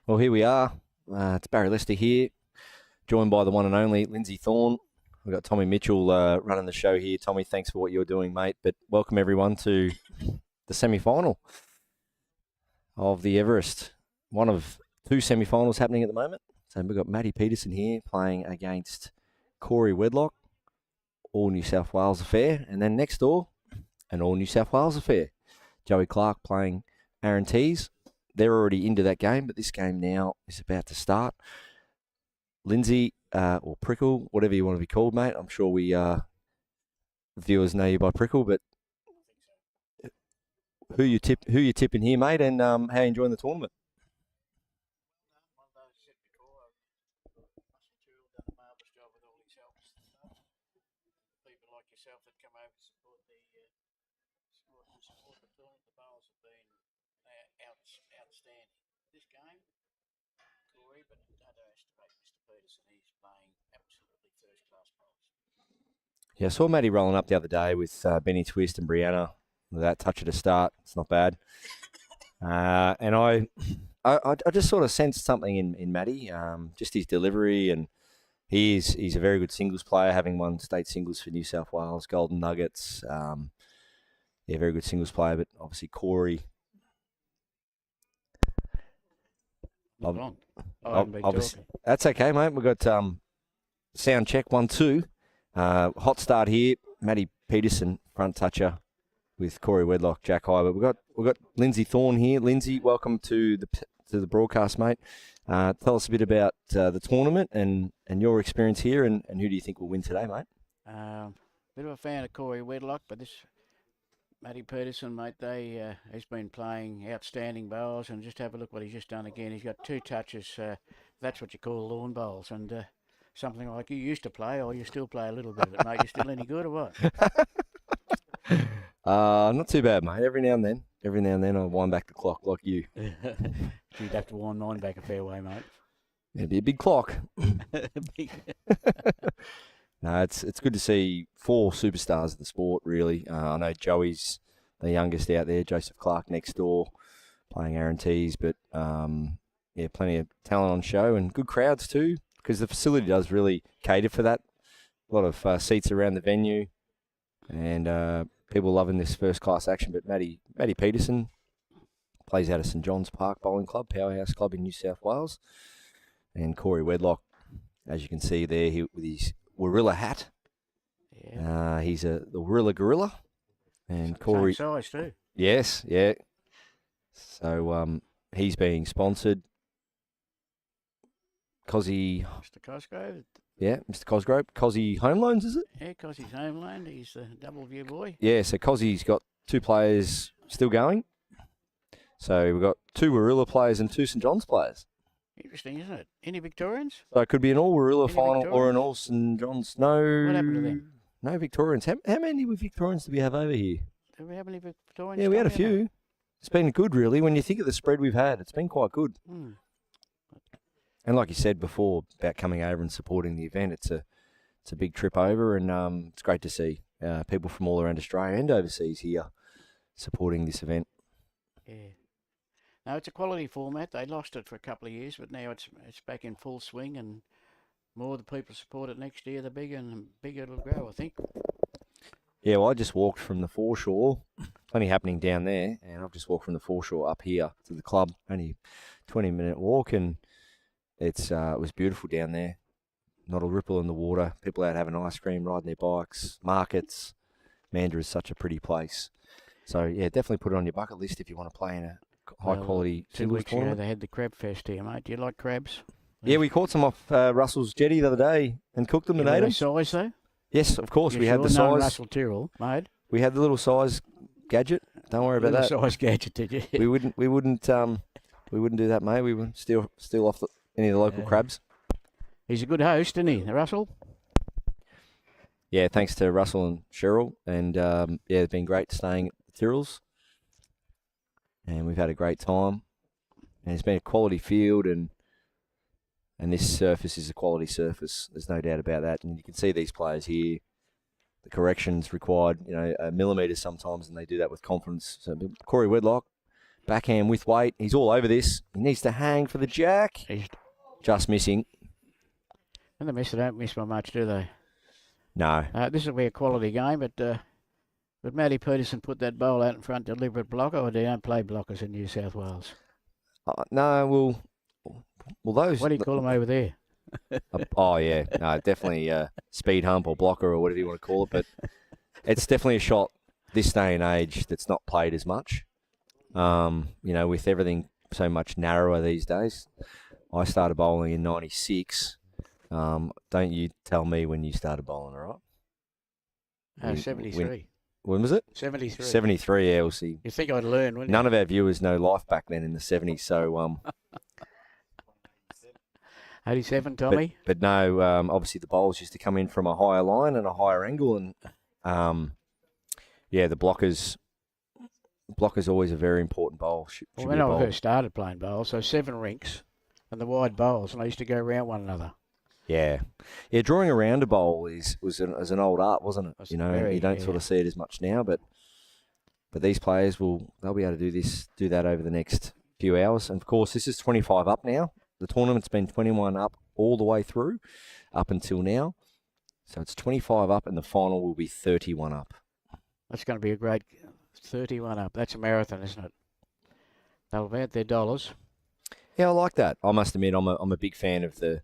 Well, here we are. It's Barry Lester here, joined by the one and only Lindsay Thorne. We've got Tommy Mitchell running the show here. Tommy, thanks for what you're doing, mate. But welcome everyone to the semi-final of the Everest. One of two semi-finals happening at the moment. So we've got Matty Pietersen here playing against Corey Wedlock, all New South Wales affair. And then next door, an all New South Wales affair. Joey Clark playing Aaron Tees. They're already into that game, but this game now is about to start. Lindsay, or Prickle, whatever you want to be called, mate. I'm sure we viewers know you by Prickle, but who you tipping here, mate, and how you enjoying the tournament? Outstanding. This game, Corey, but don't underestimate Mr. Pietersen. He's playing absolutely first-class bowls. Yeah, I saw Matty rolling up the other day with Benny Twist and Brianna. With that touch at the start, it's not bad. And I just sort of sensed something in Matty, just his delivery, and he's a very good singles player, having won state singles for New South Wales, Golden Nuggets. Very good singles player, but obviously Corey. Obviously, that's okay, mate. We've got sound check 1, 2. Hot start here. Matty Pietersen, front toucher with Corey Wedlock, Jack High. But we've got Lindsay Thorne here. Lindsay, welcome to the broadcast, mate. Tell us a bit about the tournament and your experience here, and who do you think will win today, mate? Bit of a fan of Corey Wedlock, but this Matty Pietersen, mate, he's been playing outstanding bowls, and just have a look what he's just done again. He's got 2 touches. That's what you call lawn bowls, and something like you used to play, or you still play a little bit of it, mate. You still any good or what? Not too bad, mate. Every now and then I'll wind back the clock like you. You'd have to wind mine back a fair way, mate. It'd be a big clock. No, it's good to see 4 superstars of the sport, really. I know Joey's the youngest out there, Joseph Clark next door, playing Aaron Tees, but plenty of talent on show and good crowds too, because the facility does really cater for that. A lot of seats around the venue, and people loving this first-class action. But Matty Pietersen plays out of St John's Park Bowling Club, powerhouse club in New South Wales, and Corey Wedlock, as you can see there, with his Warilla hat. Yeah. He's the Warilla Gorilla. And Corey. Same size too. Yes, yeah. So he's being sponsored. Cozzy. Mr. Cosgrove. Yeah, Mr. Cosgrove. Cozzy Home Loans, is it? Yeah, Cozzy's Home Loan. He's the double view boy. Yeah, so Cozzy's got 2 players still going. So we've got 2 Warilla players and 2 St John's players. Interesting, isn't it? Any Victorians? So it could be an all Warilla final or an all St John's. No. What happened to them? No Victorians. How many Victorians do we have over here? Do we have any Victorians? Yeah, we had a few. It's been good, really. When you think of the spread we've had, it's been quite good. And like you said before about coming over and supporting the event, it's a big trip over, and it's great to see people from all around Australia and overseas here supporting this event. Yeah. No, it's a quality format. They lost it for a couple of years, but now it's back in full swing, and more the people support it next year, the bigger it'll grow, I think. Yeah, well, I just walked from the foreshore. Plenty happening down there, and I've just walked from the foreshore up here to the club. Only 20-minute walk, and it was beautiful down there. Not a ripple in the water. People out having ice cream, riding their bikes, markets. Mandurah is such a pretty place. So, yeah, definitely put it on your bucket list if you want to play in a high-quality singles tournament. 2 weeks ago, they had the crab fest here, mate. Do you like crabs? Yeah, we caught some off Russell's jetty the other day and cooked them and ate them. Size, though? Yes, of course. We had the size. No Russell Tyrrell, mate. We had the little size gadget. Don't worry about that. Size gadget, did you? We wouldn't do that, mate. We would steal off any of the local crabs. He's a good host, isn't he, Russell? Yeah, thanks to Russell and Cheryl, and it's been great staying at the Tyrrells, and we've had a great time. And it's been a quality field, and this surface is a quality surface. There's no doubt about that. And you can see these players here. The corrections required, a millimetre sometimes, and they do that with confidence. So Corey Wedlock Backhand with weight. He's all over this. He needs to hang for the jack. He's, Just missing. and they don't miss by much, do they? No. This will be a quality game, but Matty Pietersen put that bowl out in front, deliberate blocker, or they don't play blockers in New South Wales? No, well, those... What do you call them over there? Oh, yeah. No, definitely speed hump or blocker or whatever you want to call it. But it's definitely a shot this day and age that's not played as much. With everything so much narrower these days. I started bowling in 96. Don't you tell me when you started bowling, all right? 73. When was it? 73. 73, yeah, we'll see. You think I'd learn, wouldn't you? None of our viewers know life back then in the 70s, so... 87, Tommy? But no, obviously the bowls used to come in from a higher line and a higher angle, and the blocker's always a very important bowl. When I first started playing bowls, so 7 rinks and the wide bowls, and I used to go around one another. Yeah, drawing around a bowl was an old art, wasn't it? You don't sort of see it as much now, but these players they'll be able to do that over the next few hours. And of course, this is 25 up now. The tournament's been 21 up all the way through, up until now. So it's 25 up, and the final will be 31 up. That's going to be a great 31 up. That's a marathon, isn't it? They'll bet their dollars. Yeah, I like that. I must admit, I'm a big fan of the,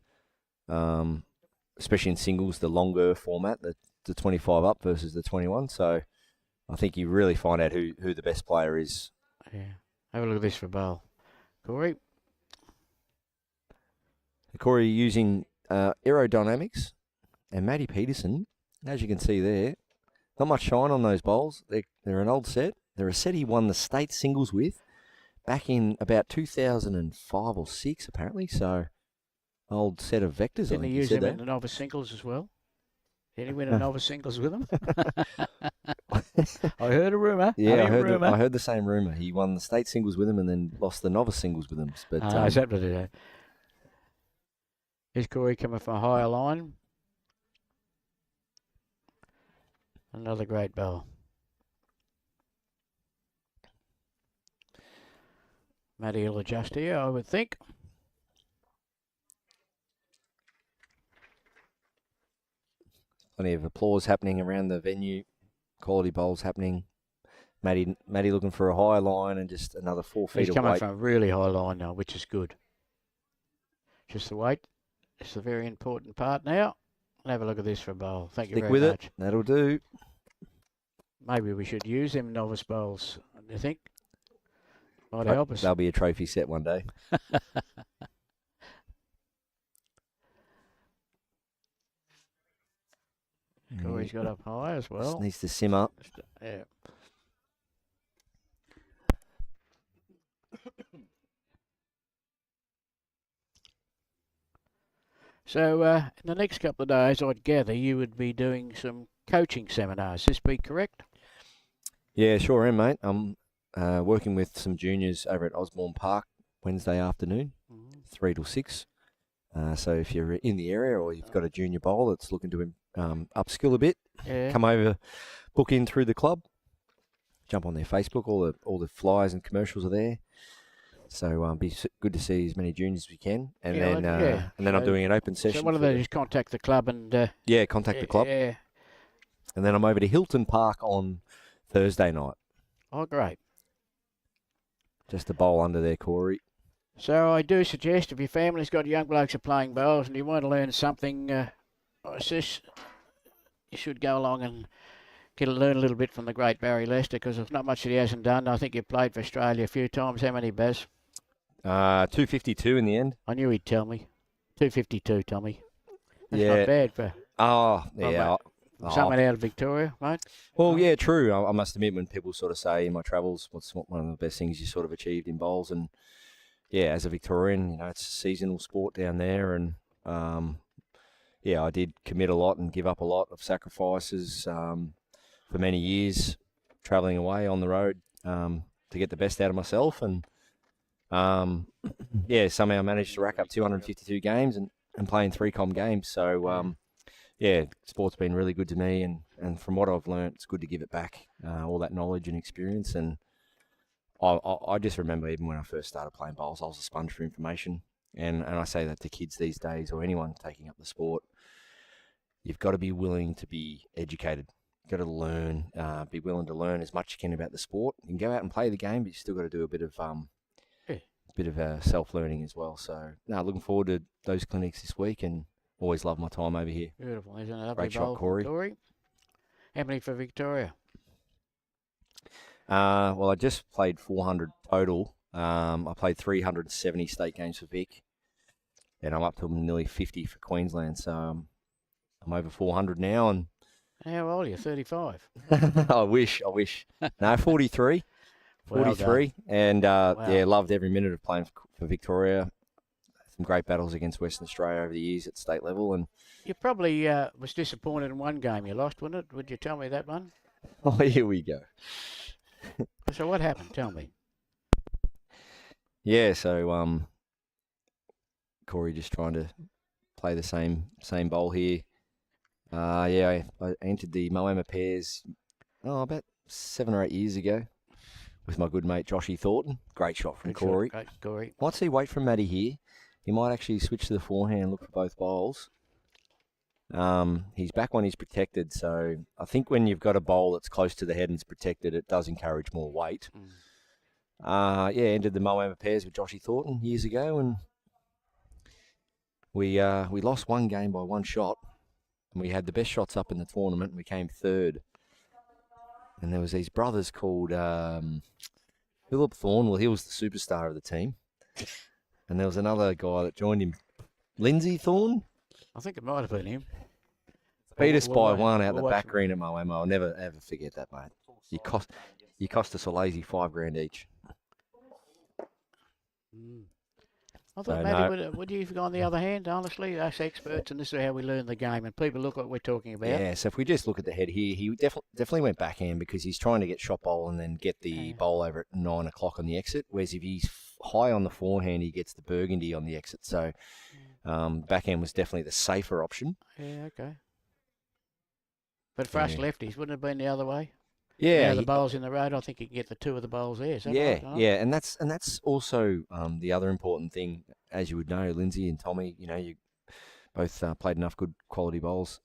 especially in singles, the longer format, the 25 up versus the 21. So I think you really find out who the best player is. Yeah. Have a look at this for bowl. Corey using aerodynamics, and Matty Pietersen, as you can see there, not much shine on those bowls. They're an old set. They're a set he won the state singles with back in about 2005 or 6, apparently. So, old set of vectors. Didn't he use them in the novice singles as well? Did he win a novice singles with them? I heard a rumour. Yeah, I heard the same rumour. He won the state singles with them and then lost the novice singles with them. But is that what it is? Here's Corey coming from a higher line. Another great bowl. Matty will adjust here, I would think. Plenty of applause happening around the venue. Quality bowls happening. Matty looking for a high line and just another 4 feet of weight. He's coming from a really high line now, which is good. Just the weight. It's the very important part now. Have a look at this for a bowl. Thank you very much. It. That'll do. Maybe we should use them novice bowls, do you think? Might help us. They'll be a trophy set one day. Corey's got up high as well. Just needs to simmer. Yeah. So, in the next couple of days, I'd gather you would be doing some coaching seminars. This be correct? Yeah, sure am, mate. I'm working with some juniors over at Osborne Park Wednesday afternoon, 3 till 6. So if you're in the area or you've got a junior bowler that's looking to upskill a bit, come over, book in through the club, jump on their Facebook. All the flyers and commercials are there. So be good to see as many juniors as we can, and then I'm doing an open session. So what do they just contact the club and? Contact the club. Yeah. And then I'm over to Hilton Park on Thursday night. Oh, great. Just a bowl under there, Corey. So I do suggest if your family's got young blokes who are playing bowls and you want to learn something, you should go along and learn a little bit from the great Barry Lester, because there's not much that he hasn't done. I think he played for Australia a few times. How many, Baz? 252 in the end. I knew he'd tell me. 252, Tommy. That's not bad for someone out of Victoria, mate. Well, yeah, true. I must admit, when people sort of say in my travels, what's one of the best things you sort of achieved in bowls, and yeah, as a Victorian, it's a seasonal sport down there, and I did commit a lot and give up a lot of sacrifices for many years, travelling away on the road to get the best out of myself, and somehow managed to rack up 252 games and playing 3 comp games. So sport's been really good to me, and from what I've learnt, it's good to give it back, all that knowledge and experience. And I just remember even when I first started playing bowls, I was a sponge for information. And I say that to kids these days or anyone taking up the sport. You've got to be willing to be educated. You've got to learn, be willing to learn as much as you can about the sport. You can go out and play the game, but you still got to do a bit of self-learning as well. So, looking forward to those clinics this week and always love my time over here. Beautiful. There's another Great bowl shot, Corey. Corey. How many for Victoria? Well, I just played 400 total. I played 370 state games for Vic, and I'm up to nearly 50 for Queensland. So I'm over 400 now. And how old are you? 35. I wish. No, 43. 43. Well and wow. Loved every minute of playing for Victoria. Some great battles against Western Australia over the years at state level. And you probably was disappointed in one game you lost, wasn't it? Would you tell me that one? Oh, here we go. So what happened? Tell me. Yeah, so Corey just trying to play the same bowl here. I entered the Moama Pairs about 7 or 8 years ago with my good mate Joshy Thornton. Great shot from Corey. Great, Corey. Might see weight from Matty here. He might actually switch to the forehand, look for both bowls. His back one is protected, so I think when you've got a bowl that's close to the head and it's protected, it does encourage more weight. Entered the Moama Pairs with Joshy Thornton years ago, and we lost one game by one shot, and we had the best shots up in the tournament. And we came third, and there was these brothers called Philip Thorne. Well, he was the superstar of the team, and there was another guy that joined him, Lindsay Thorne. I think it might have been him. Beat us by one out the back green at Moama. I'll never ever forget that, mate. You cost us a lazy $5,000 each. I thought, Matty, would you go on the other hand? Honestly, us experts, and this is how we learn the game, and people look what we're talking about. Yeah, so if we just look at the head here, he definitely went backhand because he's trying to get shot bowl and then get the bowl over at 9 o'clock on the exit. Whereas if he's high on the forehand, he gets the burgundy on the exit. So backhand was definitely the safer option. Yeah, okay. But for us lefties, wouldn't it have been the other way? Yeah, the bowls in the road. I think you can get the two of the bowls there. Is that right? Yeah, and that's also the other important thing, as you would know, Lindsay and Tommy. You know, you both played enough good quality bowls.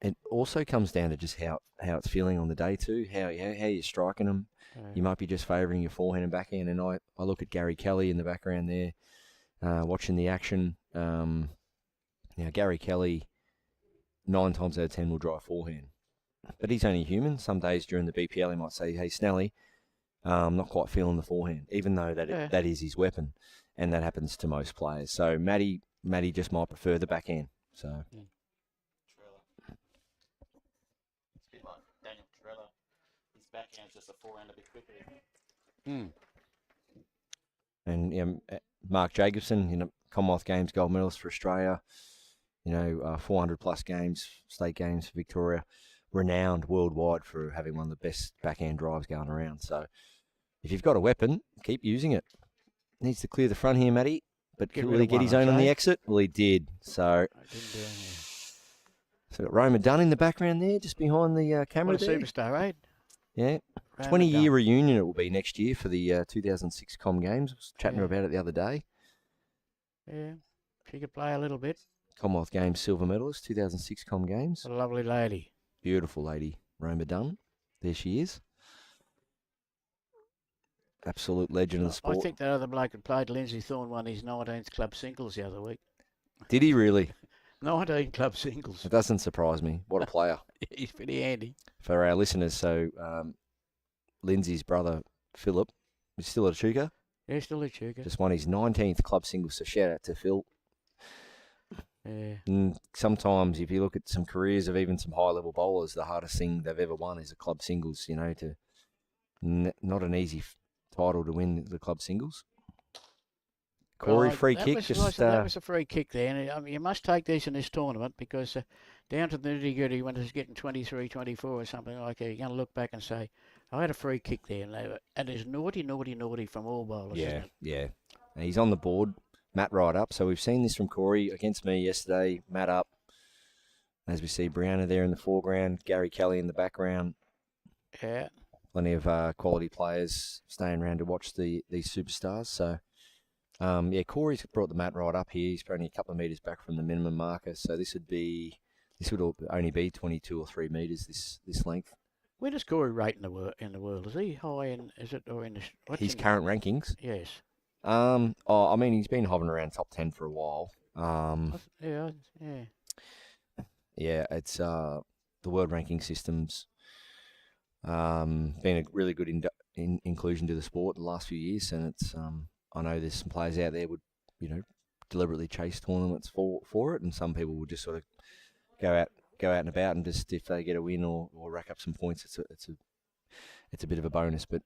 It also comes down to just how it's feeling on the day too. How you're striking them. You might be just favouring your forehand and backhand. And I look at Gary Kelly in the background there, watching the action. Gary Kelly, 9 times out of 10 will drive forehand. But he's only human. Some days during the BPL he might say, hey, Snelly, I'm not quite feeling the forehand, even though that is his weapon. And that happens to most players. So Matty just might prefer the backhand. So. It's a bit like Daniel Trella. His backhand's just a forehand a bit quicker. And Mark Jacobson, Commonwealth Games gold medalist for Australia. 400 plus games, state games for Victoria. Renowned worldwide for having one of the best backhand drives going around. So if you've got a weapon, keep using it. Needs to clear the front here, Matty. But will he get his own on the exit? Well, he did. So got Roma Dunn in the background there, just behind the camera what a there. Superstar, eh? Yeah. 20-year reunion it will be next year for the 2006 Com Games. I was chatting about it the other day. Yeah. She could play a little bit. Commonwealth Games silver medalist, 2006 Com Games. What a lovely lady. Beautiful lady, Roma Dunn. There she is. Absolute legend of the sport. I think that other bloke that played, Lindsay Thorne, won his 19th club singles the other week. Did he really? 19 club singles. It doesn't surprise me. What a player. He's pretty handy. For our listeners, so Lindsay's brother, Philip, is still at Echuca. Yeah, still at Echuca. Just won his 19th club singles, so shout out to Phil. Yeah. And sometimes, if you look at some careers of even some high-level bowlers, the hardest thing they've ever won is a club singles. Not an easy title to win the club singles. Corey, free kick. That was a free kick there. And you must take these in this tournament because down to the nitty-gritty, when it's getting 23, 24 or something like that, you're going to look back and say, I had a free kick there. And it's naughty, naughty, naughty from all bowlers. Yeah, yeah. And he's on the board. Matt right up. So we've seen this from Corey against me yesterday. Matt up. As we see Brianna there in the foreground, Gary Kelly in the background. Yeah. plenty of quality players staying around to watch these superstars. So, Corey's brought the mat right up here. He's only a couple of metres back from the minimum marker. So this would only be 22 or 3 metres this length. Where does Corey rate in the world? Is he high in? Is it or in the His current rankings? Yes. He's been hovering around top 10 for a while. Yeah. Yeah, it's the world ranking system's been a really good inclusion to the sport the last few years, and it's I know there's some players out there would deliberately chase tournaments for it, and some people would just sort of go out and about, and just if they get a win or rack up some points, it's a bit of a bonus. But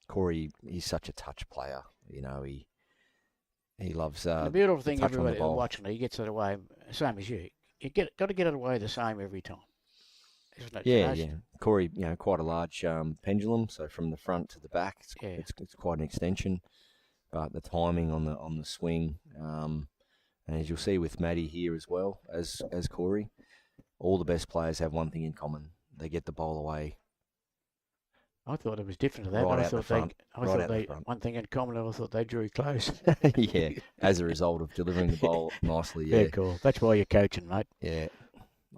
Corey, he's such a touch player. He loves the beautiful thing, touch on the everybody ball. watching it, he gets it away same as you. You got to get it away the same every time, isn't it? Yeah. Corey, quite a large pendulum. So from the front to the back, it's quite an extension. But the timing on the swing, and as you'll see with Matty here as well as Corey, all the best players have one thing in common: they get the bowl away. I thought it was different to that. Right I out the thought front. I thought they one thing in common. I thought they drew close. Yeah, as a result of delivering the bowl nicely. Yeah, Very cool. That's why you're coaching, mate. Yeah,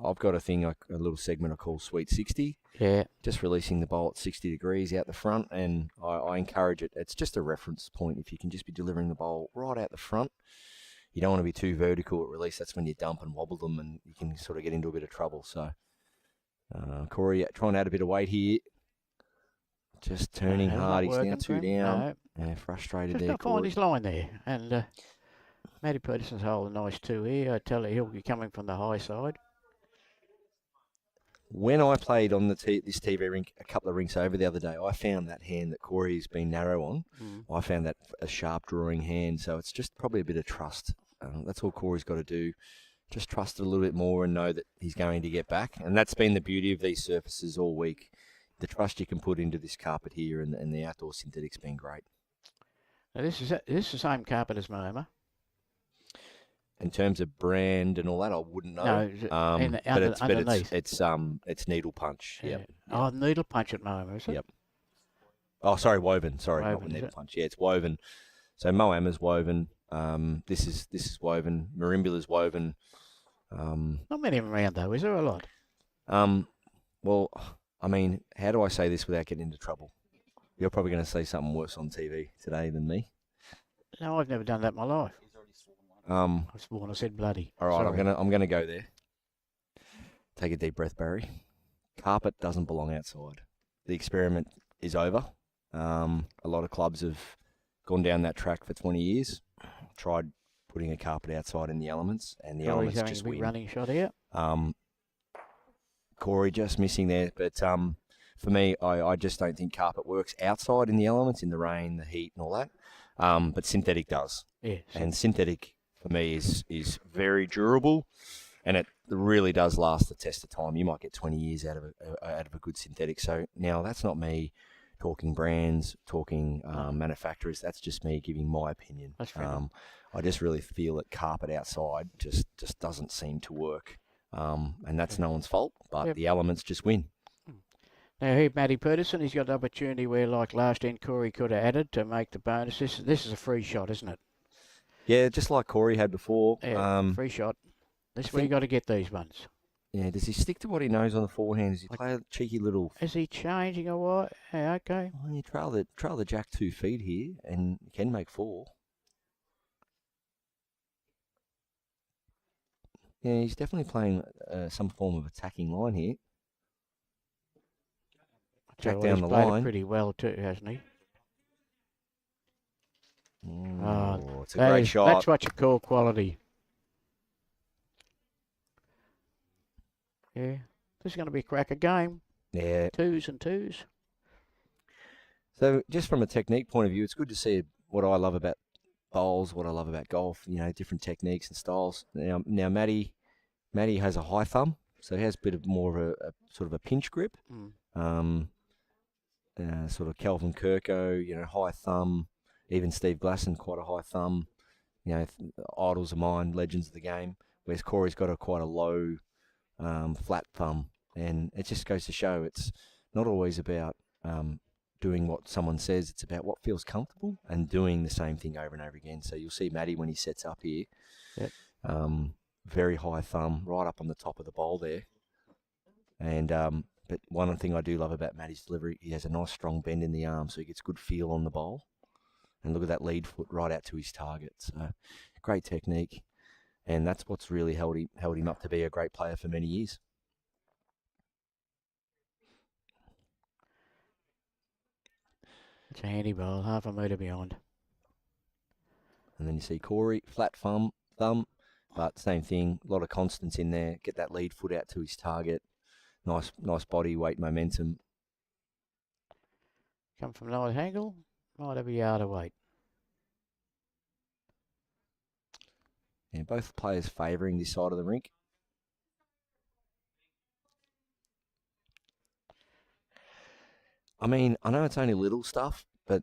I've got a little segment I call Sweet 60. Yeah. Just releasing the bowl at 60 degrees out the front, and I encourage it. It's just a reference point. If you can just be delivering the bowl right out the front, you don't want to be too vertical at release. That's when you dump and wobble them, and you can sort of get into a bit of trouble. So, Corey, trying to add a bit of weight here. Just turning hard. He's now 2 down. No. Frustrated Just there, not find Corey. his line there. And Matty Pietersen's holding nice 2 here. I tell you, he'll be coming from the high side. When I played on this TV rink a couple of rinks over the other day, I found that hand that Corey's been narrow on. I found that a sharp drawing hand. So it's just probably a bit of trust. That's all Corey's got to do. Just trust it a little bit more and know that he's going to get back. And that's been the beauty of these surfaces all week. The trust you can put into this carpet here and the outdoor synthetic's been great. Now this is the same carpet as Mahoma. In terms of brand and all that, I wouldn't know. No, underneath. It's needle punch. Yeah. Yep. Oh, needle punch at Mahoma, is it? Yep. Oh, sorry, woven. Sorry, Woven, not needle is it? punch. Yeah, it's woven. So Moama's woven. This is woven. Marimbula's woven. Not many of them around though, is there? A lot. Well, I mean, how do I say this without getting into trouble? You're probably going to say something worse on TV today than me. No, I've never done that in my life. He's already sworn one. I sworn I said bloody. All right, Sorry. I'm gonna go there. Take a deep breath, Barry. Carpet doesn't belong outside. The experiment is over. A lot of clubs have gone down that track for 20 years. Tried putting a carpet outside in the elements, and the Corey's elements having just a big win. running shot here. Corey just missing there, but for me, I just don't think carpet works outside in the elements, in the rain, the heat, and all that. But synthetic does. Yeah. And synthetic, for me, is very durable, and it really does last the test of time. You might get 20 years out of a good synthetic. So now that's not me talking brands, talking manufacturers. That's just me giving my opinion. That's fair enough. I just really feel that carpet outside just doesn't seem to work, and that's no one's fault. But the elements just win. Now here, Matty Pietersen, he's got an opportunity where, like last end, Corey could have added to make the bonus. This is a free shot, isn't it? Yeah, just like Corey had before. Yeah, free shot. This is where you got to get these ones. Yeah, does he stick to what he knows on the forehand? Does he play a cheeky little... Is he changing or what? Yeah, okay. Well, you trail the jack 2 feet here, and you can make 4. Yeah, he's definitely playing some form of attacking line here. Jack So down he's the played it line. pretty well too, hasn't he? Oh, it's a great shot. That's what you call quality. Yeah, this is going to be a cracker game. Yeah. 2s and 2s. So just from a technique point of view, it's good to see what I love about bowls, what I love about golf, different techniques and styles. Now Matty has a high thumb, so he has a bit of more of a sort of a pinch grip. Sort of Calvin Kirko, high thumb. Even Steve Glasson, quite a high thumb. Idols of mine, legends of the game. Whereas Corey's got quite a low, flat thumb, and it just goes to show it's not always about doing what someone says. It's about what feels comfortable and doing the same thing over and over again. So you'll see Matty when he sets up here. Yep. Very high thumb, right up on the top of the bowl there. And but one thing I do love about Matty's delivery, he has a nice strong bend in the arm, so he gets good feel on the bowl. And look at that lead foot right out to his target. So great technique. And that's what's really held him up to be a great player for many years. It's a handy bowl, half a metre behind. And then you see Corey, flat thumb, but same thing, a lot of constants in there. Get that lead foot out to his target. Nice body weight momentum. Come from nice angle, might have a yard of weight. Yeah, both players favouring this side of the rink. I mean, I know it's only little stuff, but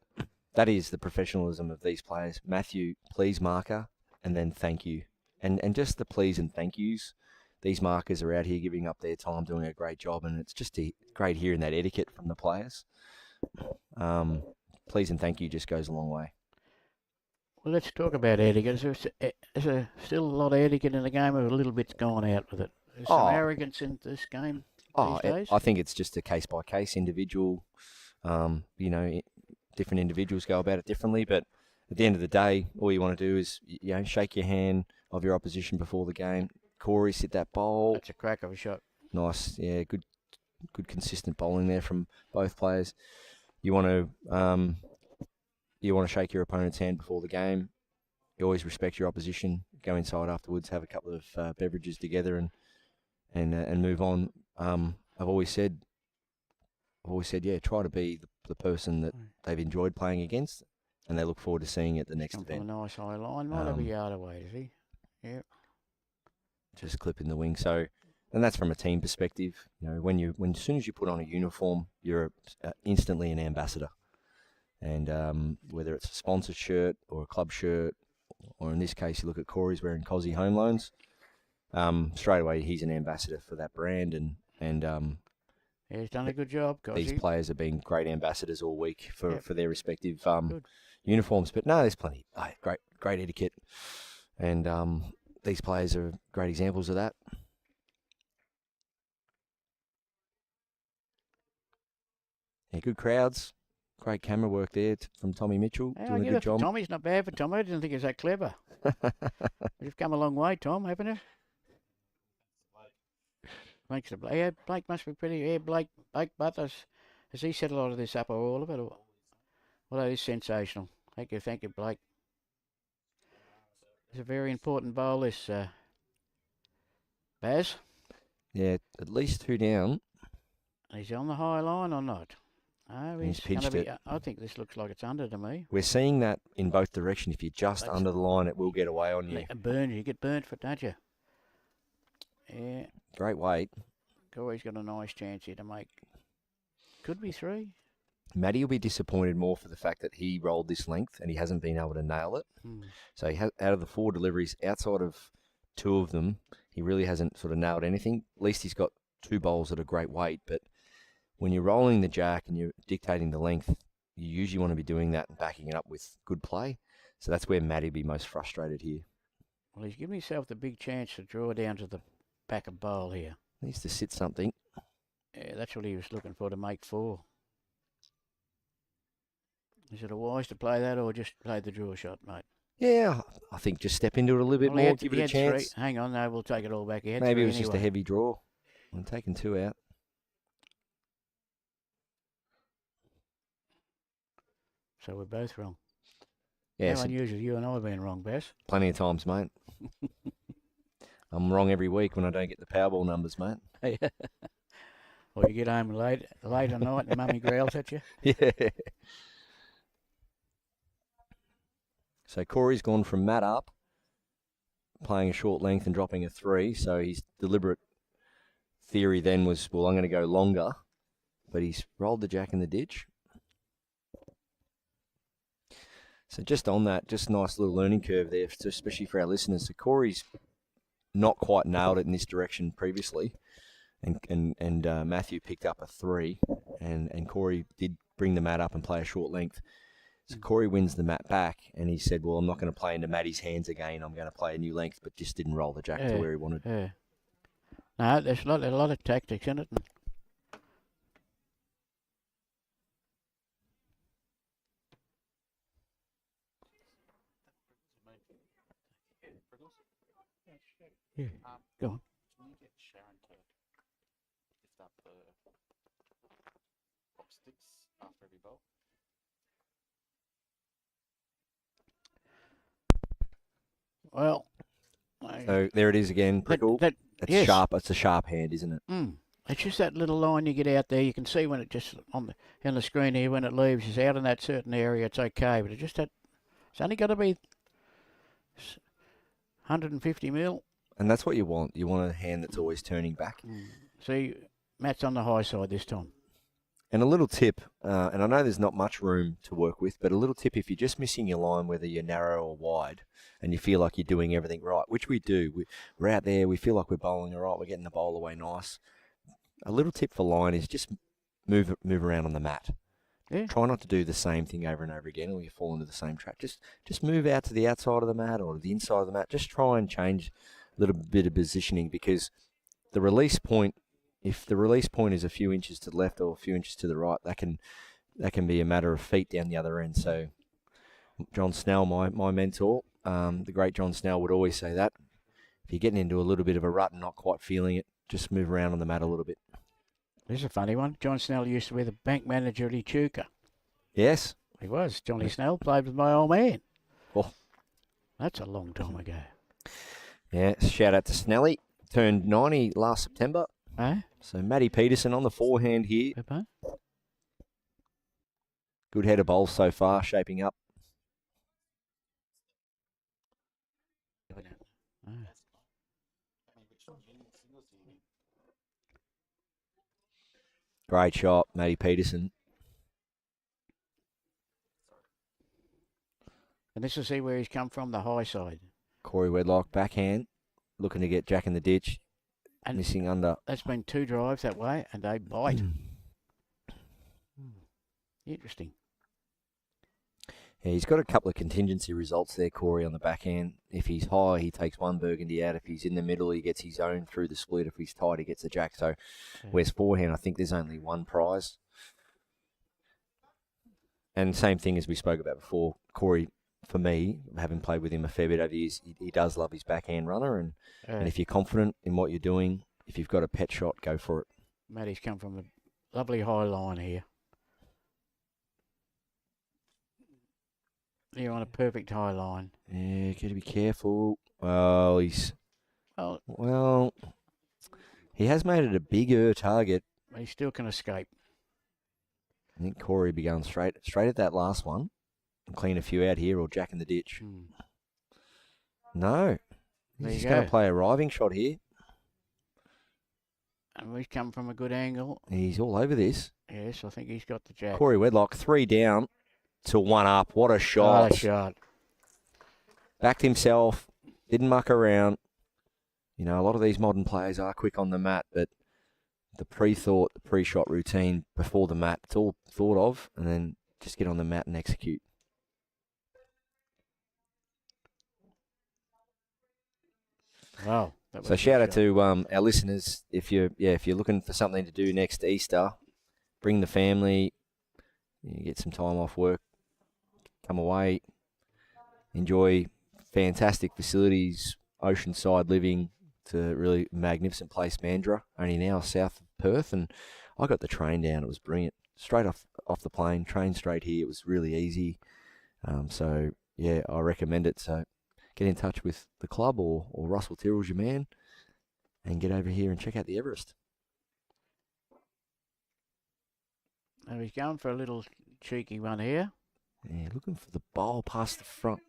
that is the professionalism of these players. Mathew, please marker, and then thank you. And just the please and thank yous. These markers are out here giving up their time, doing a great job, and it's just great hearing that etiquette from the players. Please and thank you just goes a long way. Well, let's talk about etiquette. There's still a lot of etiquette in the game, but a little bit's gone out with it. There's some arrogance in this game these days. I think it's just a case-by-case individual. Different individuals go about it differently, but at the end of the day, all you want to do is shake your hand of your opposition before the game. Corey, sit that bowl. That's a crack of a shot. Nice, yeah, good consistent bowling there from both players. You want to shake your opponent's hand before the game. You always respect your opposition. Go inside afterwards, have a couple of beverages together, and move on. I've always said, yeah, try to be the person that they've enjoyed playing against, and they look forward to seeing it the next event. From a nice high line, might have a yard away, does he? Yeah. Just clipping the wing. So, and that's from a team perspective. When as soon as you put on a uniform, you're instantly an ambassador. And whether it's a sponsored shirt or a club shirt, or in this case, you look at Corey's wearing Cozzy Home Loans, straight away he's an ambassador for that brand. And yeah, he's done a good job. These players have been great ambassadors all week for their respective uniforms. But no, there's plenty. Great etiquette. And these players are great examples of that. Yeah, good crowds. Great camera work there from Tommy Mitchell. Doing a good job. Tommy's not bad for Tommy. I didn't think he was that clever. You've come a long way, Tom, haven't you? Thanks to Blake. Yeah, Blake must be pretty. Yeah, Blake Butlers. Has he set a lot of this up or all of it? Well, that is sensational. Thank you, Blake. It's a very important bowl, this, Baz. Yeah, at least 2 down. Is he on the high line or not? Oh, he's pinched it. I think this looks like it's under to me. We're seeing that in both directions. If you're just under the line, it will get away on you. You get burnt for it, don't you? Yeah. Great weight. Corey's got a nice chance here to make. Could be 3. Matty will be disappointed more for the fact that he rolled this length and he hasn't been able to nail it. So out of the 4 deliveries, outside of 2 of them, he really hasn't sort of nailed anything. At least he's got 2 bowls at a great weight. But when you're rolling the jack and you're dictating the length, you usually want to be doing that and backing it up with good play. So that's where Matty will be most frustrated here. Well, he's given himself the big chance to draw down to the back of bowl here. Needs to sit something. Yeah, that's what he was looking for, to make 4. Is it wise to play that or just play the draw shot, mate? Yeah, I think just step into it a little bit more, give it a chance. 3. Hang on, no, we'll take it all back. Maybe it was just a heavy draw. I'm taking 2 out. So we're both wrong. Yeah, How unusual. You and I have been wrong, Bess. Plenty of times, mate. I'm wrong every week when I don't get the Powerball numbers, mate. Or you get home late at night and Mummy growls at you. Yeah. So Corey's gone from mat up, playing a short length and dropping a 3. So his deliberate theory then was, well, I'm going to go longer. But he's rolled the jack in the ditch. So just on that, just nice little learning curve there, especially for our listeners. So Corey's not quite nailed it in this direction previously. and Mathew picked up a 3, and Corey did bring the mat up and play a short length. So Corey wins the mat back, and he said, well, I'm not going to play into Matty's hands again. I'm going to play a new length, but just didn't roll the jack to where he wanted. Yeah. No, there's a lot of tactics in it. Yeah. Go on. Can you get Sharon to lift up the pop sticks after every bowl? Well, So there it is again, Prickle. That's yes. sharp. It's a sharp hand, isn't it? It's just that little line you get out there. You can see when it just on the screen here when it leaves is out in that certain area. It's okay, but it's only got to be 150 mil. And that's what you want. You want a hand that's always turning back. See, Matt's on the high side this time. And a little tip, and I know there's not much room to work with, but a little tip, if you're just missing your line, whether you're narrow or wide, and you feel like you're doing everything right, which we do. We're out there, we feel like we're bowling all right, we're getting the bowl away nice. A little tip for line is just move around on the mat. Yeah. Try not to do the same thing over and over again, or you fall into the same trap. Just move out to the outside of the mat or the inside of the mat. Just try and change a little bit of positioning, because the release point, if the release point is a few inches to the left or a few inches to the right, that can be a matter of feet down the other end. So John Snell, my mentor, the great John Snell, would always say that. If you're getting into a little bit of a rut and not quite feeling it, just move around on the mat a little bit. This is a funny one. John Snell used to be the bank manager at Echuca. Yes. He was. Johnny Snell played with my old man. Oh. That's a long time ago. Yeah, shout out to Snelly. Turned 90 last September. Eh? So Matty Pietersen on the forehand here. Pepper? Good header bowl so far, shaping up. Great shot, Matty Pietersen. And this is see where he's come from, the high side. Corey Wedlock, backhand, looking to get Jack in the ditch. And missing under. That's been 2 drives that way, and they bite. Interesting. Yeah, he's got a couple of contingency results there, Corey, on the backhand. If he's high, he takes one burgundy out. If he's in the middle, he gets his own through the split. If he's tight, he gets the jack. So, where's forehand? I think there's only one prize. And same thing as we spoke about before, Corey, for me, having played with him a fair bit over the years, he does love his backhand runner. And if you're confident in what you're doing, if you've got a pet shot, go for it. Matty's come from a lovely high line here. You're on a perfect high line. Yeah, got to be careful. Well, Well, he has made it a bigger target. He still can escape. I think Corey be going straight at that last one and clean a few out here or jack in the ditch. No. He's going to play a riving shot here. And we've come from a good angle. He's all over this. Yes, I think he's got the jack. Corey Wedlock, 3 down to 1 up. What a shot. What a shot. Backed himself. Didn't muck around. You know, a lot of these modern players are quick on the mat, but the pre-thought, the pre-shot routine before the mat, it's all thought of, and then just get on the mat and execute. Wow. So shout out to our listeners. If you're looking for something to do next Easter, bring the family, get some time off work, come away, enjoy fantastic facilities, oceanside living. It's a really magnificent place, Mandurah, only now south of Perth, and I got the train down. It was brilliant. Straight off the plane, train straight here. It was really easy. So yeah, I recommend it. So get in touch with the club or Russell Tyrrell's your man, and get over here and check out the Everest. Now he's going for a little cheeky one here. Yeah, looking for the bowl past the front.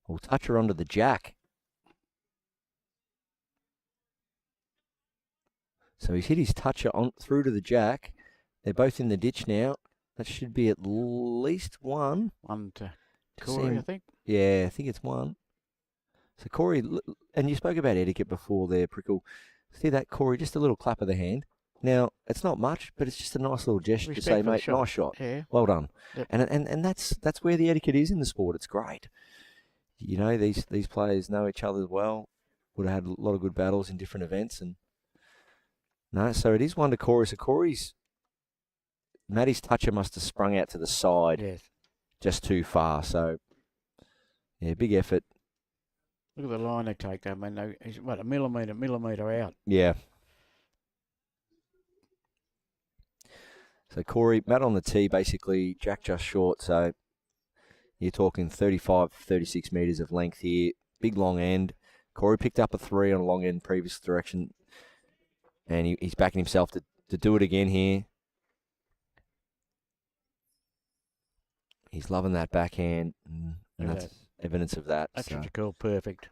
We'll touch her onto the jack. So he's hit his toucher on through to the jack. They're both in the ditch now. That should be at least one. One to Corey, I think. Yeah, I think it's one. So Corey, and you spoke about etiquette before there, Prickle. See that, Corey? Just a little clap of the hand. Now, it's not much, but it's just a nice little gesture to Respect say, for the mate, shot. nice shot. Yeah. Well done. Yep. And that's where the etiquette is in the sport. It's great. You know, these players know each other well. Would have had a lot of good battles in different events. And no, so it is one to Corey. So Matty's toucher must have sprung out to the side Yes. just too far. So, yeah, big effort. Look at the line they take. I mean, he's, what, a millimetre out. Yeah. So, Corey, Matt on the tee, basically, Jack just short. So, you're talking 35, 36 metres of length here. Big long end. Corey picked up a 3 on a long end previous direction. And he's backing himself to do it again here. He's loving that backhand. And that's evidence of that. That's so. what you call perfect.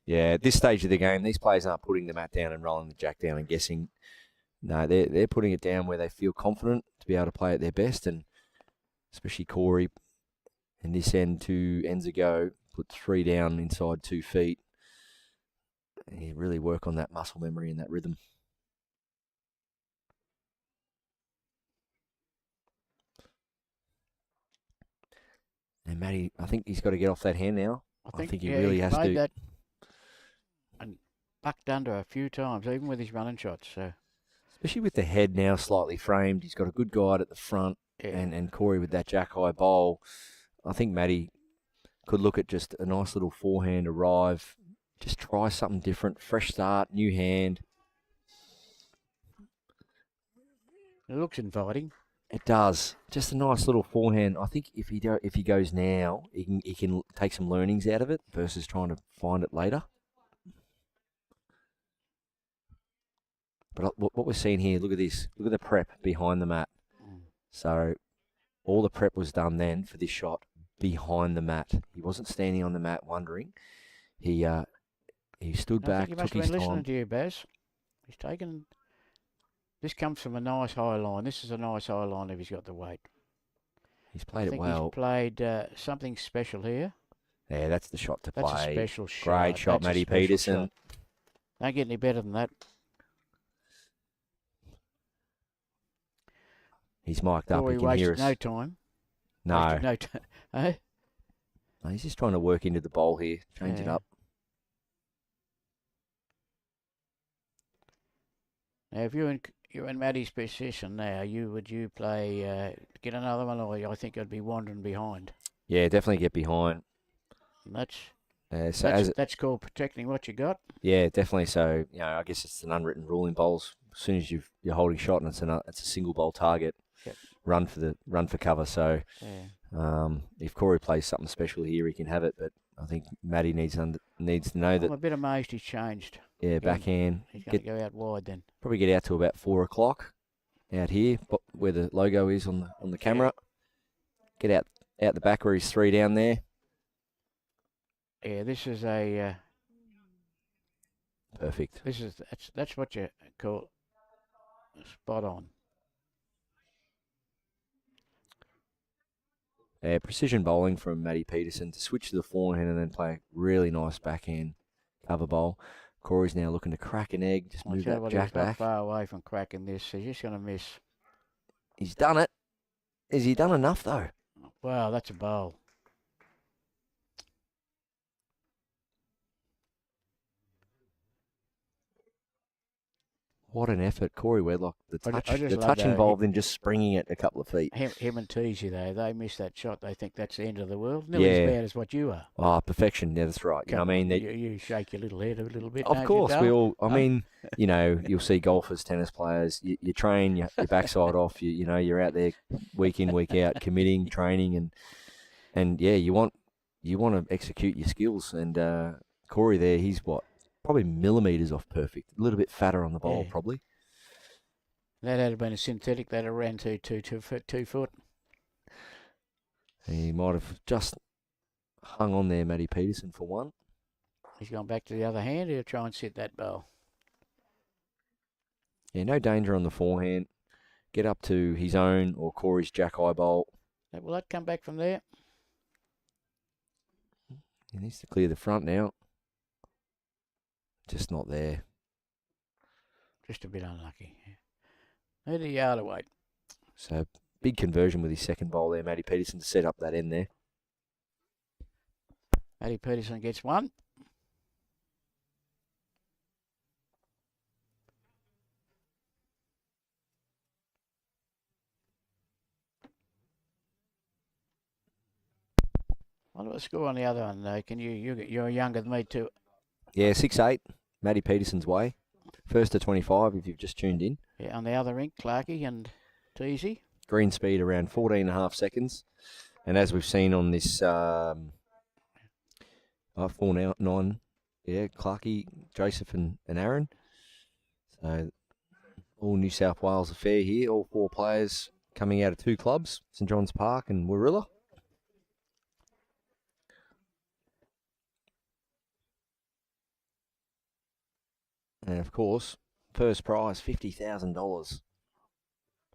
Yeah, at this stage of the game, these players aren't putting the mat down and rolling the jack down and guessing. No, they're putting it down where they feel confident to be able to play at their best, and especially Corey in this end, 2 ends ago, put 3 down inside 2 feet. And he really work on that muscle memory and that rhythm. And Matty, I think he's got to get off that hand now. I think he really has to. That and bucked under a few times, even with his running shots. So. Especially with the head now slightly framed. He's got a good guide at the front. Yeah. And Corey with that jack high bowl. I think Matty could look at just a nice little forehand arrive. Just try something different. Fresh start, new hand. It looks inviting. It does. Just a nice little forehand. I think if he goes now, he can take some learnings out of it versus trying to find it later. But what we're seeing here, look at this. Look at the prep behind the mat. So all the prep was done then for this shot behind the mat. He wasn't standing on the mat wondering. He stood back, he took must have his been listening time. to you, Baz. He's taken. This comes from a nice high line. This is a nice high line if he's got the weight. He's played it He's well. played something special here. Yeah, that's the shot to That's play. a special shot. Great shot, That's a Matty special Pietersen. shot. Don't get any better than that. He's mic'd up. Corey He can hear wasted us. no time. No. Wasted no time. Eh? No, he's just trying to work into the bowl here. Change it Yeah. up. Now, if you're in Matty's position now, would you play get another one, or I think I'd be wandering behind. Yeah, definitely get behind. And that's called protecting what you got. Yeah, definitely. So, I guess it's an unwritten rule in bowls. As soon as you're holding shot and it's a single bowl target, Yep. run for cover. So, Yeah. if Corey plays something special here, he can have it. But I think Matty needs to know that. I'm a bit amazed he's changed. Yeah, backhand. He's going to go out wide then. Probably get out to about 4 o'clock out here, where the logo is on the camera. Get out the back where he's 3 down there. Yeah, this is a. Perfect. That's what you call spot on. Precision bowling from Matty Pietersen to switch to the forehand and then play a really nice backhand cover bowl. Corey's now looking to crack an egg, just move that jack He's not back. far away from cracking this. He's just going to miss. He's done it. Has he done enough though? Wow, that's a bowl. What an effort, Corey Wedlock. The touch, I just the love touch that. involved in just springing it a couple of feet. Him and Teasy, though, they miss that shot. They think that's the end of the world. Nearly Yeah. as bad as what you are. Oh, perfection. Yeah, that's right. You know what I mean? You shake your little head a little bit. Of don't course, you, we Dale? all. I mean, you'll see golfers, tennis players. You train your backside off. You're out there week in, week out, committing, training, and yeah, you want to execute your skills. And Corey there, he's probably millimeters off perfect. A little bit fatter on the bowl, Yeah. probably. That had been a synthetic. They'd have ran 2 foot. He might have just hung on there, Matty Pietersen, for one. He's gone back to the other hand. He'll try and sit that bowl. Yeah, no danger on the forehand. Get up to his own or Corey's jack high bowl. Will that come back from there? He needs to clear the front now. Just not there. Just a bit unlucky. Need a yard of weight. So big conversion with his second bowl there, Matty Pietersen, to set up that end there. Matty Pietersen gets one. What about the score on the other one? Can you're younger than me too. Yeah, 6-8, Matty Pietersen's way. First to 25 if you've just tuned in. Yeah, on the other rink, Clarkey and Teasy. Green speed around 14.5 seconds. And as we've seen on this 4-9, yeah, Clarkey, Joseph and Aaron. So all New South Wales affair here. All 4 players coming out of 2 clubs, St John's Park and Warilla. And of course, first prize, $50,000.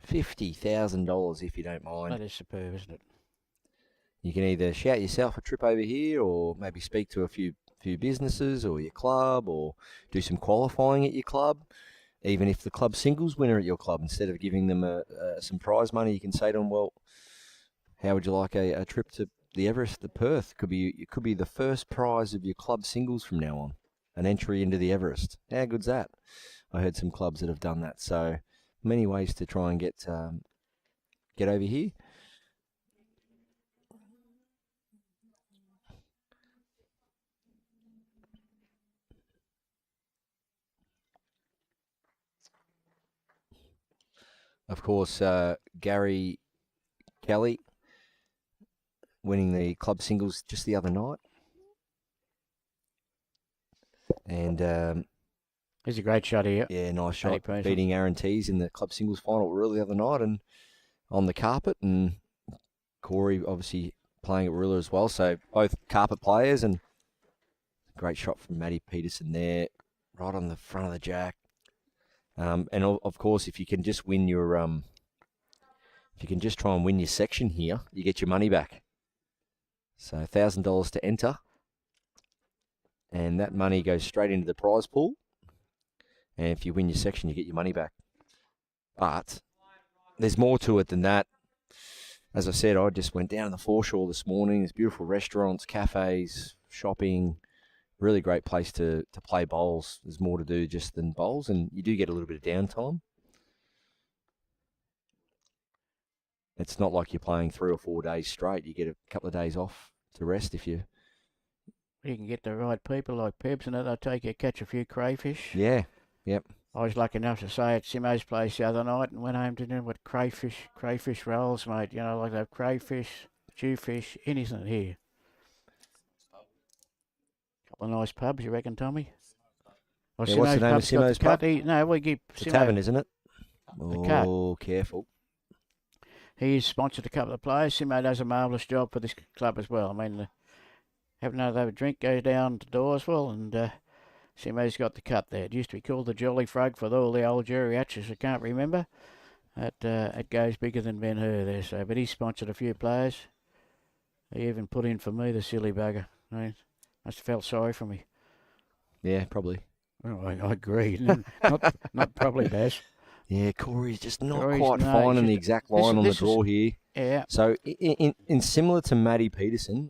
$50,000 if you don't mind. That is superb, isn't it? You can either shout yourself a trip over here or maybe speak to a few businesses or your club or do some qualifying at your club. Even if the club singles winner at your club, instead of giving them some prize money, you can say to them, well, how would you like a trip to the Everest, the Perth? It could be the first prize of your club singles from now on, an entry into the Everest. How good's that? I heard some clubs that have done that. So many ways to try and get over here. Of course, Gary Kelly winning the club singles just the other night. And He's a great shot here. yeah, nice shot, Pietersen. beating Aaron Tees in the club singles final really the other night and on the carpet. And Corey obviously playing at Warilla as well. So both carpet players, and great shot from Matty Pietersen there, right on the front of the jack. And of course, if you can just win your, if you can just try and win your section here, you get your money back. So $1,000 to enter, and that money goes straight into the prize pool. And if you win your section, you get your money back. But there's more to it than that. As I said, I just went down to the foreshore this morning. There's beautiful restaurants, cafes, shopping. Really great place to play bowls. There's more to do just than bowls, and you do get a little bit of downtime. It's not like you're playing 3 or 4 days straight. You get a couple of days off to rest if you... You can get the right people like Pebs and they'll take you catch a few crayfish. Yeah, yep. I was lucky enough to stay at Simo's place the other night and went home to dinner with crayfish rolls, mate. You know, like they have crayfish, jewfish, anything here. Couple of nice pubs, you reckon, Tommy? Well, Yeah, what's the name of pub's got Simo's the cut. pub? No, we keep It's a tavern, isn't it? The cut. Oh, careful. He's sponsored a couple of players. Simo does a marvellous job for this club as well. I mean, have another drink, goes down to Dawesville, and Simo's got the cut there. It used to be called the Jolly Frog for all the old geriatrics I can't remember. It goes bigger than Ben Hur there, so, but he sponsored a few players. He even put in for me, the silly bugger. I mean, must have felt sorry for me. Yeah, probably. Well, I agree. not probably, Baz. Yeah, Corey's just not Corey's quite no, finding he's the just- exact line on the this is- draw here. Yeah. So, in similar to Matty Pietersen,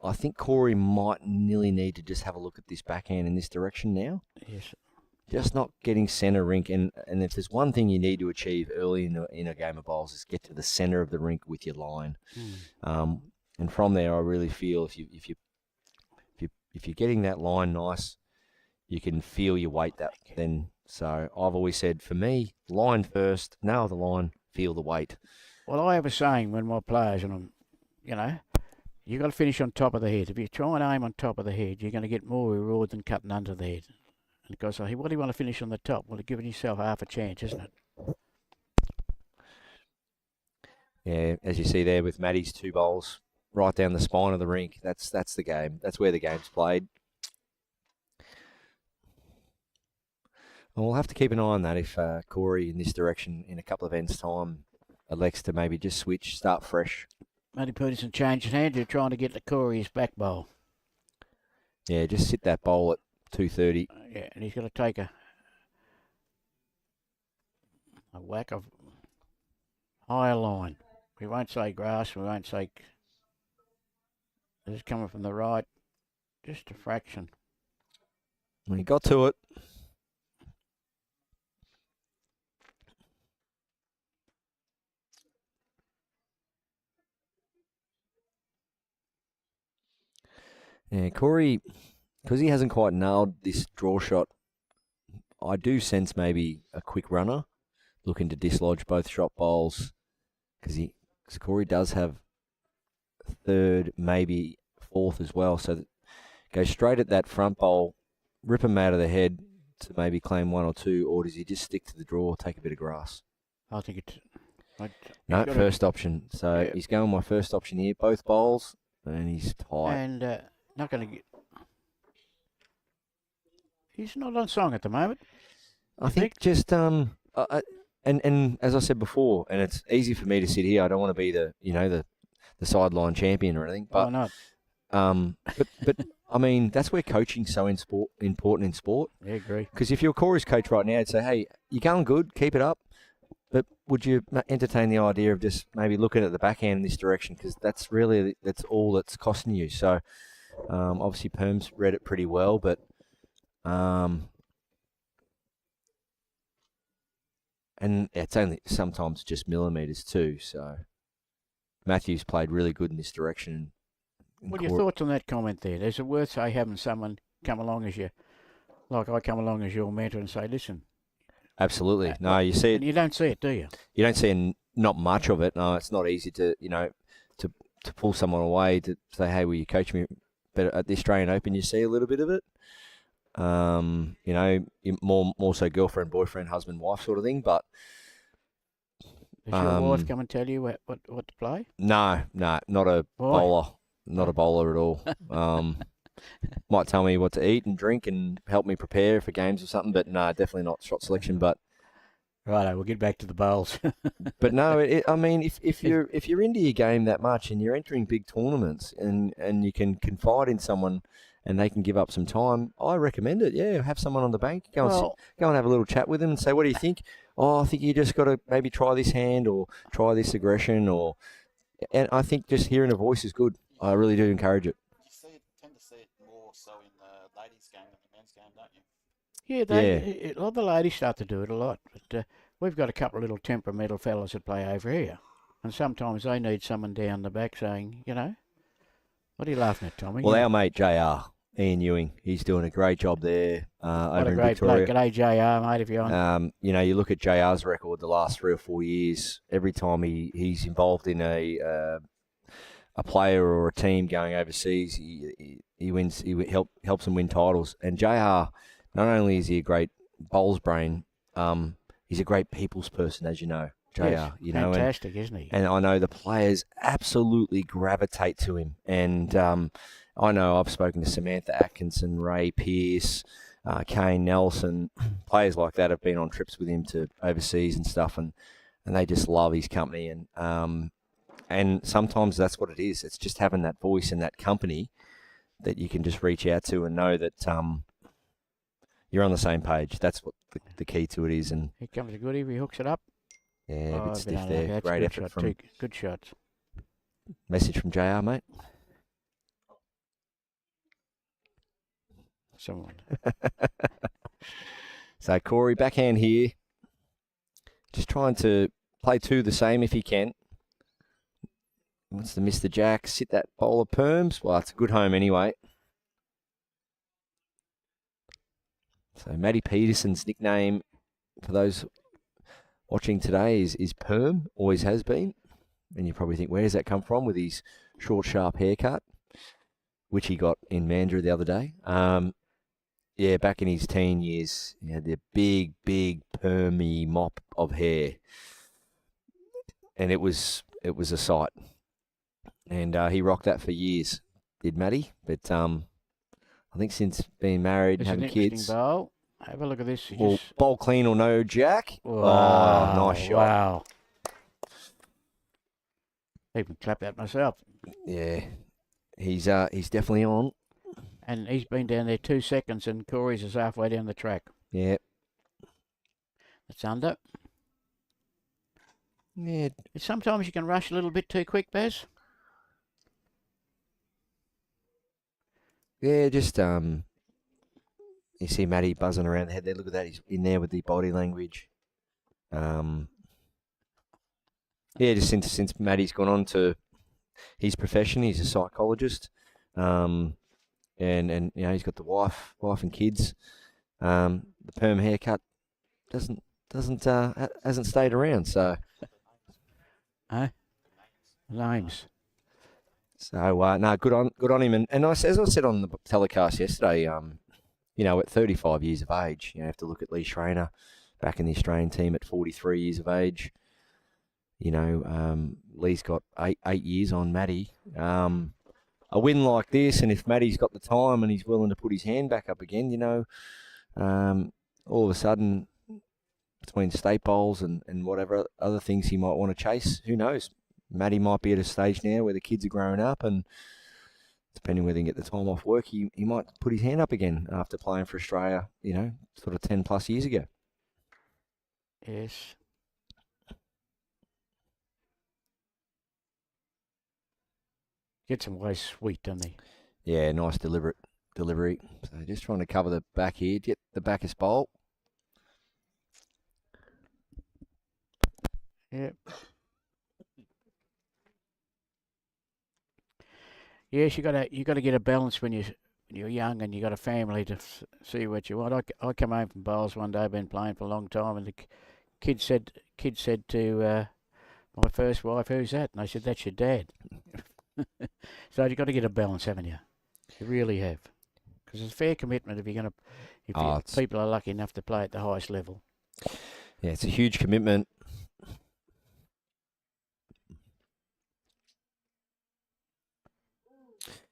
I think Corey might nearly need to just have a look at this backhand in this direction now. Yes. Just not getting centre rink, and if there's one thing you need to achieve early in a game of bowls is get to the centre of the rink with your line. And from there, I really feel if you're getting that line nice, you can feel your weight that then. So I've always said, for me, line first, nail the line, feel the weight. Well, I have a saying when my players, and I'm, you know, you got to finish on top of the head. If you try and aim on top of the head, you're going to get more reward than cutting under the head. And because I say, what do you want to finish on the top? Well, you're giving yourself half a chance, isn't it? Yeah, as you see there with Matty's 2 bowls right down the spine of the rink, that's the game. That's where the game's played. And we'll have to keep an eye on that if Corey in this direction in a couple of ends' time elects to maybe just switch, start fresh. Matty Pietersen changed his hand. You're trying to get the Corey's back bowl. Yeah, just sit that bowl at 2:30. Yeah, and he's got to take a a whack of higher line. We won't say grass. We won't say. This is coming from the right, just a fraction. When he got to it. Yeah, Corey, because he hasn't quite nailed this draw shot, I do sense maybe a quick runner looking to dislodge both shot bowls, because Corey does have third, maybe fourth as well. So go straight at that front bowl, rip him out of the head to maybe claim one or two, or does he just stick to the draw, take a bit of grass? I think it's. No, first option. So Yeah. he's going my first option here, both bowls, and he's tight. And not going to get. He's not on song at the moment. I think just and as I said before, and it's easy for me to sit here. I don't want to be the sideline champion or anything, Why but not? but I mean that's where coaching's so important in sport. Yeah, agree. Because if you're a Corey's coach right now, I'd say, hey, you're going good, keep it up. But would you entertain the idea of just maybe looking at the backhand in this direction? Because that's all that's costing you. So obviously Perms read it pretty well, but and it's only sometimes just millimetres too. So Mathew's played really good in this direction. What are your thoughts on that comment there? Is it worth, say, having someone come along as like I come along as your mentor and say, listen. Absolutely. No, you see it. You don't see it, do you? You don't see not much of it. No, it's not easy to to pull someone away to say, hey, will you coach me? But at the Australian Open, you see a little bit of it. More so girlfriend, boyfriend, husband, wife sort of thing. But does your wife come and tell you what to play? No, not a bowler. Not a bowler at all. Might tell me what to eat and drink and help me prepare for games or something, but no, definitely not shot selection. But righto, we'll get back to the bowls. But no, I mean, if you're into your game that much and you're entering big tournaments and you can confide in someone and they can give up some time, I recommend it. Yeah, have someone on the bank, go and have a little chat with them and say, what do you think? Oh, I think you just got to maybe try this hand or try this aggression and I think just hearing a voice is good. I really do encourage it. You tend to see it more so in the ladies' game than the men's game, don't you? Yeah, a lot of the ladies start to do it a lot. But we've got a couple of little temperamental fellas that play over here. And sometimes they need someone down the back saying, what are you laughing at, Tommy? Well, our mate JR, Ian Ewing, he's doing a great job there over in great Victoria. Bloke. G'day, JR, mate, if you're on. You look at JR's record the last 3 or 4 years, every time he's involved in a player or a team going overseas, he wins. He helps them win titles. And JR, not only is he a great bowls brain, he's a great people's person, as you know. JR, yes, fantastic, isn't he? And I know the players absolutely gravitate to him. And I know I've spoken to Samantha Atkinson, Ray Pearce, Kane Nelson, players like that have been on trips with him to overseas and stuff, and they just love his company. And sometimes that's what it is. It's just having that voice and that company that you can just reach out to and know that you're on the same page. That's what the key to it is. And here comes a goodie. He hooks it up. Yeah, a bit stiff there. Great effort from. Good shots. Message from JR, mate. Someone. So Corey, backhand here. Just trying to play two the same if he can. Wants to miss the jack, sit that bowl of perms. Well, it's a good home anyway. So Matty Pietersen's nickname for those watching today is Perm, always has been. And you probably think, where does that come from with his short, sharp haircut, which he got in Mandurah the other day. Back in his teen years, he had the big, permy mop of hair. And it was a sight. And he rocked that for years, did Matty. But I think since being married and having kids. Bowl. Have a look at this. Bowl clean or no jack. Wow, oh, nice shot. Wow. Even clap that myself. Yeah, he's definitely on. And he's been down there 2 seconds, and Corey's is halfway down the track. Yeah. It's under. Yeah, Sometimes you can rush a little bit too quick, Baz. yeah, just you see Matty buzzing around the head there. Look at that, he's in there with the body language. Yeah, just since Matty's gone on to his profession, he's a psychologist, and you know he's got the wife and kids. The perm haircut hasn't stayed around, so Names. No, good on him. And as I said on the telecast yesterday, you know, at 35 years of age, you have to look at Lee Schreiner back in the Australian team at 43 years of age. You know, Lee's got eight years on Matty. A win like this, and if Matty's got the time and he's willing to put his hand back up again, you know, all of a sudden, between state bowls and whatever other things he might want to chase, who knows? Matty might be at a stage now where the kids are growing up, and depending whether he can get the time off work, he might put his hand up again after playing for Australia, you know, sort of 10 plus years ago. Yes. Gets him way sweet, doesn't he? Yeah, nice deliberate delivery. So just trying to cover the back here, get the backest bowl. Yep. Yes, you got to get a balance when you're young and you got a family to see what you want. I come home from bowls one day, been playing for a long time, and the kid said to my first wife, "Who's that?" And I said, "That's your dad." So you've got to get a balance, haven't you? You really have, because it's a fair commitment if people are lucky enough to play at the highest level. Yeah, it's a huge commitment.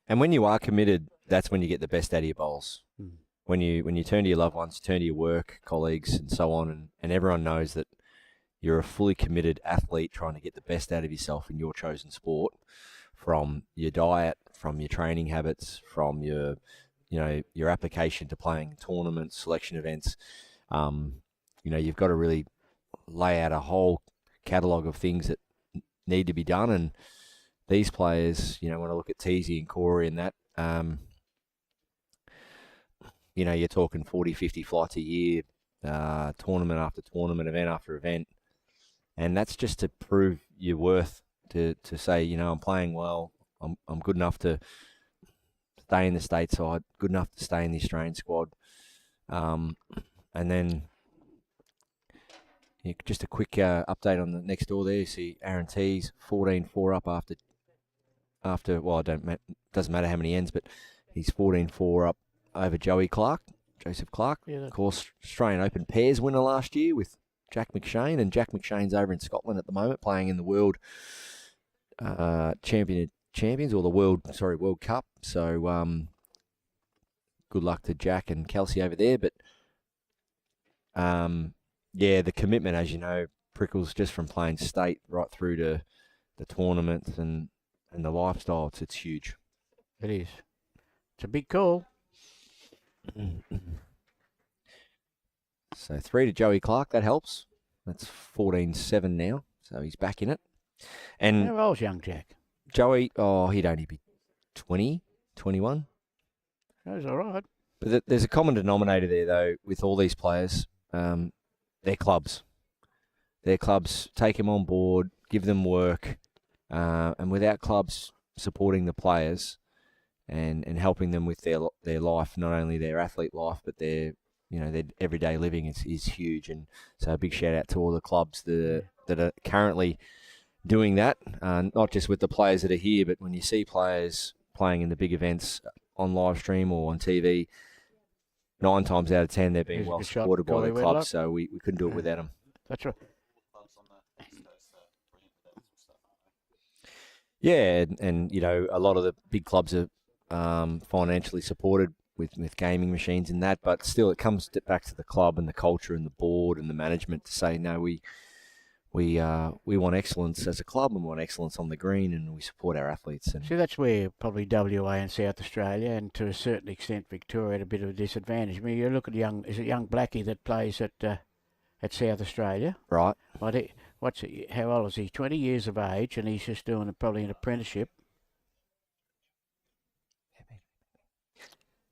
And when you are committed, that's when you get the best out of your bowls. Mm. When you turn to your loved ones, turn to your work, colleagues, and so on, and everyone knows that you're a fully committed athlete trying to get the best out of yourself in your chosen sport, from your diet, from your training habits, from your application to playing tournaments, selection events. You've got to really lay out a whole catalogue of things that need to be done. And these players, when I look at Teasy and Corey and that, you're talking 40, 50 flights a year, tournament after tournament, event after event. And that's just to prove your worth, to say, I'm playing well, I'm good enough to stay in the stateside, good enough to stay in the Australian squad. And then just a quick update on the next door there. You see Aaron T's 14-4 up after doesn't matter how many ends, but he's 14-4 up over Joseph Clark. Yeah, of course, Australian Open pairs winner last year with Jack McShane, and Jack McShane's over in Scotland at the moment playing in the World Champions, or the World Cup. So good luck to Jack and Kelsey over there. But the commitment, as you know, prickles just from playing state right through to the tournaments and the lifestyle. It's huge. It is. It's a big call. So 3 to Joey Clark, that helps. That's 14-7 now, so he's back in it. And how old's young Jack? Joey, he'd only be 20, 21. That's all right. But there's a common denominator there, though, with all these players. Their clubs. Their clubs take them on board, give them work, and without clubs supporting the players and helping them with their life, not only their athlete life, but their everyday living is huge. And so a big shout out to all the clubs that are currently doing that, not just with the players that are here, but when you see players playing in the big events on live stream or on TV, 9 times out of 10 they're being well supported by the clubs, so we couldn't do it without them. That's right. Yeah, and a lot of the big clubs are financially supported with gaming machines and that, but still it comes back to the club and the culture and the board and the management to say, no, we want excellence as a club, and we want excellence on the green, and we support our athletes. And see, that's where probably WA and South Australia, and to a certain extent Victoria, had a bit of a disadvantage. I mean, you look at young Blackie that plays at South Australia. Right. But How old is he? 20 years of age, and he's just doing probably an apprenticeship.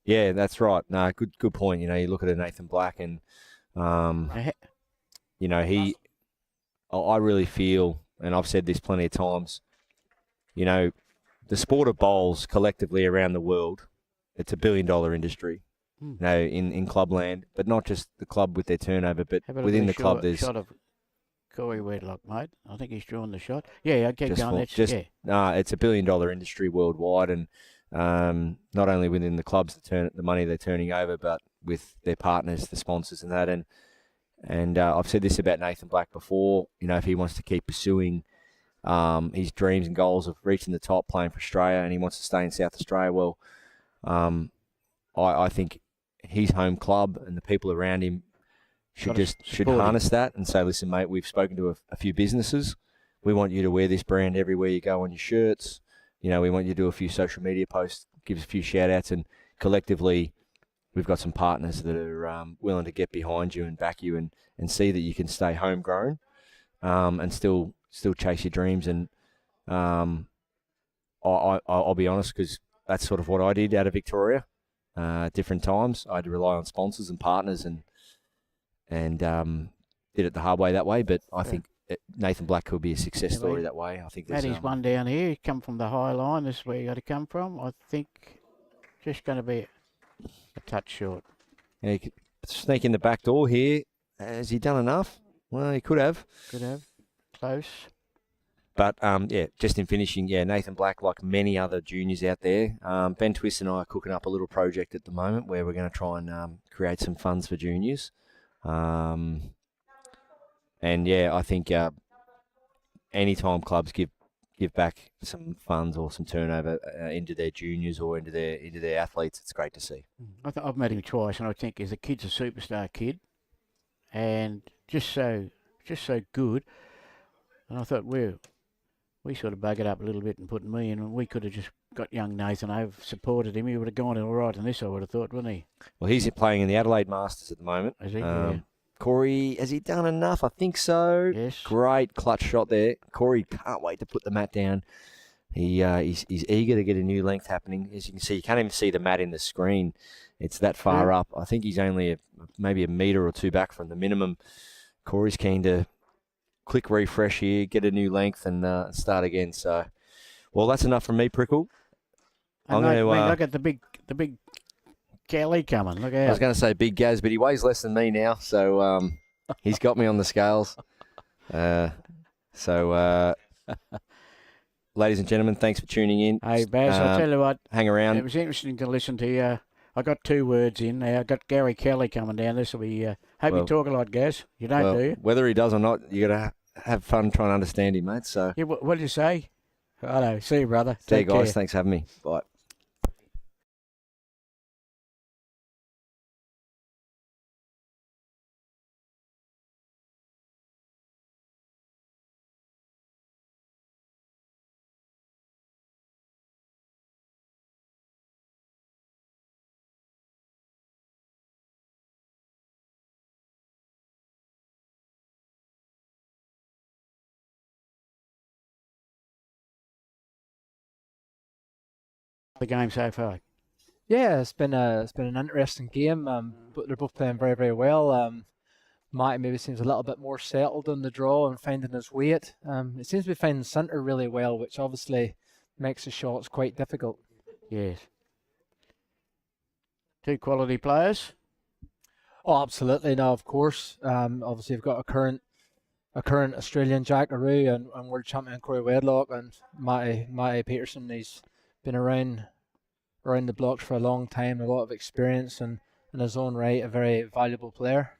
Yeah, that's right. No, good point. You look at a Nathan Black, and Uh, I really feel, and I've said this plenty of times, the sport of bowls collectively around the world, it's $1 billion industry. In clubland, but not just the club with their turnover, but within the club there's shot of Corey Wedlock, mate. I think he's drawing the shot. Yeah, I keep going. it's $1 billion industry worldwide, and not only within the clubs, the money they're turning over, but with their partners, the sponsors, and that. And I've said this about Nathan Black before. If he wants to keep pursuing his dreams and goals of reaching the top, playing for Australia, and he wants to stay in South Australia, well, I think his home club and the people around him should harness that and say, listen, mate, we've spoken to a few businesses. We want you to wear this brand everywhere you go on your shirts. We want you to do a few social media posts, give us a few shout outs, and collectively we've got some partners that are willing to get behind you and back you and see that you can stay homegrown and still chase your dreams. And I'll be honest, because that's sort of what I did out of Victoria. At different times, I had to rely on sponsors and partners, and did it the hard way that way. But I think Nathan Black could be a success story that way. I think there's Maddie's one down here. He come from the high line. This is where you got to come from. I think just going to be a touch short. Yeah, he could sneak in the back door here. Has he done enough? Well, he could have. Close. But, just in finishing, Nathan Black, like many other juniors out there, Ben Twist and I are cooking up a little project at the moment where we're going to try and create some funds for juniors. I think anytime clubs give back some funds or some turnover into their juniors or into their athletes, it's great to see. I've met him twice, and I think the kid's a superstar kid, and just so good. And I thought, we sort of buggered up a little bit and put me in, and we could have just got young Nathan over, supported him. He would have gone all right in this, I would have thought, wouldn't he? Well, he's playing in the Adelaide Masters at the moment. Is he? Yeah. Corey, has he done enough? I think so. Yes. Great clutch shot there. Corey can't wait to put the mat down. He's eager to get a new length happening. As you can see, you can't even see the mat in the screen. It's that far up. I think he's only maybe a metre or two back from the minimum. Corey's keen to click refresh here, get a new length, and start again. So, well, that's enough from me, Prickle. Look at the big Kelly coming. Look out. I was going to say Big Gaz, but he weighs less than me now, so he's got me on the scales. Ladies and gentlemen, thanks for tuning in. Hey, Baz, I'll tell you what. Hang around. It was interesting to listen to you. I got 2 words in there. I got Gary Kelly coming down. This will be. Hope you talk a lot, Gaz. You don't, do you? Whether he does or not, you got to have fun trying to understand him, mate. So. Yeah, what did you say? Righto. See you, brother. See you, Take guys. care. Thanks for having me. Bye. The game so far. Yeah, it's been an interesting game. But they're both playing very, very well. Mike maybe seems a little bit more settled on the draw and finding his weight. It seems to be finding centre really well, which obviously makes the shots quite difficult. Yes. 2 quality players. Oh, absolutely. No, of course. Obviously, you've got a current Australian Jackaroo and world champion Corey Wedlock, and Mathew Pietersen. He's been around the blocks for a long time, a lot of experience, and in his own right, a very valuable player.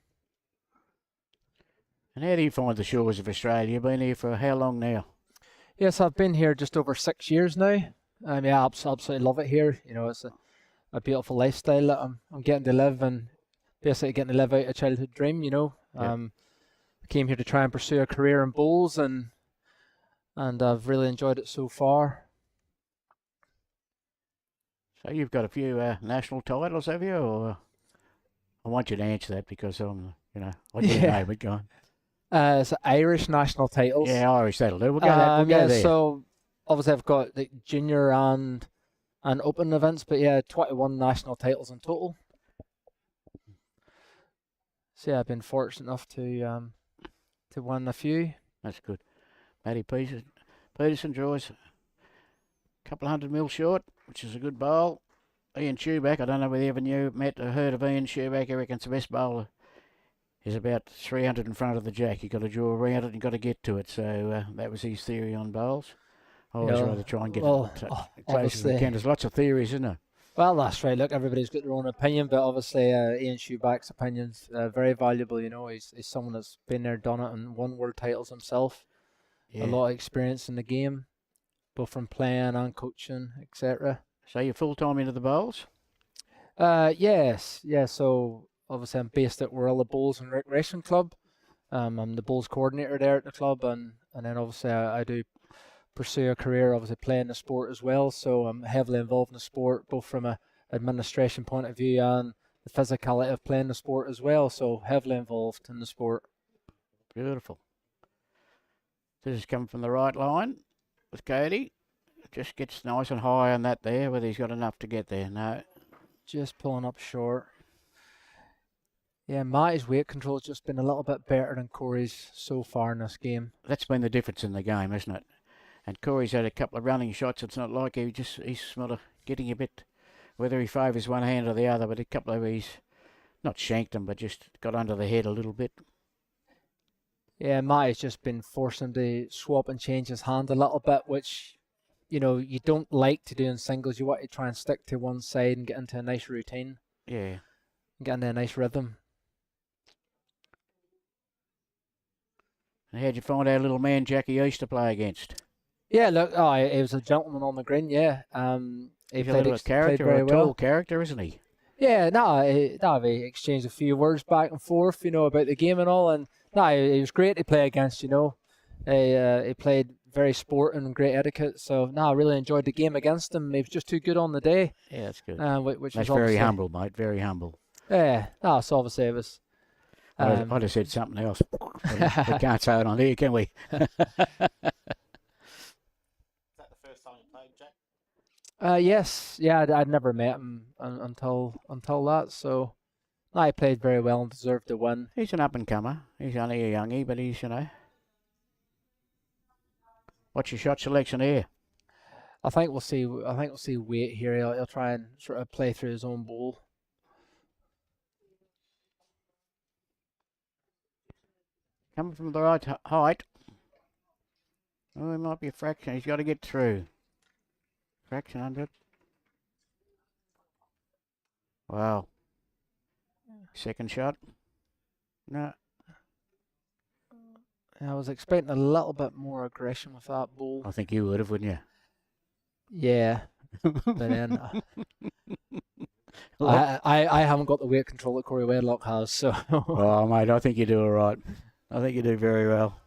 And how do you find the shores of Australia? You've been here for how long now? Yes, I've been here just over 6 years now. I absolutely love it here. It's a beautiful lifestyle that I'm getting to live, and basically getting to live out a childhood dream. I came here to try and pursue a career in bowls, and I've really enjoyed it so far. So you've got a few national titles, have you? Or I want you to answer that because I do know, but go on. It's Irish national titles. Yeah, Irish, that'll do. We'll go yeah, there. so obviously I've got the junior and open events, but yeah, 21 national titles in total. So yeah, I've been fortunate enough to win a few. That's good. Matty Pietersen draws a couple of 100 mil short, which is a good bowl. Ian Schuback, I don't know whether you ever met or heard of Ian Schuback. He reckons the best bowler is about 300 in front of the jack. You've got to draw around it and you've got to get to it. So that was his theory on bowls. I always rather try and get it close as we can. There's lots of theories, isn't there? Well, that's right. Look, everybody's got their own opinion, but obviously Ian Schuback's opinion's very valuable. You know, he's someone that's been there, done it, and won world titles himself. Yeah. A lot of experience in the game, both from playing and coaching, etc. So you're full-time into the bowls? Yes. Yeah, so obviously I'm based at Warilla Bowls and Recreation Club. I'm the bowls coordinator there at the club, and then obviously I do pursue a career, obviously playing the sport as well. So I'm heavily involved in the sport, both from a administration point of view and the physicality of playing the sport as well. So heavily involved in the sport. Beautiful. This is coming from the right line with Cody. Just gets nice and high on that there, whether he's got enough to get there. No. Just pulling up short. Yeah, Matty's weight control's just been a little bit better than Corey's so far in this game. That's been the difference in the game, isn't it? And Corey's had a couple of running shots. It's not like he's sort of getting a bit, whether he favours one hand or the other, but a couple of he's not shanked him, but just got under the head a little bit. Yeah, Matty's just been forcing him to swap and change his hand a little bit, which, you know, you don't like to do in singles. You want to try and stick to one side and get into a nice routine. Yeah. And get into a nice rhythm. And how'd you find our little man Jackie East to play against? Yeah, look, he was a gentleman on the green, yeah. He He's a little character, very a tall well. character, isn't he? Yeah, he exchanged a few words back and forth, you know, about the game and all, and he was great to play against, you know. He played very sporting and great etiquette, so I really enjoyed the game against him. He was just too good on the day. Yeah, that's good. Which that's was very humble, mate, very humble. Yeah, so obviously it was... I'd have said something else. We can't say it on here, can we? Yes, yeah, I'd never met him until that. So, he played very well and deserved to win. He's an up and comer. He's only a youngie, but he's, you know. What's your shot selection here? I think we'll see weight here. He'll try and sort of play through his own bowl. Coming from the right height. Oh, it might be a fraction. He's got to get through. Fraction under it. Wow. Second shot. No. I was expecting a little bit more aggression with that ball. I think you would have, wouldn't you? Yeah. But then I haven't got the weight control that Corey Wedlock has, so. Oh, mate, I think you do all right. I think you do very well.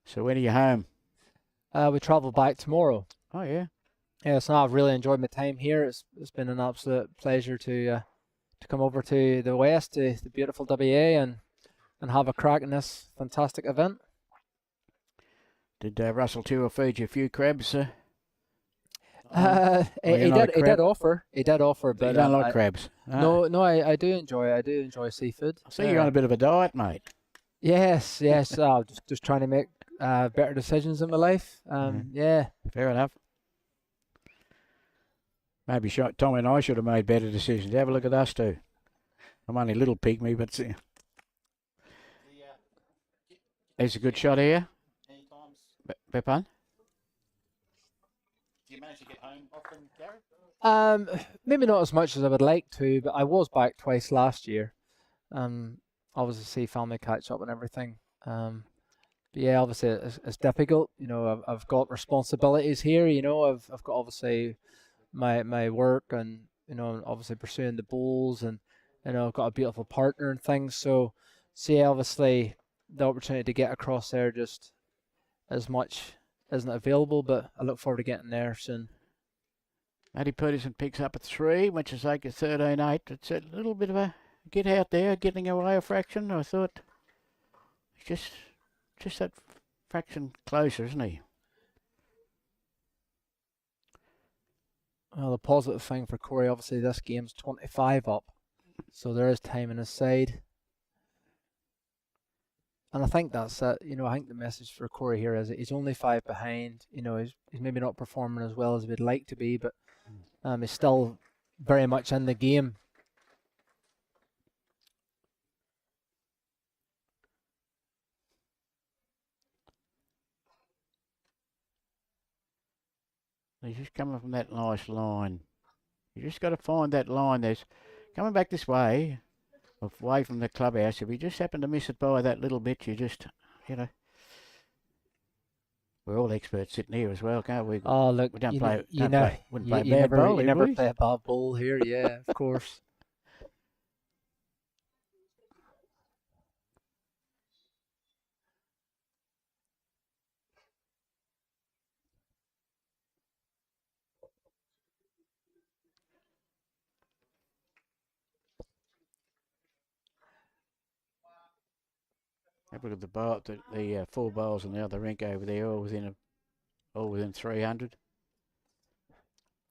So when are you home? We travel back tomorrow. Oh, yeah. Yeah, so I've really enjoyed my time here. It's been an absolute pleasure to come over to the West, to the beautiful WA, and have a crack in this fantastic event. Did Russell Tyrrell feed you a few crabs, sir? He did offer, but you don't like crabs. No, I do enjoy seafood. I see you're on a bit of a diet, mate. Yes. Just trying to make better decisions in my life. Yeah. Fair enough. Maybe Tommy and I should have made better decisions. Have a look at us too. I'm only a little pygmy, but it's a good shot here. Pepin? Do you manage to get home often, Gary? Maybe not as much as I would like to, but I was back twice last year. Obviously see family catch up and everything. But yeah, obviously it's difficult. You know, I've got responsibilities here. You know, I've got obviously my work, and you know, obviously pursuing the bowls, and you know, I've got a beautiful partner and things. So yeah, obviously the opportunity to get across there just as much isn't available, but I look forward to getting there soon. Matty Pietersen picks up a 3, which is like a 13-8. It's a little bit of a get out there, getting away a fraction. I thought he's just that fraction closer, isn't he? Well, the positive thing for Corey, obviously, this game's 25 up, so there is time on his side. And I think that's it. I think the message for Corey here is that he's only 5 behind. He's maybe not performing as well as we'd like to be, but he's still very much in the game. He's just coming from that nice line. You just got to find that line. There's coming back this way, away from the clubhouse. If you just happen to miss it by that little bit, you just, we're all experts sitting here as well, can't we? Oh, look, we don't you play. know, Wouldn't you play bad never, ball. you never play a bad ball here. Yeah, of course. Have a look at the ball, the 4 balls on the other rink over there, all within 300.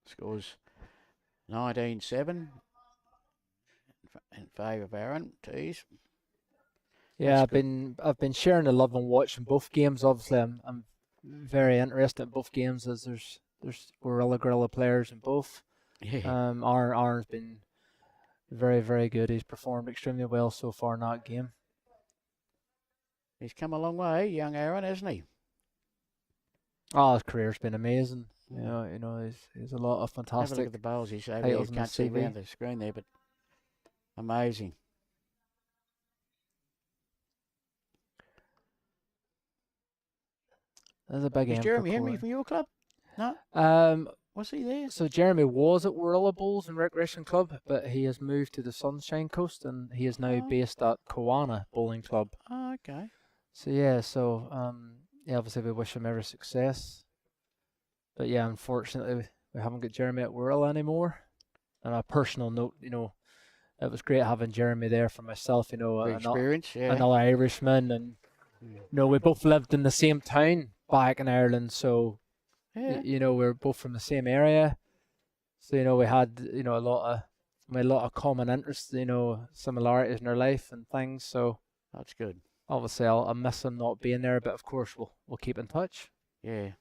Scores 19-7 in favour of Aaron. Tees. Yeah, That's I've been sharing the love and watching both games. Obviously, I'm very interested in both games as there's Warilla Gorilla players in both. Yeah. Aaron's been very, very good. He's performed extremely well so far in that game. He's come a long way, young Aaron, hasn't he? Oh, his career's been amazing. He's a lot of Have a look fantastic at the bowls he's over titles there. on Can't his see CV. around the screen there, but amazing. There's a big Is aim Jeremy for Henry Corey. from your club? No? Was he there? So Jeremy was at Warilla Bowls and Recreation Club, but he has moved to the Sunshine Coast and he is now Oh. based at Kowana Bowling Club. Oh, okay. So yeah, obviously we wish him every success. But yeah, unfortunately we haven't got Jeremy at Warilla anymore. On a personal note, it was great having Jeremy there for myself, Good another experience, yeah. Irishman, and we both lived in the same town back in Ireland, so Yeah. we're both from the same area. So we had a lot of common interests, similarities in our life and things. So That's good. obviously I'll miss him not being there, but of course we'll keep in touch. Yeah.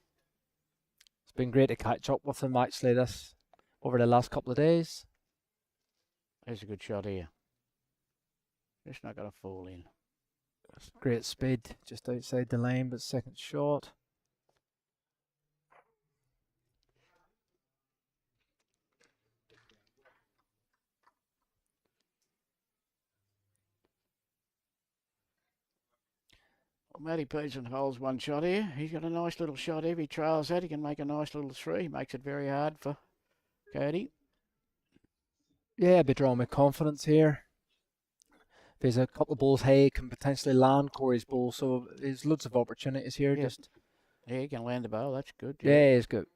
It's been great to catch up with him actually over the last couple of days. There's a good shot here. Just not going to fall in. Great speed just outside the line, but second shot. Well, Matty Pietersen holds one shot here. He's got a nice little shot. If he trails that, he can make a nice little 3. Makes it very hard for Cody. Yeah, I'll be drawing with confidence here. If there's a couple of balls high, he can potentially land Corey's ball, so there's loads of opportunities here. Yeah. Just Yeah, he can land the ball. That's good. yeah, he's good.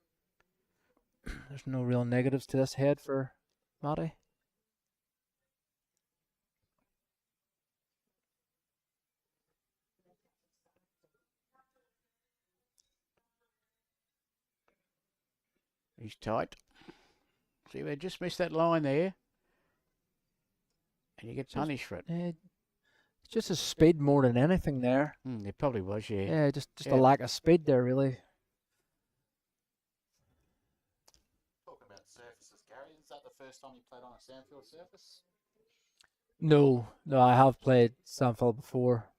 There's no real negatives to this head for Matty. He's tight. See, we just missed that line there. And you get punished for it. It's just his speed more than anything there. It probably was, yeah. Yeah, just Yeah. a lack of speed there, really. Talk about surfaces, Gary. Is that the first time you played on a sandfield surface? No, I have played Sandfield before.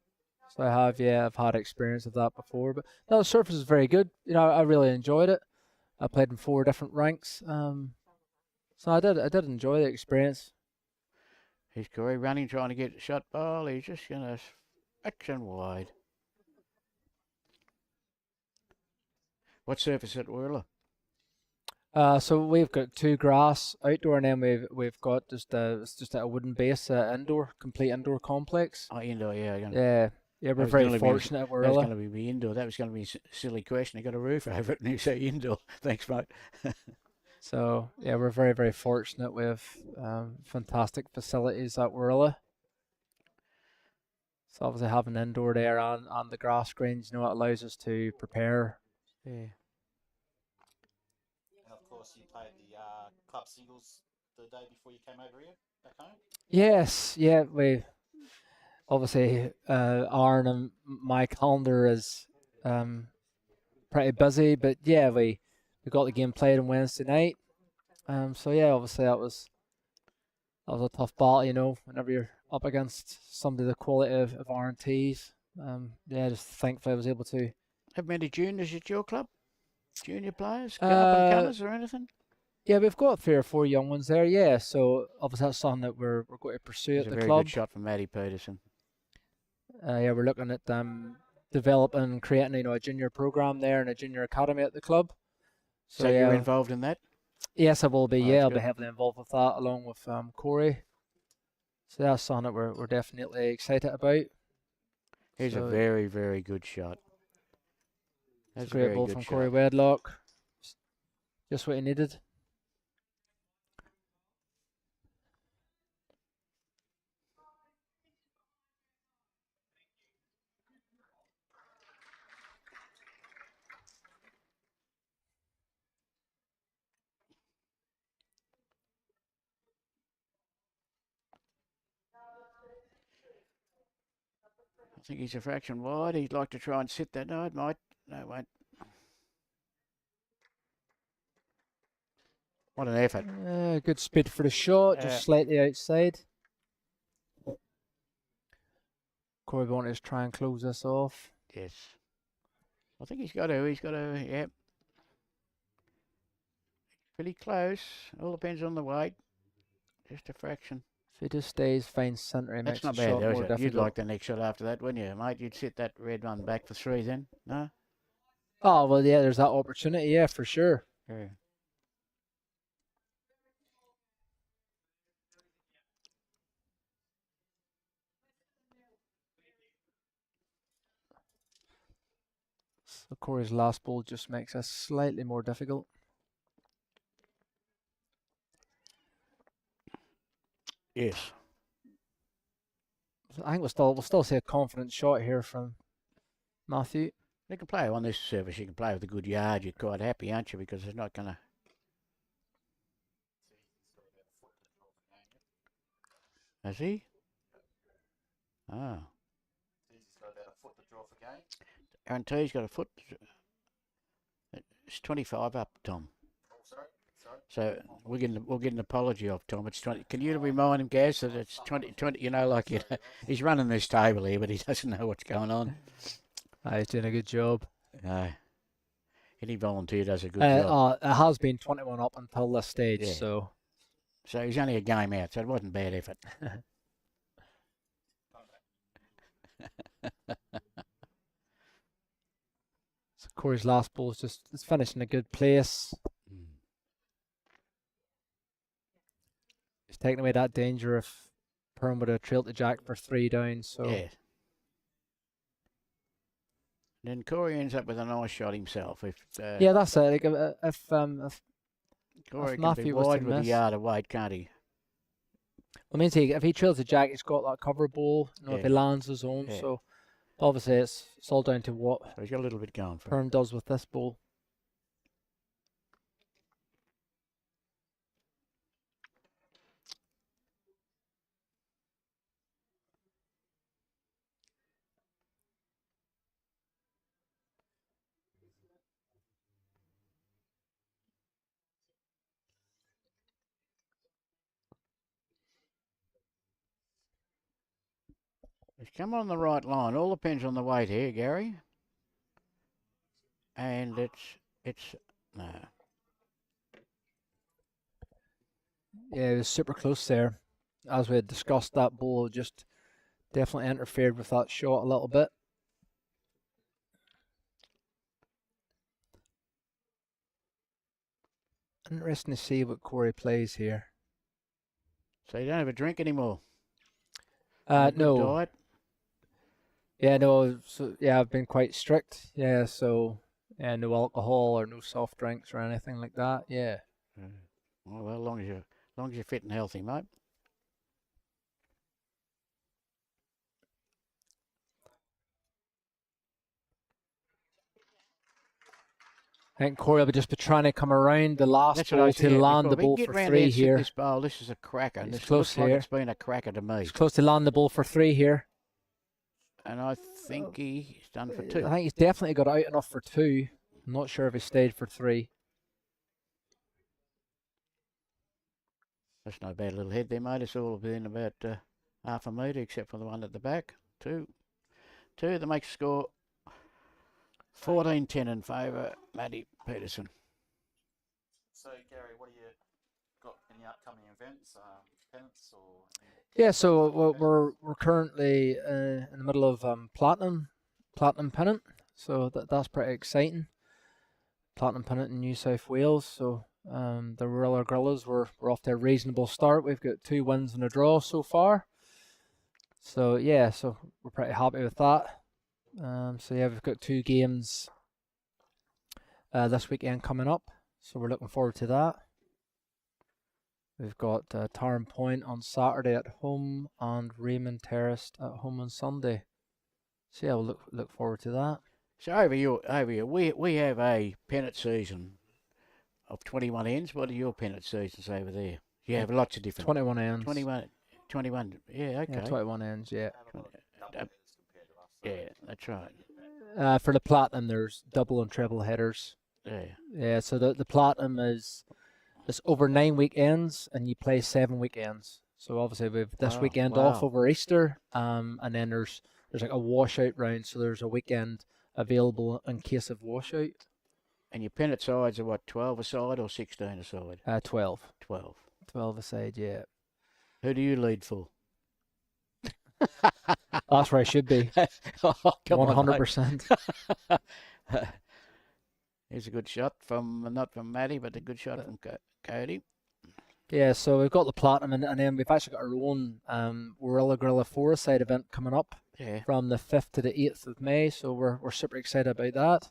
So I've had experience of that before. But no, the surface is very good. I really enjoyed it. I played in 4 different ranks. So I did enjoy the experience. He's Corey running, trying to get a shot ball. He's just going to fraction wide. What surface at Warilla? So we've got 2 grass outdoor, and then we've got just a wooden base, indoor, complete indoor complex. Oh, indoor, yeah. Yeah, we're was very gonna be- fortunate at That was Warilla. going to be indoor. That was going to be a silly question. You got a roof over it, and you say indoor. Thanks, mate. So yeah, we're very, very fortunate. We have fantastic facilities at Warilla. So obviously having indoor there on the grass greens, you know, it allows us to prepare. Yeah. And of course, you played the club singles the day before you came over here back home. Yes, yeah, we obviously Aaron and my calendar is pretty busy, but yeah, we got the game played on Wednesday night. So yeah, obviously that was a tough battle, you know, whenever you're up against somebody the quality of R&Ts. Yeah, just thankfully I was able to. Have many juniors at your club? Junior players? Up and comers or anything? Yeah, we've got 3 or 4 young ones there. Yeah, so obviously that's something that we're going to pursue It's at a the very club. good shot from Matty Pietersen. Yeah, we're looking at developing and creating, you know, a junior program there and a junior academy at the club. So yeah, you're involved in that? yes, I will be. Oh, Yeah, that's I'll be good. heavily involved with that along with Corey. So that's something that we're definitely excited about. He's a So, very, very good shot. it's That's a great very ball good from shot. Corey Wedlock. Just what he needed. I think he's a fraction wide. He'd like to try and sit that. No, it might. No, it won't. What an effort. Good speed for the shot, just slightly outside. Corey wanted to try and close this off. Yes. I think he's got to, yeah. Pretty close. All depends on the weight. Just a fraction. If he just stays fine centre, he That's makes not the bad, shot though, more is it? difficult. You'd like the next shot after that, wouldn't you, mate? You'd sit that red one back for 3 then? No? Oh, well, yeah, there's that opportunity, yeah, for sure. Yeah. So Corey's last ball just makes us slightly more difficult. Yes. I think we'll still see a confident shot here from Mathew. You can play on this surface. You can play with a good yard. You're quite happy, aren't you? Because it's not going to... Has he? Oh. He's got about a foot to draw for game. Aaron T's got a foot. It's 25 up, Tom. Oh, sorry. So we'll get an apology off Tom. It's 20. Can you remind him, Gaz, that it's 20? You know, like he's running this table here, but he doesn't know what's going on. He's doing a good job. No. Any volunteer does a good job. It has been 21 up until this stage, Yeah. so He's only a game out, so it wasn't bad effort. So Corey's last ball is it's finished in a good place. He's taking away that danger if Perm would have trailed to Jack for 3 down. So yeah. Then Corey ends up with a nice shot himself. yeah, that's it. Like if Corey can Mathew be was to wide with a miss. yard of weight, can't he? I mean, if he trails to Jack, he's got that cover ball. You know, if he Yeah. lands his own. Yeah. So obviously it's all down to what So he's got a little bit going for him. Perm does with this ball. He's come on the right line. All depends on the weight here, Gary. And it's no. Yeah, it was super close there. As we had discussed, that ball just definitely interfered with that shot a little bit. Interesting to see what Corey plays here. So you don't have a drink anymore. No. Diet. Yeah, no. So yeah, I've been quite strict. Yeah, so no alcohol or no soft drinks or anything like that. Yeah. Well, long as you're fit and healthy, mate. I think Corey will just be trying to come around the last That's what I ball said to land before. the If he can ball get for round there three and sit here. this bowl, this is a cracker. He's This close looks like here. it's been a cracker to me. He's close to land the ball for three here. And I think he's done for two. I think he's definitely got out enough for two. I'm not sure if he stayed for three. That's no bad little head there, mate. It's all within about half a metre, except for the one at the back. Two that makes the score 14-10 in favour, Matty Pietersen. So, Gary, what do you got any upcoming events, pennants or? Yeah, so we're currently in the middle of platinum pennant, so that's pretty exciting. Platinum pennant in New South Wales. So the Warilla Gorillas we're off to a reasonable start. We've got 2 wins and a draw so far. So yeah, so we're pretty happy with that. So yeah, we've got 2 games this weekend coming up, so we're looking forward to that. We've got Tarn Point on Saturday at home and Raymond Terrace at home on Sunday. So yeah, we'll look forward to that. So over here, we have a pennant season of 21 ends. What are your pennant seasons over there? You have lots of different. 21 ends. 21. Yeah, okay. Yeah, 21 ends. Yeah. Yeah, that's right. For the platinum, there's double and treble headers. Yeah. Yeah. So the platinum is it's over 9 weekends, and you play 7 weekends. So obviously we've this weekend off over Easter, and then there's like a washout round. So there's a weekend available in case of washout. And your pennant sides are what, 12 a side or 16 a side? 12. 12. 12 a side. Yeah. Who do you lead for? That's where I should be. Oh, come on, mate. 100%. Here's a good shot from, not from Matty, but a good shot from Cody. Yeah, so we've got the platinum, and then we've actually got our own Warilla Gorilla 4-a-side event coming up from the 5th to the 8th of May, so we're super excited about that.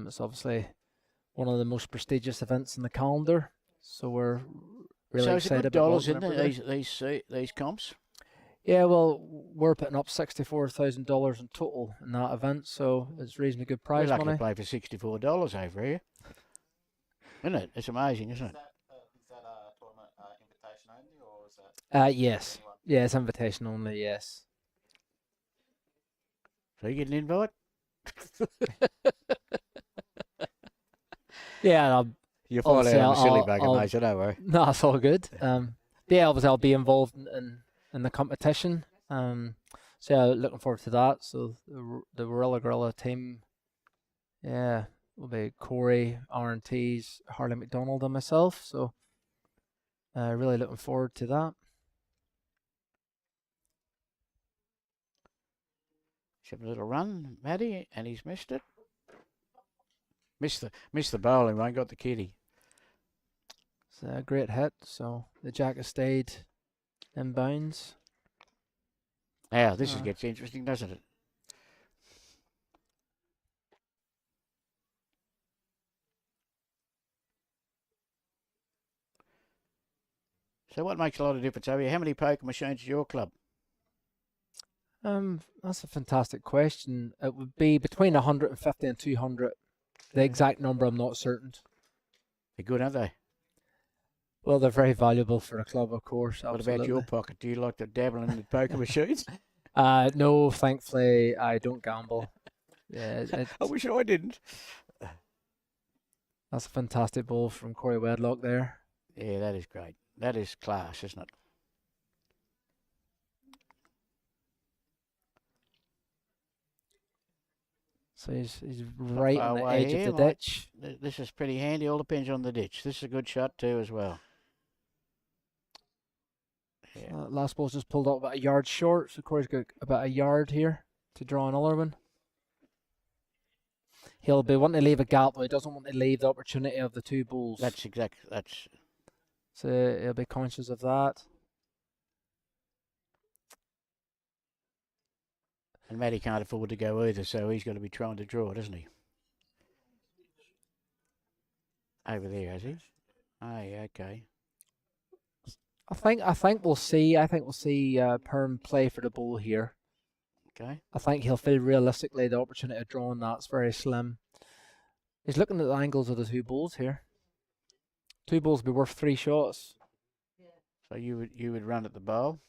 It's obviously one of the most prestigious events in the calendar, so we're really excited about dollars in it. these comps? Yeah, well, we're putting up $64,000 in total in that event, so it's reasonably good prize We're lucky money. to play for $64 over here. Isn't it? It's amazing, isn't it? Is that a tournament invitation only, or is that? Yes. Anyone? Yeah, it's invitation only, yes. So you get an invite? Yeah, You'll find obviously out I'm a silly I'll- bugger, mate, so don't worry. no, it's all good. Yeah, obviously I'll be involved in the competition. So yeah, looking forward to that. So the Warilla Gorilla team, yeah, will be Corey, R&T's, Harley McDonald, and myself. So really looking forward to that. He's having a little run, Matty, and he's missed it. Missed the bowling, mate, got the kitty. It's a great hit. So the jack has stayed in bounds. Now, this gets interesting, doesn't it? So what makes a lot of difference over here? How many poker machines is your club? That's a fantastic question. It would be between 150 and 200. The exact number, I'm not certain. They're good, aren't they? Well, they're very valuable for the club, of course. What about your pocket? Do you like to dabble in the poker machines? No, thankfully, I don't gamble. Yeah, I wish I didn't. That's a fantastic ball from Corey Wedlock there. Yeah, that is great. That is class, isn't it? So he's right far on the away edge here, of the mate. ditch. This is pretty handy. All depends on the ditch. This is a good shot too as well. Yeah. Last ball's just pulled up about a yard short, so Corey's got about a yard here to draw another one. He'll be wanting to leave a gap, but he doesn't want to leave the opportunity of the 2 balls. That's exactly. That's. So he'll be conscious of that. And Matty can't afford to go either, so he's got to be trying to draw, doesn't he? Over there, has he? Oh, yeah, okay. I think we'll see. I think we'll see Perm play for the ball here. Okay. I think he'll feel realistically the opportunity of drawing that's very slim. He's looking at the angles of the two balls here. Two balls would be worth 3 shots. So you would run at the bowl?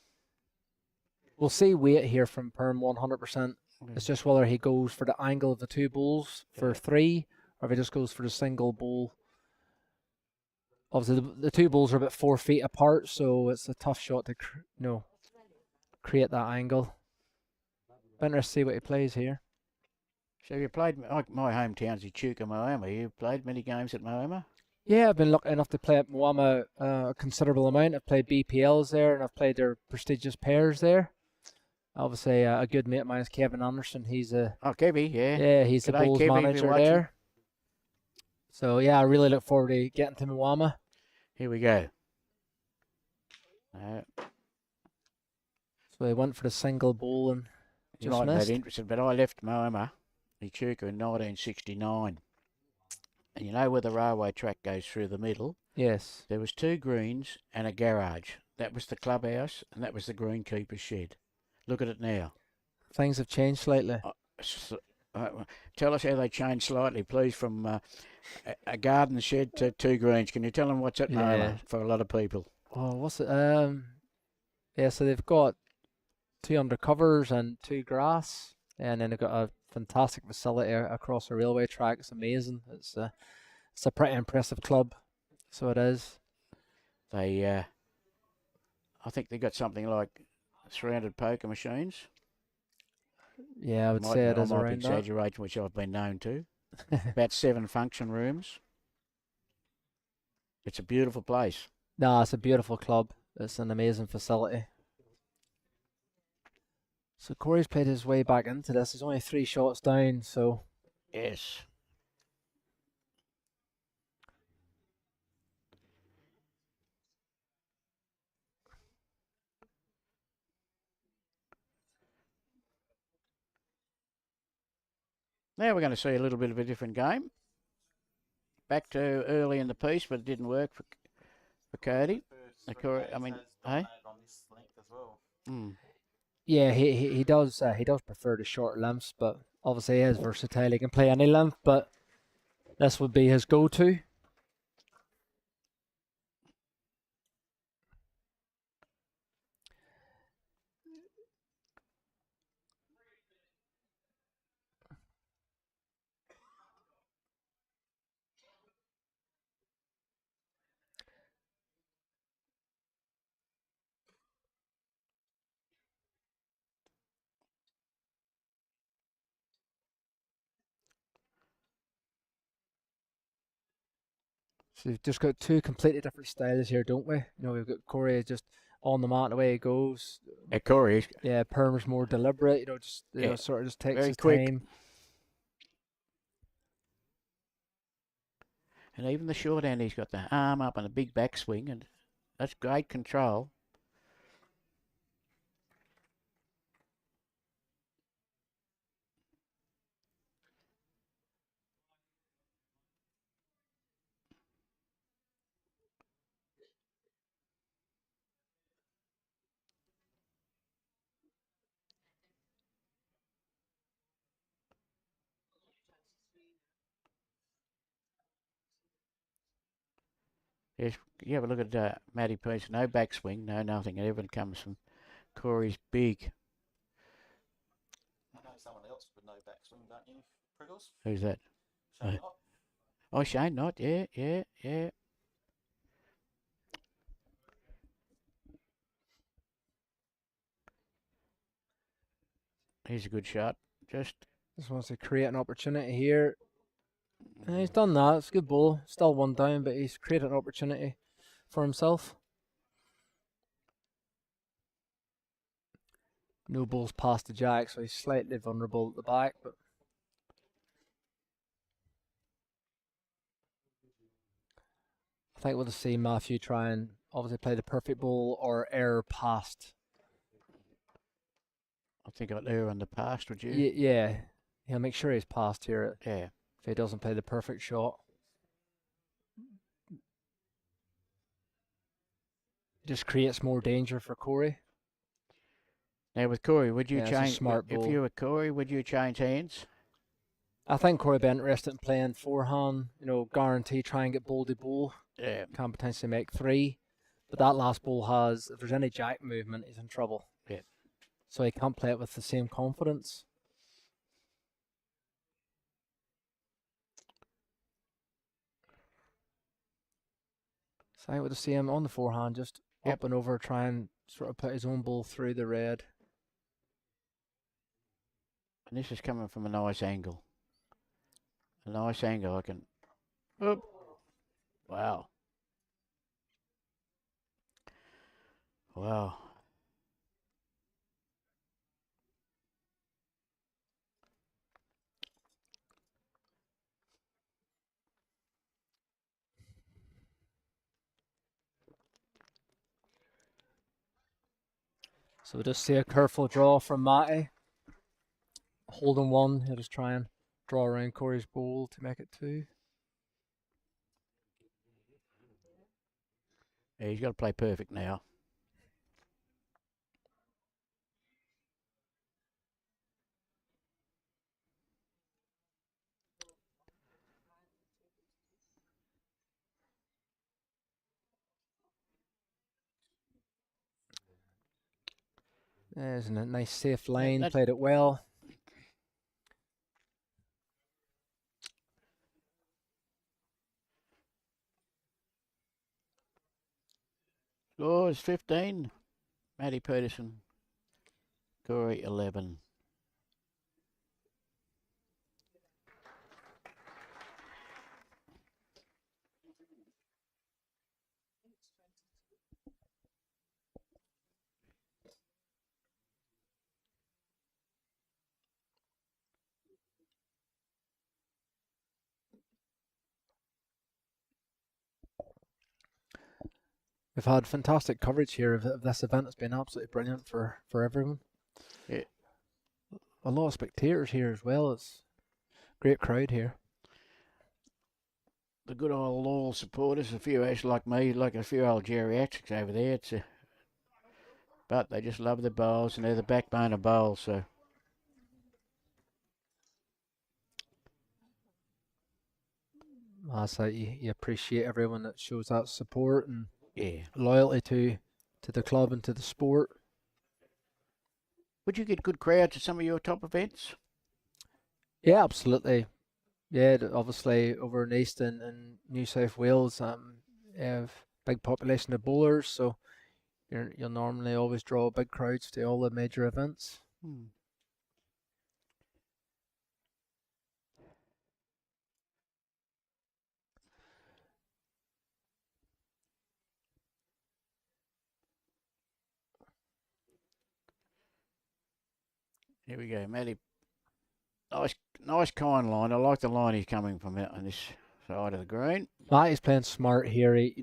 We'll see weight here from Perm 100%. It's just whether he goes for the angle of the two balls for 3, or if he just goes for the single ball. Obviously, the two balls are about 4 feet apart, so it's a tough shot to create that angle. Be interested to see what he plays here. So you played, my hometown's Echuca, Moama. You played many games at Moama? Yeah, I've been lucky enough to play at Moama a considerable amount. I've played BPLs there, and I've played their prestigious pairs there. Obviously, a good mate of mine is Kevin Anderson. He's a Kevy, yeah. yeah, he's the G'day, Bulls Kevy, if you're manager watching. there. So yeah, I really look forward to getting to Moama. Here we go. So he went for the single ball and You just might be missed. interested, but I left Moama, Echuca, in 1969. And you know where the railway track goes through the middle? Yes. There was 2 greens and a garage. That was the clubhouse, and that was the greenkeeper's shed. Look at it now. Things have changed slightly. Tell us how they changed slightly, please, from a garden shed to 2 greens. Can you tell them what's at Yeah. Moama for a lot of people? Oh, what's it? Yeah, so they've got 2 undercovers and 2 grass, and then they've got a fantastic facility across the railway track. It's amazing. It's a pretty impressive club. So it is. They, I think they got something like 300 poker machines. Yeah, I would say it is I might be around that. exaggerating, which I've been known to. About 7 function rooms. It's a beautiful place. Nah, it's a beautiful club. It's an amazing facility. So Corey's played his way back into this. He's only 3 shots down, so Yes. Now we're going to see a little bit of a different game. Back to early in the piece, but it didn't work for Cody. I mean, hey? On this length as well. yeah, he does prefer the short lengths, but obviously he is versatile. He can play any length, but this would be his go-to. So we've just got 2 completely different styles here, don't we? You know, we've got Corey just on the mat the way he goes. Corey, Yeah, Perm's more deliberate. You know, just Yeah, sort of just takes very his quick. time. and even the short end, he's got the arm up and a big backswing, and that's great control. Yes, you have a look at Matty Pietersen. No backswing, no nothing. Everything comes from Corey's big. I know someone else with no backswing, don't you, Priggles? Who's that? Shane Oh. Knott? Oh, Shane Knott. Yeah. Here's a good shot. Just Wants to create an opportunity here. And he's done that. It's a good ball. Still 1 down, but he's created an opportunity for himself. No balls past the jack, so he's slightly vulnerable at the back. But I think we'll just see Mathew try and obviously play the perfect ball or error past. I think I'd err on the past, would you? Yeah, he'll make sure he's past here Yeah. if he doesn't play the perfect shot. It just creates more danger for Corey. Now with Corey, would you Yeah, it's a change? smart If ball. you were Corey, would you change hands? I think Corey would be interested in playing forehand, guarantee try and get ball to ball. Yeah. Can potentially make 3. But that last ball has, if there's any jack movement, he's in trouble. Yeah. So he can't play it with the same confidence. So I would see him on the forehand, just up and over, try and sort of put his own ball through the red. And this is coming from a nice angle. A nice angle. I can. Oop. Wow. Wow. So we'll just see a careful draw from Matty. Holding 1, he'll just try and draw around Corey's ball to make it 2. Yeah, he's got to play perfect now. There's a nice safe line, that- played it well. Score is 15. Matty Pietersen. Corey 11. We've had fantastic coverage here of this event. It's been absolutely brilliant for everyone. Yeah. A lot of spectators here as well. It's a great crowd here. The good old loyal supporters, a few actually like me, like a few old geriatrics over there. But they just love the bowls and they're the backbone of bowls. So So you appreciate everyone that shows that support and yeah. loyalty to the club and to the sport. Would you get good crowds at some of your top events? Yeah, absolutely. Yeah, obviously over in East and New South Wales, you have big population of bowlers, so you'll normally always draw big crowds to all the major events. Here we go, Matty. Nice kind line. I like the line he's coming from out on this side of the green. Matty's playing smart here. He's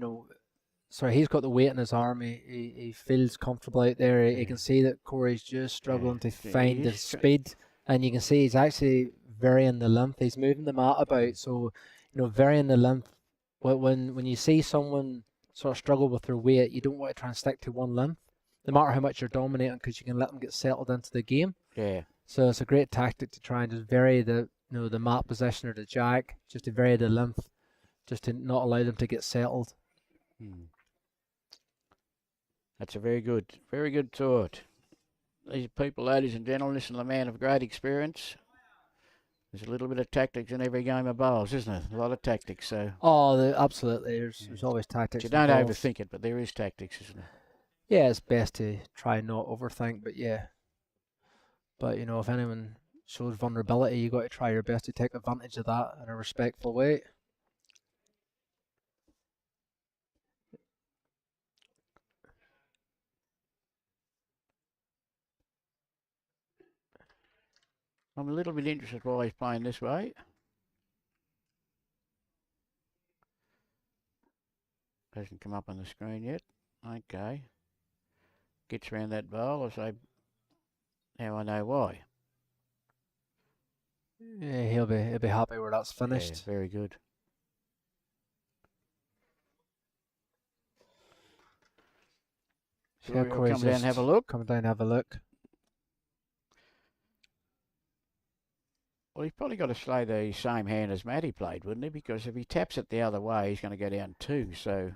got the weight in his arm. He feels comfortable out there. He can see that Corey's just struggling to find the speed, and you can see he's actually varying the length. He's moving the mat about, so varying the length. When you see someone sort of struggle with their weight, you don't want to try and stick to one length, no matter how much you're dominating, because you can let them get settled into the game. Yeah. So it's a great tactic to try and just vary the the mat position or the jack, just to vary the length, just to not allow them to get settled. That's a very good thought. These people, ladies and gentlemen, listen to the man of great experience. There's a little bit of tactics in every game of bowls, isn't it? A lot of tactics. So. Absolutely. There's always tactics. You don't involved. overthink it, but there is tactics, isn't it? Yeah, it's best to try not overthink, but yeah. But if anyone shows vulnerability, you got to try your best to take advantage of that in a respectful way. I'm a little bit interested why he's playing this way. Hasn't come up on the screen yet. Okay. Gets around that bowl. I say, now I know why. Yeah, he'll be happy where that's finished. Yeah, very good. So yeah, Corey will Corey's come down and just have a look. Come down and have a look. Well, he's probably got to slay the same hand as Matty played, wouldn't he? Because if he taps it the other way, he's going to go down 2. So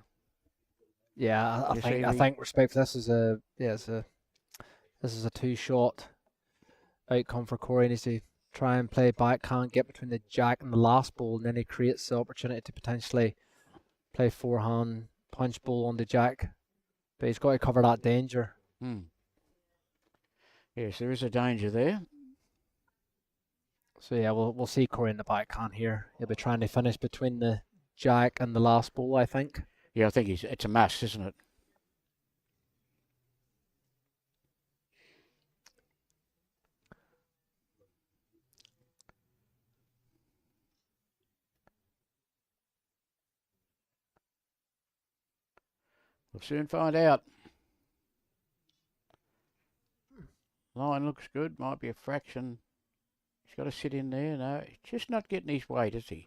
Yeah, I You think see I the- think respect. This is a this is a 2-shot outcome for Corey. He needs to try and play backhand, get between the jack and the last ball, and then he creates the opportunity to potentially play forehand punch ball on the jack. But he's got to cover that danger. yes, there is a danger there. So yeah, we'll see Corey in the backhand here. He'll be trying to finish between the jack and the last ball, I think. Yeah, I think it's a must, isn't it? We'll soon find out. Line looks good. Might be a fraction. He's got to sit in there. No, he's just not getting his weight, is he?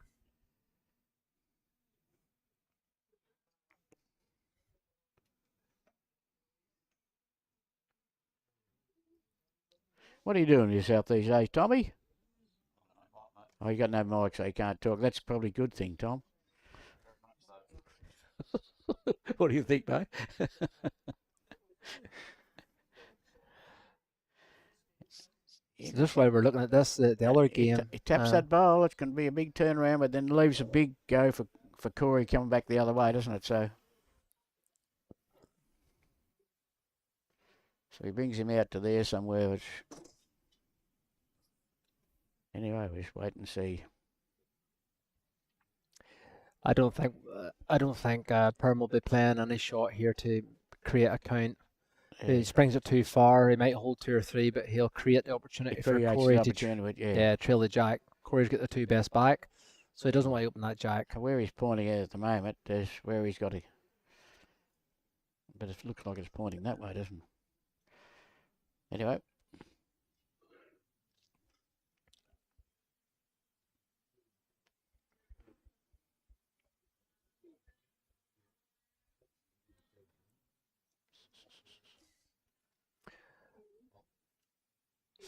What are you doing to yourself these days, Tommy? Oh, you got no mic, so you can't talk. That's probably a good thing, Tom. What do you think, mate? So just while we're looking at this, the other game. He taps that bowl. It's going to be a big turnaround, but then leaves a big go for Corey coming back the other way, doesn't it? So he brings him out to there somewhere. Which anyway, we'll just wait and see. I don't think Perm will be playing any shot here to create a count. He springs it too far. He might hold 2 or 3, but he'll create the opportunity for Corey to trail the jack. Corey's got the 2 best back, so he doesn't want to open that jack. Where he's pointing at the moment is where he's got to. But it looks like it's pointing that way, doesn't it? Anyway.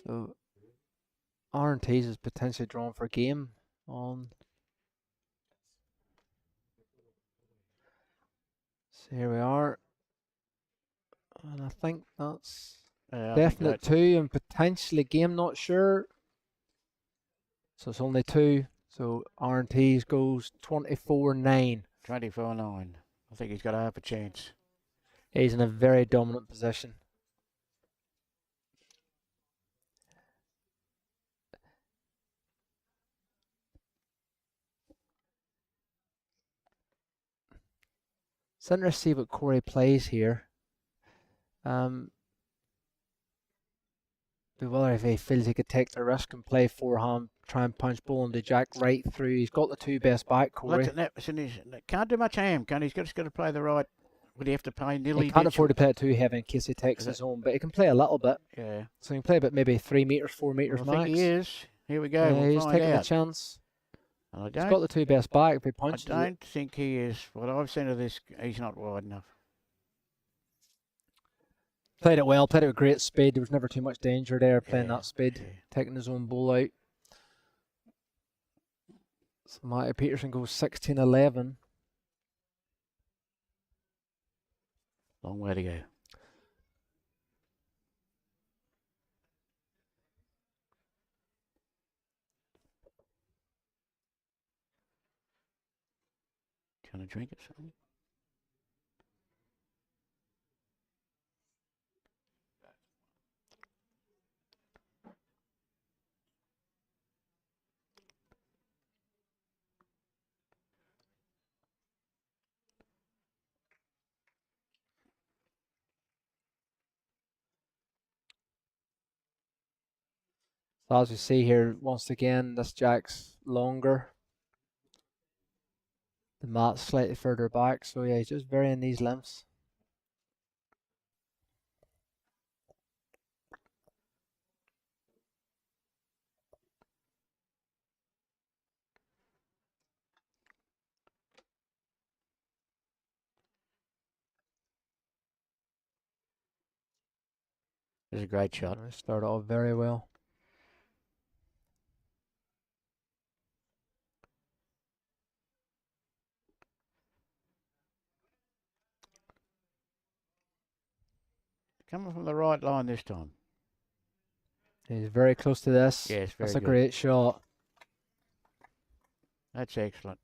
So R&T's is potentially drawn for a game on. So here we are. And I think that's definite 2 and potentially game, not sure. So it's only 2. So R&T's goes 24-9. 24-9. I think he's got half a chance. He's in a very dominant position. It's interesting to see what Corey plays here. Whether if he feels he could take the risk and play forehand, try and punch ball on the jack right through. He's got the 2 best back, Corey. Can't do much ham, can he? He's just got to play the right. Would he have to play nearly? He can't afford to play it too heavy in case he takes his own, but he can play a little bit. Yeah. So he can play about maybe 3 meters, 4 meters I max. think he is. Here we go. Yeah, we'll he's find taking out. a chance. And He's got the 2 best back. If he punches I don't think he is. What I've seen of this, he's not wide enough. Played it well, played it with great speed. There was never too much danger there playing that speed, taking his own ball out. So Mathew Pietersen goes 16-11. Long way to go. Trying to drink it something? So as you see here, once again, this jack's longer. The mat's slightly further back, so yeah, he's just varying these lengths. It was a great shot. They started off very well. Coming from the right line this time. He's very close to this. Yes, very That's a good. great shot. That's excellent.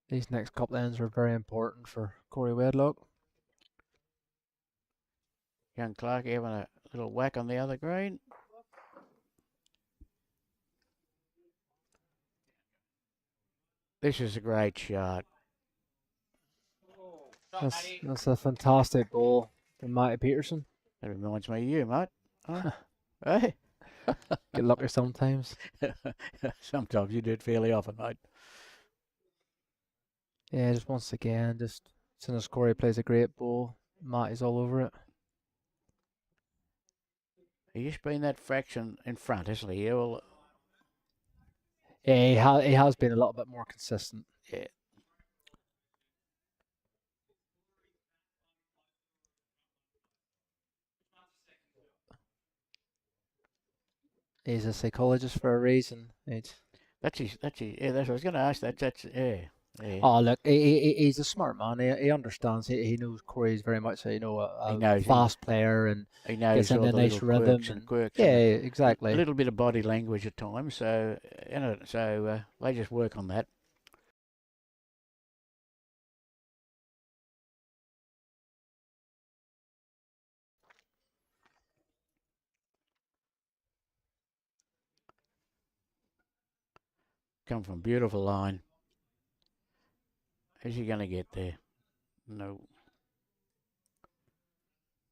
These next couple ends are very important for Corey Wedlock. Young Clark having a little whack on the other green. This is a great shot. That's a fantastic ball from Matty Pietersen. That reminds me of you, mate. Huh? Hey? Get lucky sometimes. Sometimes you do it fairly often, mate. Yeah, just once again, just as soon as Corey plays a great ball, Matty's all over it. He's just been that fraction in front, isn't he? Well, Yeah, he has been a little bit more consistent. yeah. He's a psychologist for a reason. That's his, yeah, that's what I was going to ask. Yeah. Oh, look, he's a smart man. He understands. He knows Corey's very much He a knows fast player and he knows gets all into the a nice little rhythm. quirks and quirks. Yeah, and exactly. a little bit of body language at times. So, they just work on that. Come from beautiful line. Is he going to get there? No.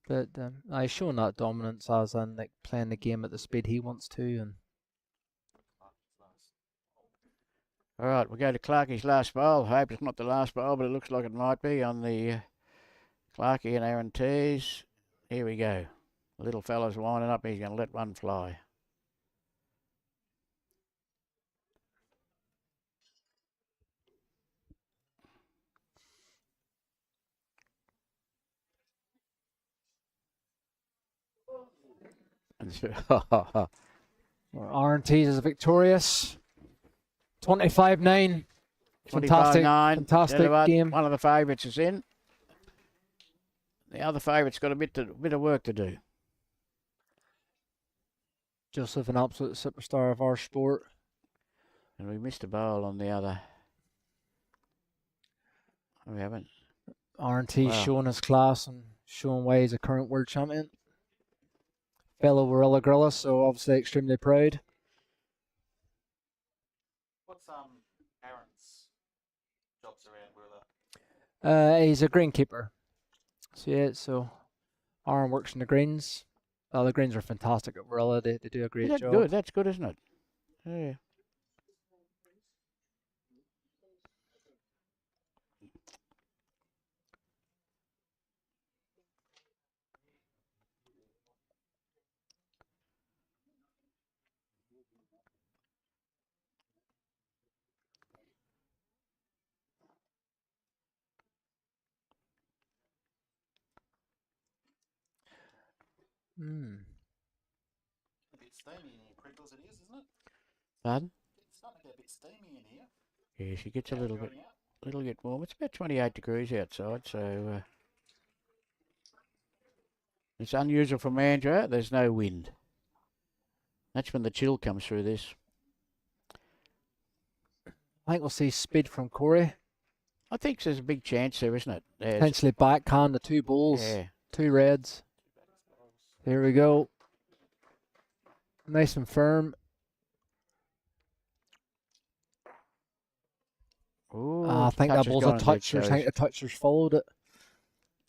But he's showing that dominance as in like playing the game at the speed he wants to, and All right, we'll go to Clarkie's last bowl. I hope it's not the last bowl, but it looks like it might be on the Clarkie and Aaron tees. Here we go. The little fella's winding up. He's going to let one fly. R&T's is victorious. 25-9. Fantastic, 25-9. fantastic game. One of the favourites is in. The other favourite's got a bit of work to do. Joseph, an absolute superstar of our sport. And we missed a bowl on the other. We haven't. R&T Wow. showing his class and showing why he's a current world champion. Fellow Warilla gorilla, so obviously extremely proud. What's Aaron's jobs around Warilla? He's a greenkeeper. So yeah, so Aaron works in the greens. The greens are fantastic at Warilla. They do a great That's job. good. That's good, isn't it? Yeah. A bit steamy in here, Crinkles it is, isn't it? Pardon? It's starting to get a bit steamy in here. Yeah, she gets a How's little it bit, going out? little bit warm. It's about 28 degrees outside, so it's unusual for Mandurah. There's no wind. That's when the chill comes through this. I think we'll see speed from Corey. I think there's a big chance there, isn't it? There's, Potentially backhand the two balls. yeah. 2 reds. Here we go. Nice and firm. Ooh, I think that touch has ball's gone a into toucher. I the think the toucher's followed it.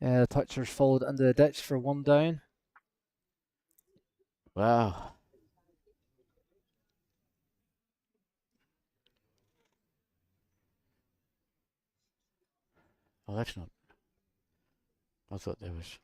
Yeah, the toucher's followed it into the ditch for 1 down. Wow. Oh, that's not. I thought there was.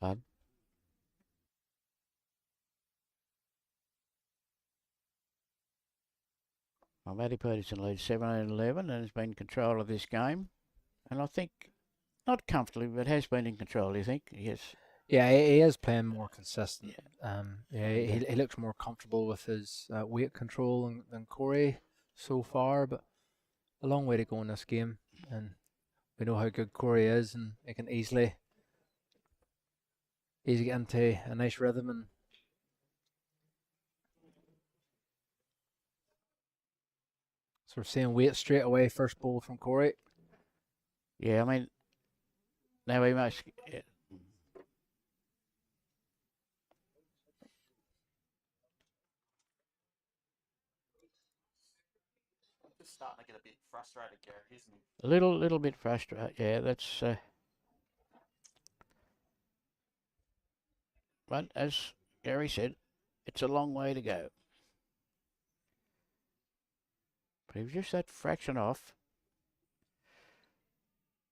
Bud. Well, Matty Pietersen leads 17-11 and has been in control of this game. And I think, not comfortably, but has been in control, you think? Yes. Yeah, he is playing more consistent. He looks more comfortable with his weight control than Corey so far, but a long way to go in this game. And we know how good Corey is, and he can easily get into a nice rhythm. And so we're seeing weight straight away, first ball from Corey. Yeah, I mean, now he must. Just starting to get a bit frustrated, Gary, isn't he? A little bit frustrated. Yeah, that's. But as Gary said, it's a long way to go. But he was just that fraction off.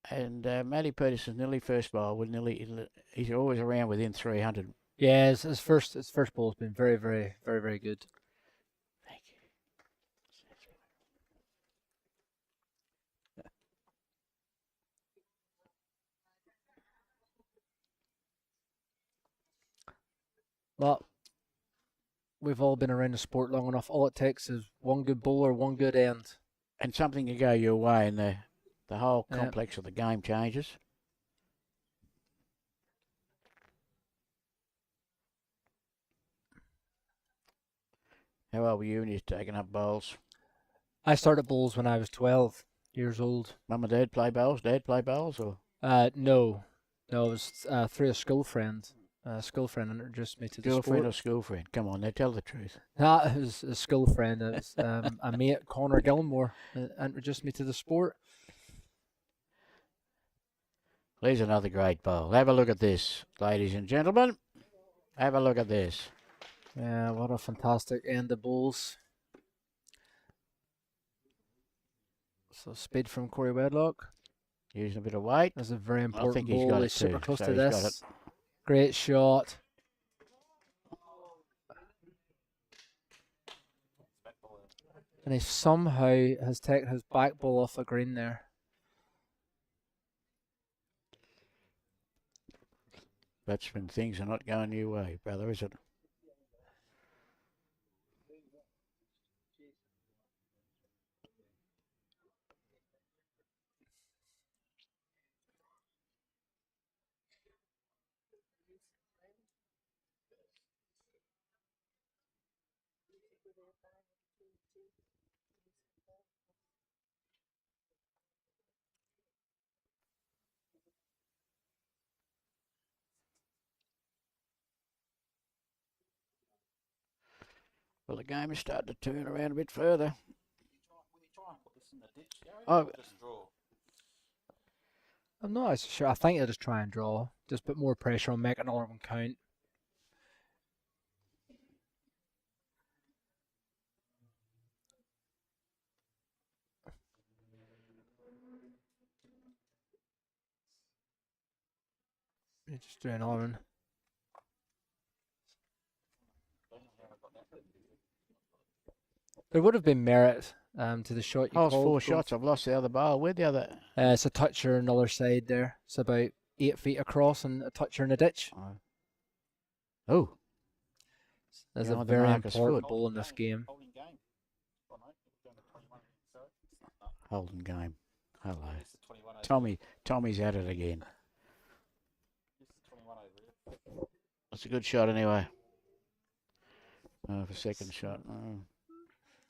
And Matty Pietersen's nearly first ball. He's always around within 300. Yeah, his first ball has been very, very, very, very good. Thank you. Well, we've all been around the sport long enough. All it takes is one good bowler, one good end. And something can go your way, and the whole Yeah. complex of the game changes. How old were you when you were taking up bowls? I started bowls when I was 12 years old. Mum and Dad play bowls? Dad play bowls? Or No, it was through a school friend. A school friend introduced me to the girlfriend sport. or school friend? Come on, now tell the truth. It was a school friend. It was a mate, Connor Gilmore, introduced me to the sport. There's another great bowl. Have a look at this, ladies and gentlemen. Have a look at this. Yeah, what a fantastic end of bowls. So speed from Corey Wedlock. Using a bit of weight. That's a very I important think he's ball. got it He's super too, close so to he's got this. it. Great shot. And he somehow has taken his back ball off the green there. That's when things are not going your way, brother, is it? Well, the game is starting to turn around a bit further. Will you try and put this in the ditch, Gary? Oh. Or just draw? I'm not sure. I think he'll just try and draw. Just put more pressure on, make another one count. You just do another one. There would have been merit to the shot you I was called. 4 shots. I've lost the other bowl. Where'd the other? It's a toucher on the other side there. It's about 8 feet across and a toucher in the ditch. Oh. There's Yeah, a on the very marker's important foot. ball in this game. Holding game. Oh, no, we're down to 21. Sorry. Holden game. Hello. It's the 21 over. Tommy's at it again. It's the 21 over here. That's a good shot anyway. For second shot.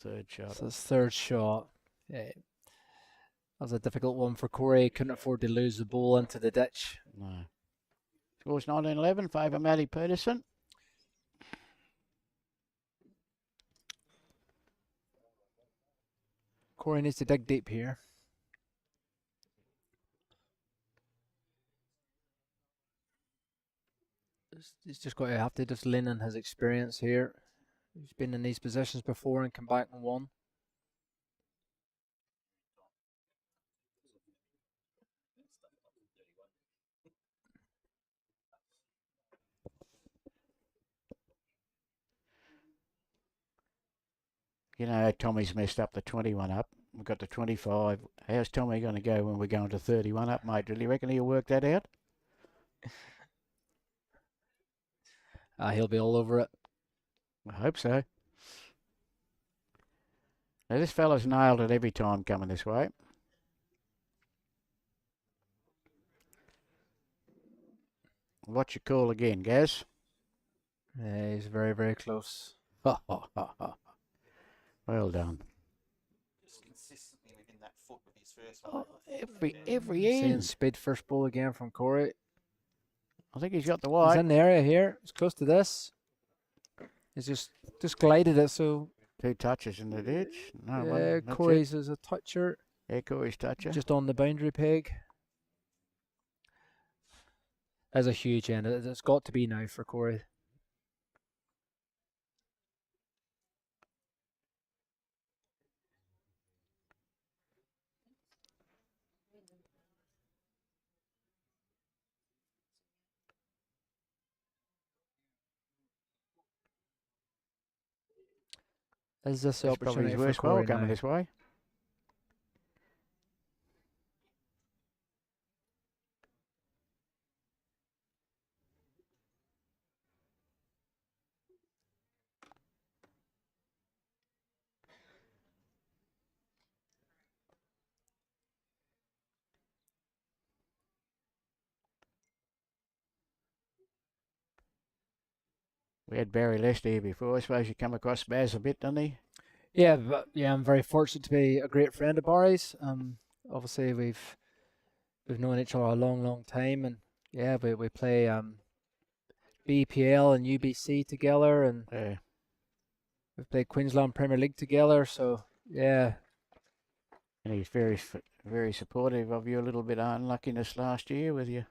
Third shot. So his third shot. Yeah. That was a difficult one for Corey. Couldn't afford to lose the ball into the ditch. No. Scores 19-11. Favour Matty Pietersen. Corey needs to dig deep here. He's just got to have to just lean on his experience here. He's been in these positions before and come back and won. You know, Tommy's messed up the 21 up. We've got the 25. How's Tommy going to go when we're going to 31 up, mate? Do you reckon he'll work that out? He'll be all over it. I hope so. Now, this fella's nailed it every time coming this way. What's your call again, Gaz? Yeah, he's very, very close. Well done. Just consistently within that foot with his first one. Every Seeing end. speed first ball again from Corey. I think he's got the He's white. in the area here. He's close to this. He's just glided it, so 2 touches in the ditch. No, yeah, one. That's it. Corey's is a toucher, Yeah, Corey's toucher. just on the boundary peg. That's a huge end. It's got to be now for Corey. Is this the That's probably opportunity his for worst ball Corey coming now? this way. We had Barry Lester here before. I suppose you come across Baz a bit, doesn't he? Yeah, but yeah, I'm very fortunate to be a great friend of Barry's. Obviously we've known each other a long, long time, and yeah, we play BPL and UBC together, and Yeah. we've played Queensland Premier League together. So yeah, And he's very supportive of your little bit of unluckiness last year with you.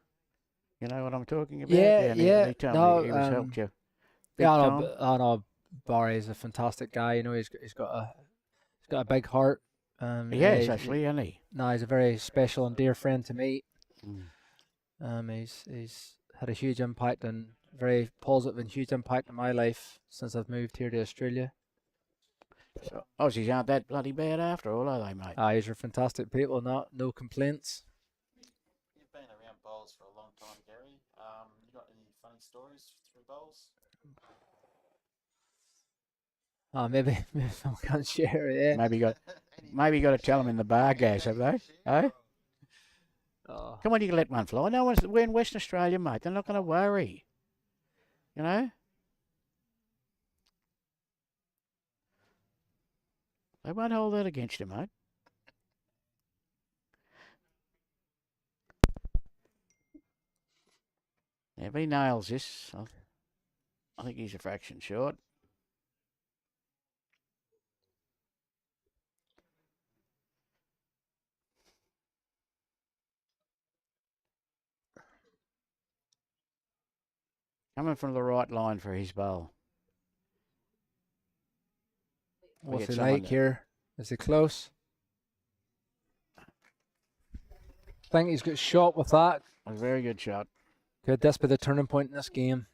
You know what I'm talking about? Yeah, and he yeah. told No, me he was helped you. Big yeah, time. I know Barry's a fantastic guy. You know, he's got a big heart. He yeah, has, actually, hasn't he? No, he's a very special and dear friend to me. Mm. He's had a huge impact, and very positive and huge impact in my life since I've moved here to Australia. So Aussies aren't that bloody bad after all, are they, mate? These are fantastic people, no complaints. You've been around bowls for a long time, Gary. You got any funny stories through bowls? Maybe I can't share it. Yeah. Maybe you got to tell them in the bar, Gaz, have they? Eh? Oh. Come on, you can let one fly. No one's. We're in Western Australia, mate. They're not going to worry. You know. They won't hold that against you, mate. Now, if he nails this, I think he's a fraction short. Coming from the right line for his bowl. What's get he someone like that- here? Is he close? I think he's got shot with that. A very good shot. Could this be the turning point in this game?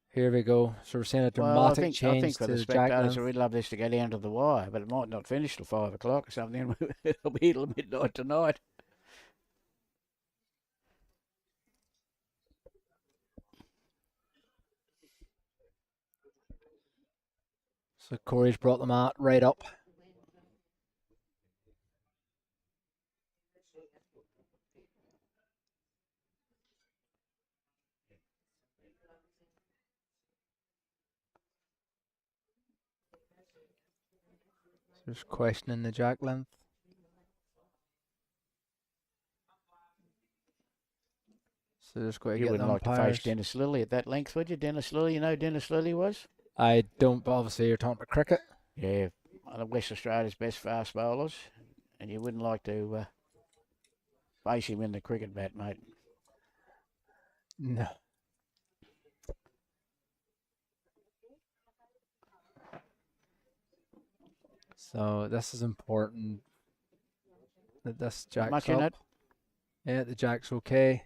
Here we go. So we're seeing a Well, I dramatic think change for to the the jack spectators, length. we'd love this to go down to the wire, but it might not finish till 5 o'clock or something. It'll be till midnight tonight. So Corey's brought the mat right up. Just questioning the jack length. So just got to You get the wouldn't like to face umpires. Dennis Lilly at that length, would you? Dennis Lilly, you know who Dennis Lilly was? I don't, but obviously you're talking about cricket. Yeah, one of West Australia's best fast bowlers, and you wouldn't like to face him in the cricket bat, mate. No. So this is important that this jack's Much up. in it. Yeah, the jack's okay.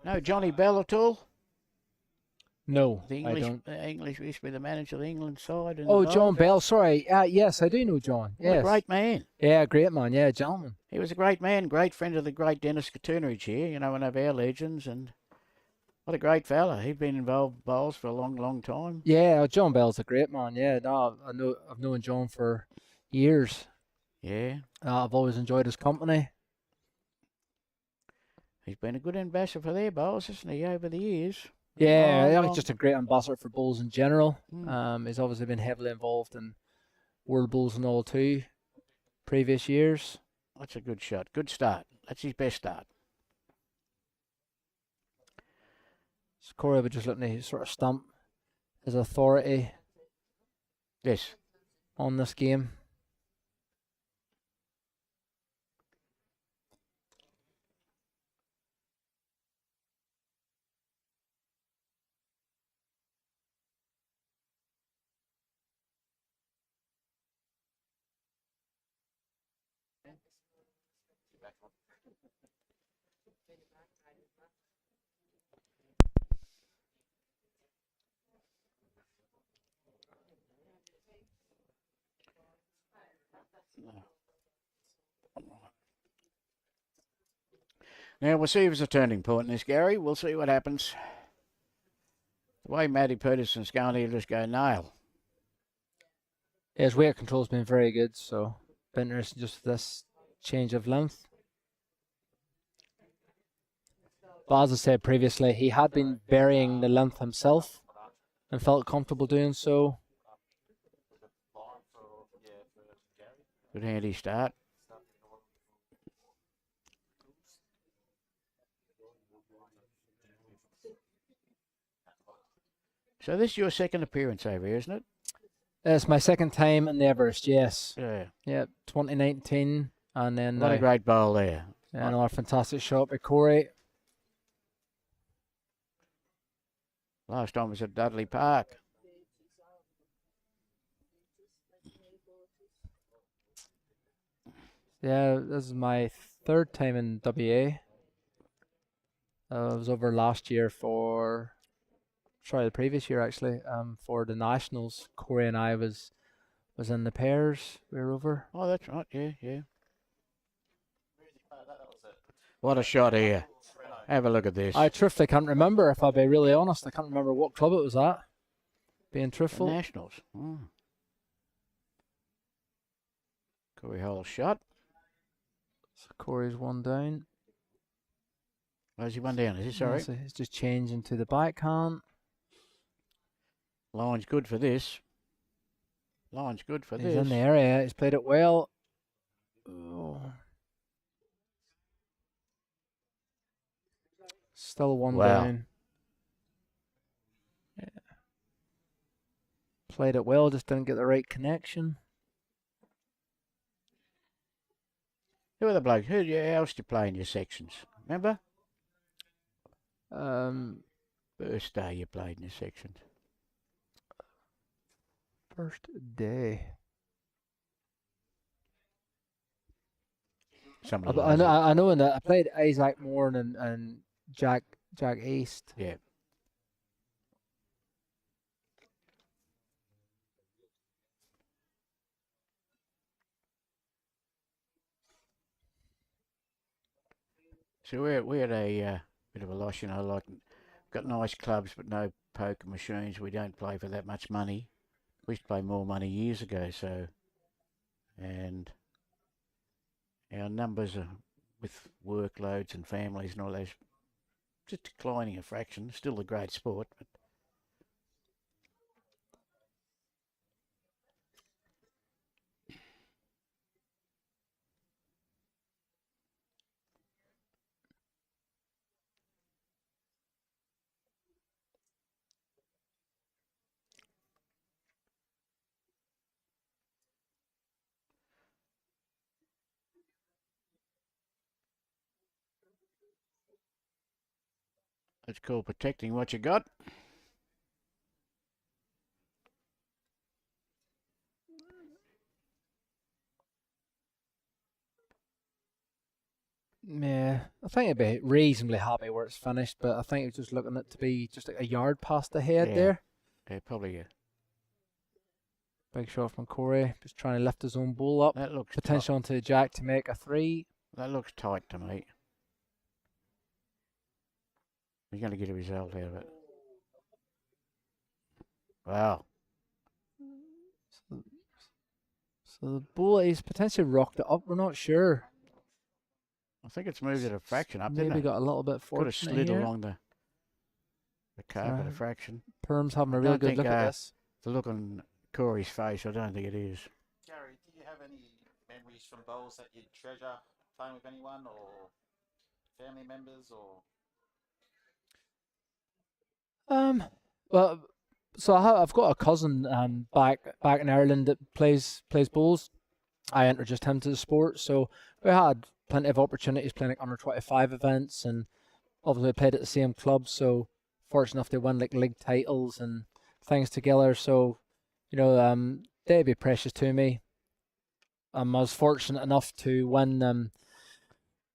No, Johnny Bell at all? No, The I English, don't. English used to be the manager of the England side. And Oh, John Bell. Sorry. Yes, I do know John. What a Yes. great man. Yeah, great man. Yeah, gentleman. He was a great man, great friend of the great Dennis Katunerich here, you know, one of our legends, and what a great fella. He'd been involved with bowls for a long, long time. Yeah, John Bell's a great man. Yeah, no, I've known John for years. Yeah. I've always enjoyed his company. He's been a good ambassador for their bowls, hasn't he, over the years? Yeah, Long, yeah, long- just a great ambassador for bowls in general. Mm. He's obviously been heavily involved in World Bowls and all too, previous years. That's a good shot. Good start. That's his best start. So Corey was just looking to sort of stamp his authority Yes. on this game. Now, we'll see if it's a turning point in this, Gary. We'll see what happens. The way Matty Pietersen's going, he'll just go nail. Yeah, his weight control's been very good, so been interesting just this change of length. But as I said previously, he had been varying the length himself and felt comfortable doing so. Good handy start. So this is your second appearance over here, isn't it? It's my second time in the Everest, yes. Yeah. Yeah, 2019, and then What a great bowl there. another fantastic shot by Corey. Last time was at Dudley Park. Yeah, this is my third time in WA. I was over last year the previous year actually, for the Nationals. Corey and I was in the pairs. We were over. Oh, that's right. Yeah, yeah. What a shot here. Have a look at this. I truthfully can't remember, if I'll be really honest. I can't remember what club it was at. Being The truthful. Nationals. Corey Hole shot. So Corey's one down. Where's he one down? Is he sorry? So he's just changing to the backhand. Line's good for this. Line's good for He's this. in the area. He's played it well. Oh. Still one Wow. down. Yeah. Played it well, just didn't get the right connection. Who are the blokes? Who else do you play in your sections? Remember? First day you played in your sections. First day. Some I, of the I know. lads- I know. In that I played Isaac Moore and Jack East. Yeah. So we're at a bit of a loss, you know. Like, got nice clubs, but no poker machines. We don't play for that much money. We used to play more money years ago. So, and our numbers are with workloads and families and all those just declining a fraction. Still a great sport, but it's called protecting what you got. Yeah, I think he'd be reasonably happy where it's finished, but I think he's just looking at it to be just like a yard past the head Yeah. there. Yeah, probably. Big shot from Corey, just trying to lift his own ball up. That looks Potential onto Jack to make a 3. That looks tight to me. He's going to get a result out of it. Wow. So the ball, he's potentially rocked it up. We're not sure. I think it's moved at a fraction up, didn't Maybe it? got a little bit Could have fortunate slid here. along the carpet a Right. fraction. Perm's having a I real don't good think, look at this. The look on Corey's face, I don't think it is. Gary, do you have any memories from bowls that you treasure playing with anyone or family members or? Well, so I've got a cousin back in Ireland that plays bowls. I introduced him to the sport, so we had plenty of opportunities playing like under 25 events, and obviously played at the same club. So fortunate enough to win like league titles and things together. So they'd be precious to me. I was fortunate enough to win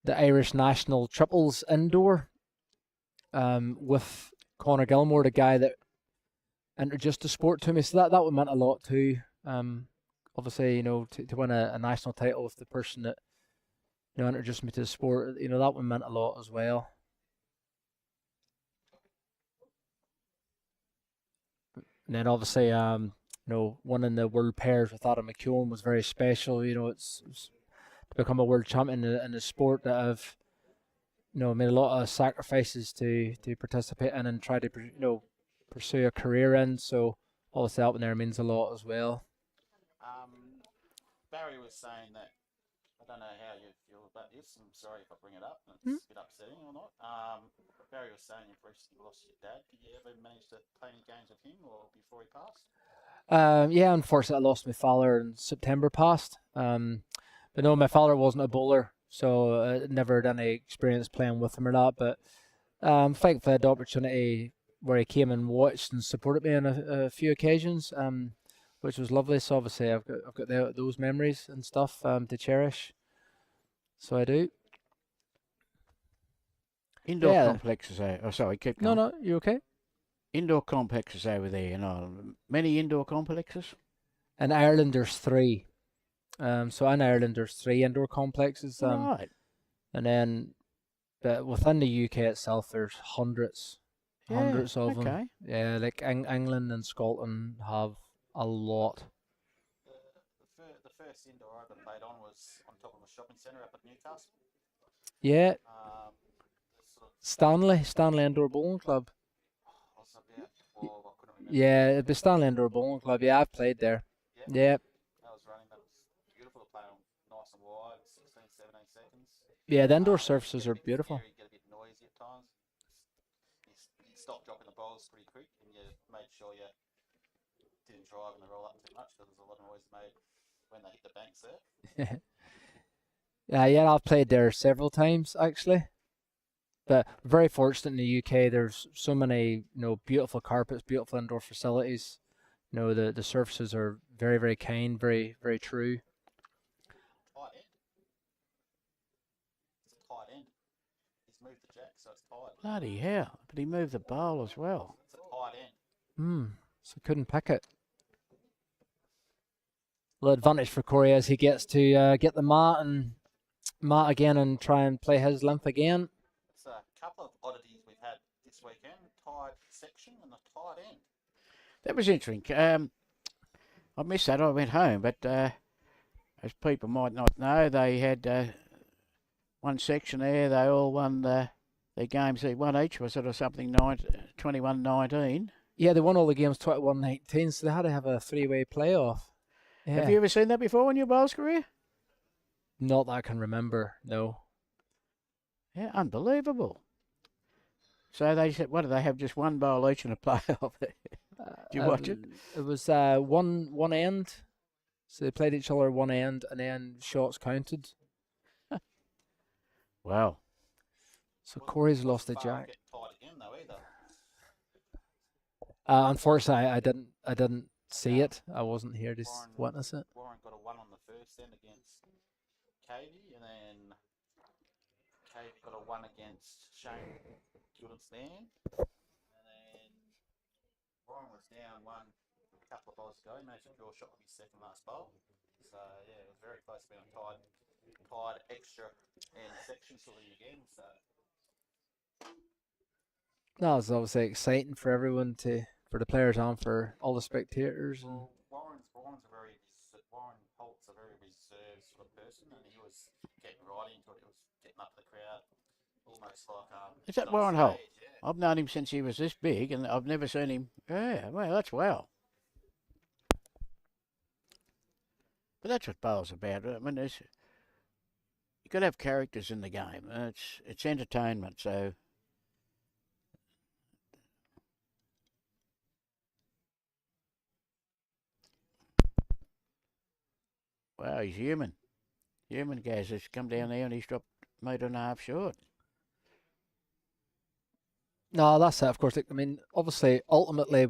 the Irish national triples indoor with Conor Gilmore, the guy that introduced the sport to me. So that would meant a lot too. Obviously, to win a national title with the person that introduced me to the sport, that would meant a lot as well. And then obviously, winning the world pairs with Adam McKeown was very special. It's to become a world champion in the sport that I've made a lot of sacrifices to participate in and try to pursue a career in. So obviously that one there means a lot as well. Barry was saying that, I don't know how you feel about this, I'm sorry if I bring it up, and it's a bit upsetting or not. Barry was saying you've recently lost your dad. Did you ever manage to play any games with him or before he passed? Yeah, unfortunately I lost my father in September past. But no, my father wasn't a bowler, so I never had any experience playing with him or that. But thankfully I had the opportunity where he came and watched and supported me on a few occasions, which was lovely. So obviously I've got those memories and stuff to cherish. So I do. Indoor Yeah. complexes. Oh, sorry, keep going. No, you okay? Indoor complexes over there. Many indoor complexes. In Ireland there's 3. So in Ireland there's 3 indoor complexes. Right. And then, but within the UK itself, there's hundreds of them. Okay. Yeah, like England and Scotland have a lot. The first indoor I ever played on was on top of a shopping centre up at Newcastle. Yeah, Sort of Stanley Indoor Bowling Club. was about 12, I couldn't remember. Yeah, the Stanley Indoor Bowling Club. Yeah, I've played there. Yeah. That was running, that was beautiful to play on, nice and wide, 16, 17 seconds. Yeah, the indoor Get surfaces a are bit beautiful. scary, get a bit noisy at times. You stopped dropping the bowls pretty quick and you made sure you didn't drive and roll up too much because there's a lot of noise made when they hit the banks there. Yeah, I've played there several times actually. But very fortunate in the UK. There's so many, beautiful carpets, beautiful indoor facilities. The surfaces are very, very kind, very, very true. Tight end. It's a tight end. He's moved the jack, so it's tight. Bloody hell! But he moved the bowl as well. It's a tight end. So couldn't pick it. Little advantage for Corey as he gets to get the mat again and try and play his length again. It's a couple of oddities we've had this weekend. Tied section and a tight end. That was interesting. I missed that. I went home, but as people might not know, they had one section there. They all won their games. They won each was sort of something 21-19. Yeah, they won all the games 21-19, so they had to have a 3-way playoff. Yeah. Have you ever seen that before in your bowls career? Not that I can remember, no. Yeah, unbelievable. So they said, what do they have? Just one bowl each in a playoff? Did you watch it? It was one end. So they played each other one end, and then shots counted. Wow. So Corey's lost the Far jack. get tied again though either. Unfortunately, I didn't see it. I wasn't here to witness it. Warren got a 1 on the first end against Cavey, and then okay, we got a 1 against Shane Gilden's and then Warren was down 1 a couple of bowls ago. He managed to draw a shot with his second last bowl. So yeah, it was very close to being tied extra and section sort of again. So No, it's obviously exciting for everyone for the players and for all the spectators. And well, Warren Holt's a very reserved sort of person, and he was getting right into it. He was getting up to the crowd, almost like Is that on Warren Holt? stage, yeah. I've known him since he was this big, and I've never seen him. Yeah, well, that's wow. But that's what bowl's about. I mean, you've got to have characters in the game. It's entertainment, so. Wow, he's human. Human Gaz has come down there and he's dropped a metre and a half short. no, that's it. Of course, I mean, obviously, ultimately,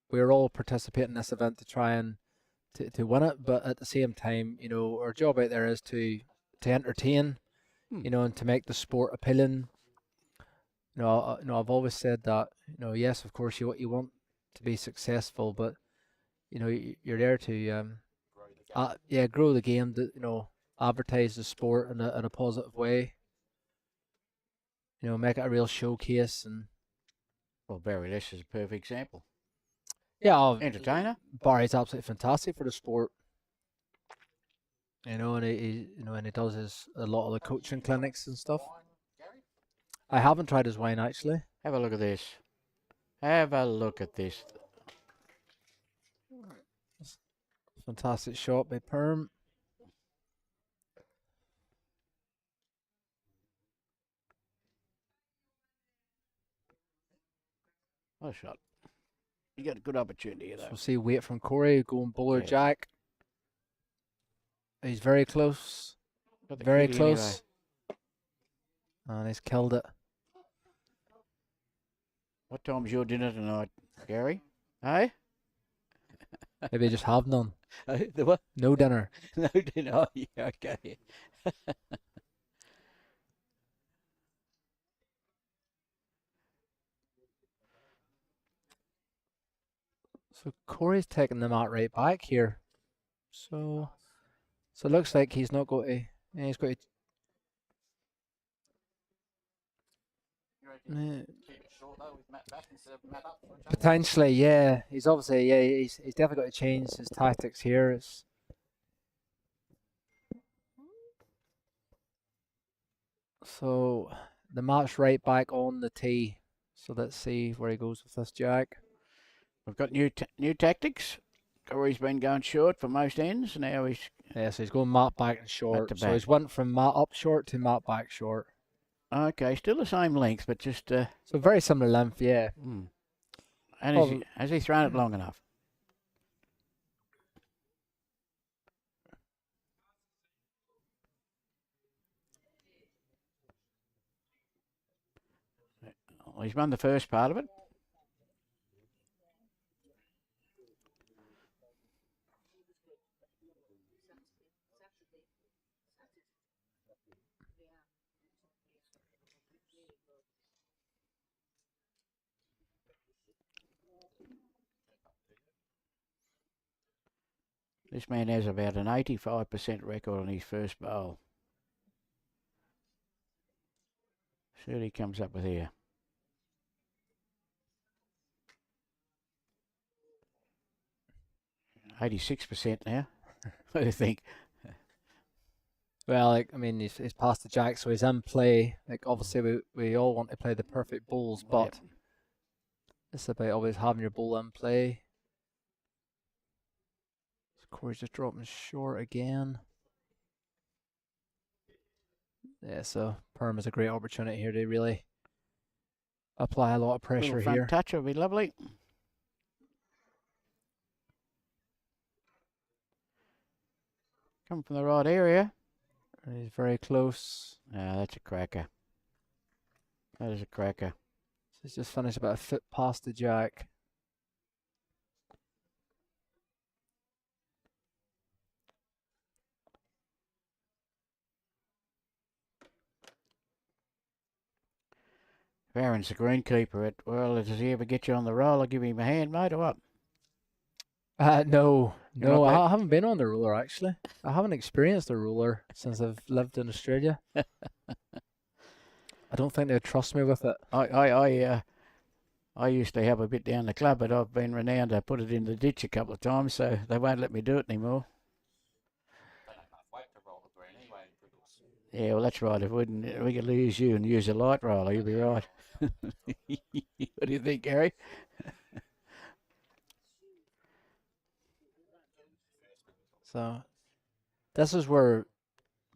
we're all participating in this event to try and to win it. But at the same time, you know, our job out there is to entertain, you know, and to make the sport appealing. You know, I've always said that. You know, yes, of course, you want to be successful, but you know, you're there to grow the game. You know, advertise the sport in a positive way. You know, make it a real showcase. And Well, Barry Less is a perfect example. yeah, Entertainer. Barry's absolutely fantastic for the sport. You know, and he does a lot of the coaching clinics and stuff. I haven't tried his wine actually. Have a look at this. Have a look at this. Fantastic shot by Perm. What a shot. You got a good opportunity here, So though. we'll see weight from Corey going bowler Yeah. Jack. He's very close. Got the Very kitty close. And he's killed it. What time's your dinner tonight, Gary? Hey? Maybe just have none. The what? No dinner. No dinner. Oh, yeah, okay. So Corey's taking them out right back here. So it looks like he's not going to. Yeah, he's going to. You reckon keep it short though with Matt back instead of Matt up for a change? Potentially, yeah. He's obviously, he's definitely got to change his tactics here. So the match right back on the tee. So let's see where he goes with this Jack. We've got new tactics. Corey's been going short for most ends. Now he's Yeah, so he's going mat back and short. to So back. he's went from mat up short to mat back short. okay. Still the same length, but just. So very similar length, yeah. And has he thrown it long enough? Well, he's won the first part of it. This man has about an 85% record on his first bowl. See what he comes up with here. 86% now. What do you think? Well, like, I mean, he's past the Jack, so he's in play. Like, obviously, we all want to play the perfect bowls, but it's about always having your bowl in play. So Corey's just dropping short again. Yeah, so Perm is a great opportunity here to really apply a lot of pressure Little front here. touch would be lovely. Coming from the right area. And he's very close. Ah, that's a cracker. That is a cracker. So he's just finished about a foot past the Jack. Aaron's the greenkeeper at Warilla. Does he ever get you on the roll or give him a hand, mate, or what? No, You're no, not I haven't been on the roller actually. I haven't experienced the roller since I've lived in Australia. I don't think they'd trust me with it. I used to have a bit down the club, but I've been renowned to put it in the ditch a couple of times, so they won't let me do it anymore. Don't have enough weight to roll the green anyway in Briggles. Yeah, well, that's right. If we could use you and use a light roller, you'd be right. What do you think, Gary? So this is where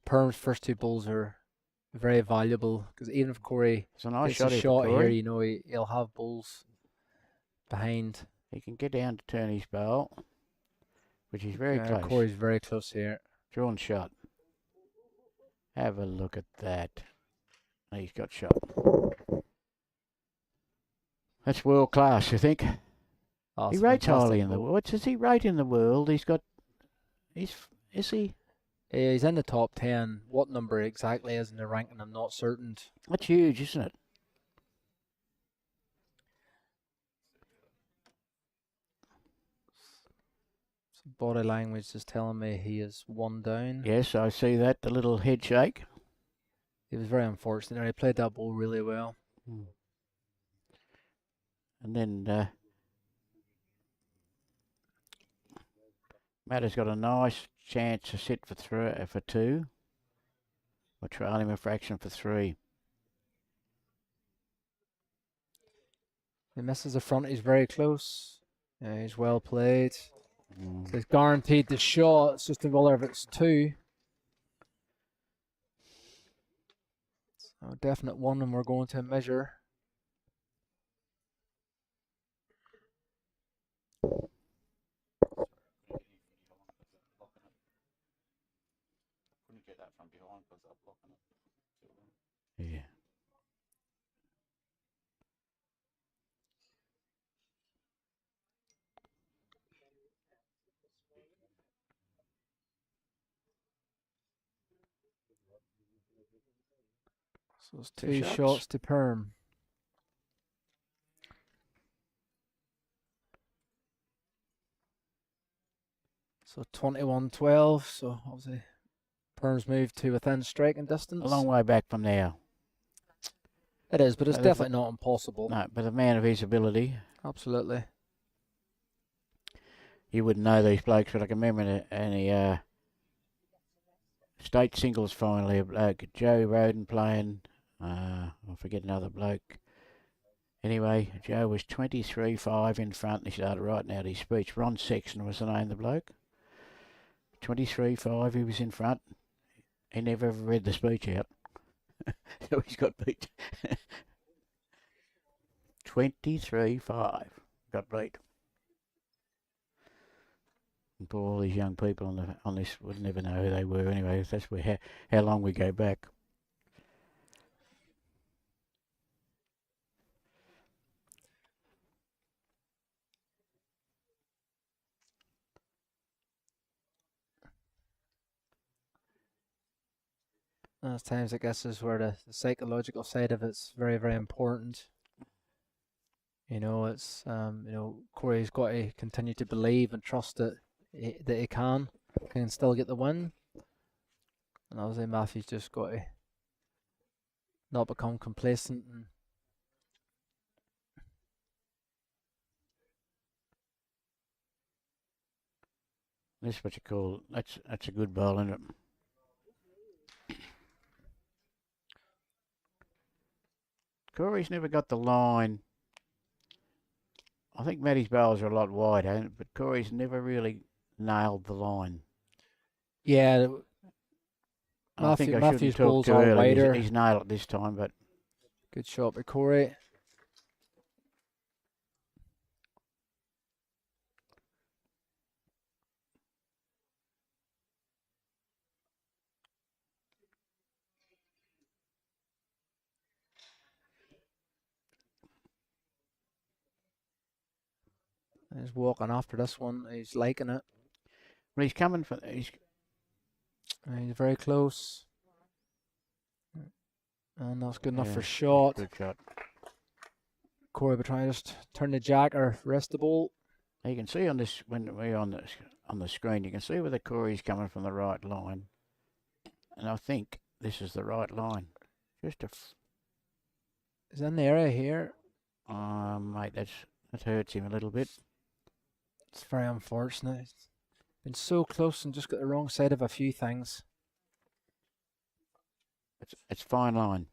Perm's first two balls are very valuable because even if Corey It's a nice gets shot, a here shot for here, Corey. you know he'll have balls behind. He can get down to turn his bowl, which is very close. Corey's very close here. Drawn shot. Have a look at that. He's got shot. That's world class, you think? Oh, He it's rates fantastic highly in the ball. world. What does he rate in the world? Is he? Yeah, he's in the top 10. What number exactly is in the ranking, I'm not certain. That's huge, isn't it? So body language is telling me he is one down. Yes, I see that. The little head shake. He was very unfortunate there. He played that ball really well. And then Matt has got a nice chance to sit for two. Or trail him a fraction for three. He misses the front. He's very close. Yeah, he's well played. So he's guaranteed the shot. It's just a whether if it's two. So a definite one, and we're going to measure. Couldn't get that from behind because they're blocking it. Yeah. So it's Two two shots. shots to Perm. So 21-12. So obviously Perm's moved to within striking distance. A long way back from now. It is, but it's No, definitely not impossible. No, but a man of his ability, Absolutely. you wouldn't know these blokes, but I can remember any state singles final, a bloke, Joe Roden playing, I forget another bloke. Anyway, Joe was 23-5 in front, and he started writing out his speech. Ron Sexton was the name of the bloke. 23-5, he was in front. He never ever read the speech out. So he's got beat. 23-5, got beat. And poor all these young people on this would never know who they were anyway. That's how long we go back. There's times I guess is where the psychological side of it's very, very important. You know, it's Corey's got to continue to believe and trust that he can still get the win. And obviously Matthew's just got to not become complacent and That's what you call that's a good bowl, isn't it? Corey's never got the line. I think Matty's bowls are a lot wider, but Corey's never really nailed the line. yeah, I think I Matthew's shouldn't talk balls too are early. wider. He's nailed it this time, but Good shot by Corey. He's walking after this one. He's liking it. he's coming for. He's very close. And that's good enough Yeah, for shot. Good shot. Corey, we're trying to just turn the jack or rest the ball. You can see on this, when we're on the screen, you can see where the Corey's coming from the right line. And I think this is the right line. Just a... He's in the area here. Mate, that hurts him a little bit. It's very unfortunate. He's been so close and just got the wrong side of a few things. It's fine line.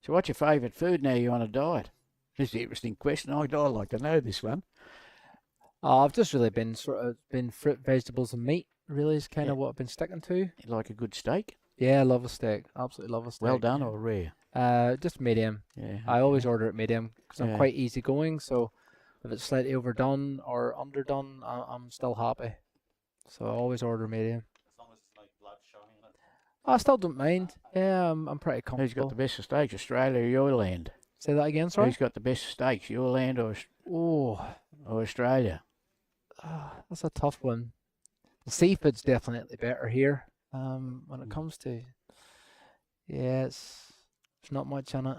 So what's your favourite food now you're on a diet? This is an interesting question. I'd like to know this one. I've just really been fruit, vegetables and meat. Really is kind of what I've been sticking to. You like a good steak? Yeah, I love a steak. Absolutely love a steak. Well done or rare? Just medium. Yeah. I always order it medium because I'm Yeah. quite easygoing. So if it's slightly overdone or underdone, I'm still happy. So I always order medium. As long as there's no blood showing in it. I still don't mind. Yeah, I'm pretty Who's comfortable. got the best steaks, Australia or your land? Say that again, sorry? Who's got the best steaks, your land or Oh, Australia? that's a tough one. The seafood's definitely better here. When it comes to, yeah, there's not much in it.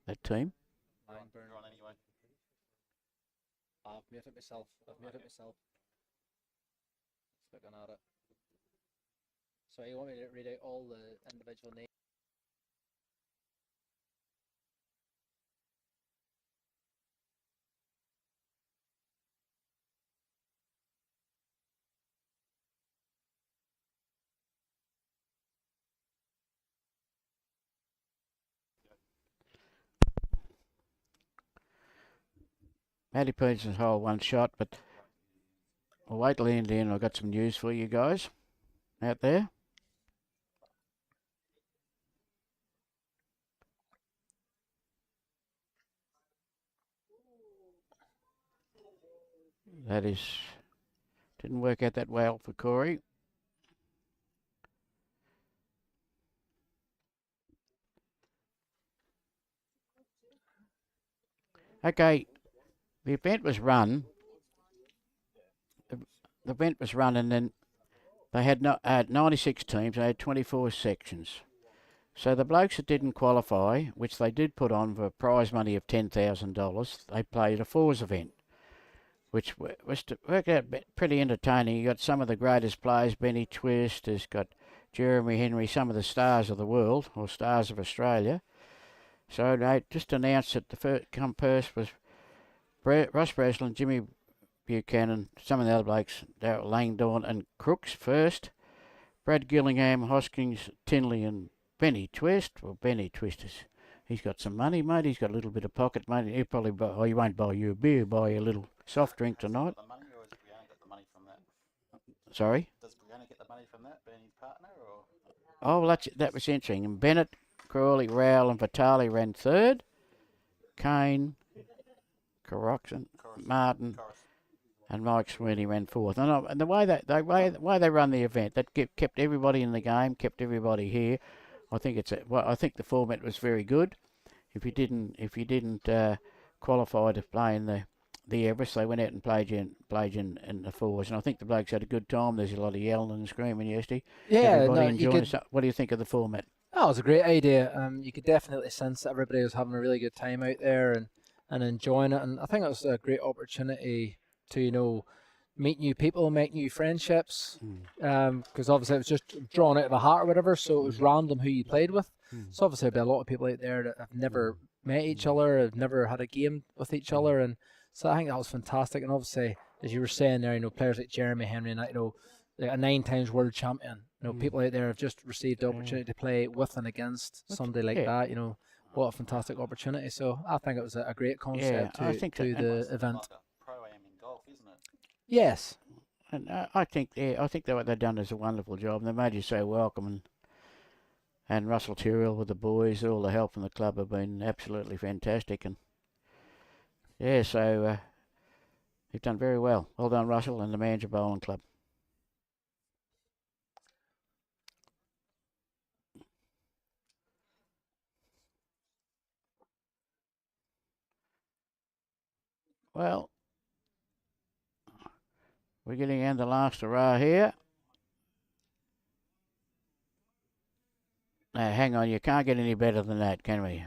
That team? You're on anyway. I've made it myself. Looking at it. So you want me to read out all the individual names? Matty Pietersen's hole one shot, but we'll wait till the end. I've got some news for you guys out there. That didn't work out that well for Corey. Okay, the event was run. The event was run, and then they had 96 teams. They had 24 sections. So the blokes that didn't qualify, which they did put on for prize money of $10,000, they played a fours event, which was to work out pretty entertaining. You got some of the greatest players. Benny Twist has got Jeremy Henry, some of the stars of the world or stars of Australia. So they just announced that the first come first was Ross Breslin, Jimmy Buchanan, some of the other blokes, Darryl Langdon and Crooks first. Brad Gillingham, Hoskins, Tinley and Benny Twist. Well, Benny Twist he's got some money, mate. He's got a little bit of pocket money. He'll probably buy, he won't buy you a beer, buy you a little soft drink tonight. The money, or has Brianna got the money from that? Sorry? Does Brianna get the money from that, being his partner, or? Oh, well, that was interesting. And Bennett, Crawley, Rowell and Vitali ran third. Kane, Corroxon, Martin and Mike Sweeney ran fourth. And the way they run the event, that kept everybody in the game, kept everybody here. I think I think the format was very good. If you didn't qualify to play in the Everest, they went out and played you in the fours. And I think the blokes had a good time. There's a lot of yelling and screaming yesterday. Yeah, everybody no, enjoying it. What do you think of the format? That was a great idea. You could definitely sense that everybody was having a really good time out there and enjoying it. And I think it was a great opportunity to, meet new people, make new friendships. Because obviously it was just drawn out of a hat or whatever, so it was random who you played with. So obviously there'll be a lot of people out there that have never met each other, have never had a game with each other, and so I think that was fantastic. And obviously, as you were saying there, players like Jeremy Henry, and like a 9 times world champion. People out there have just received the opportunity to play with and against somebody like that. What a fantastic opportunity. So I think it was a great concept I think to the event. Like a pro-am in golf, isn't it? Yes. And I think what they've done is a wonderful job. And they made you so welcome. And Russell Tyrrell with the boys, all the help from the club have been absolutely fantastic. And yeah, so you've done very well. Well done, Russell, and the Mandurah Bowling Club. Well, we're getting in the last hurrah here. Now, hang on, you can't get any better than that, can we?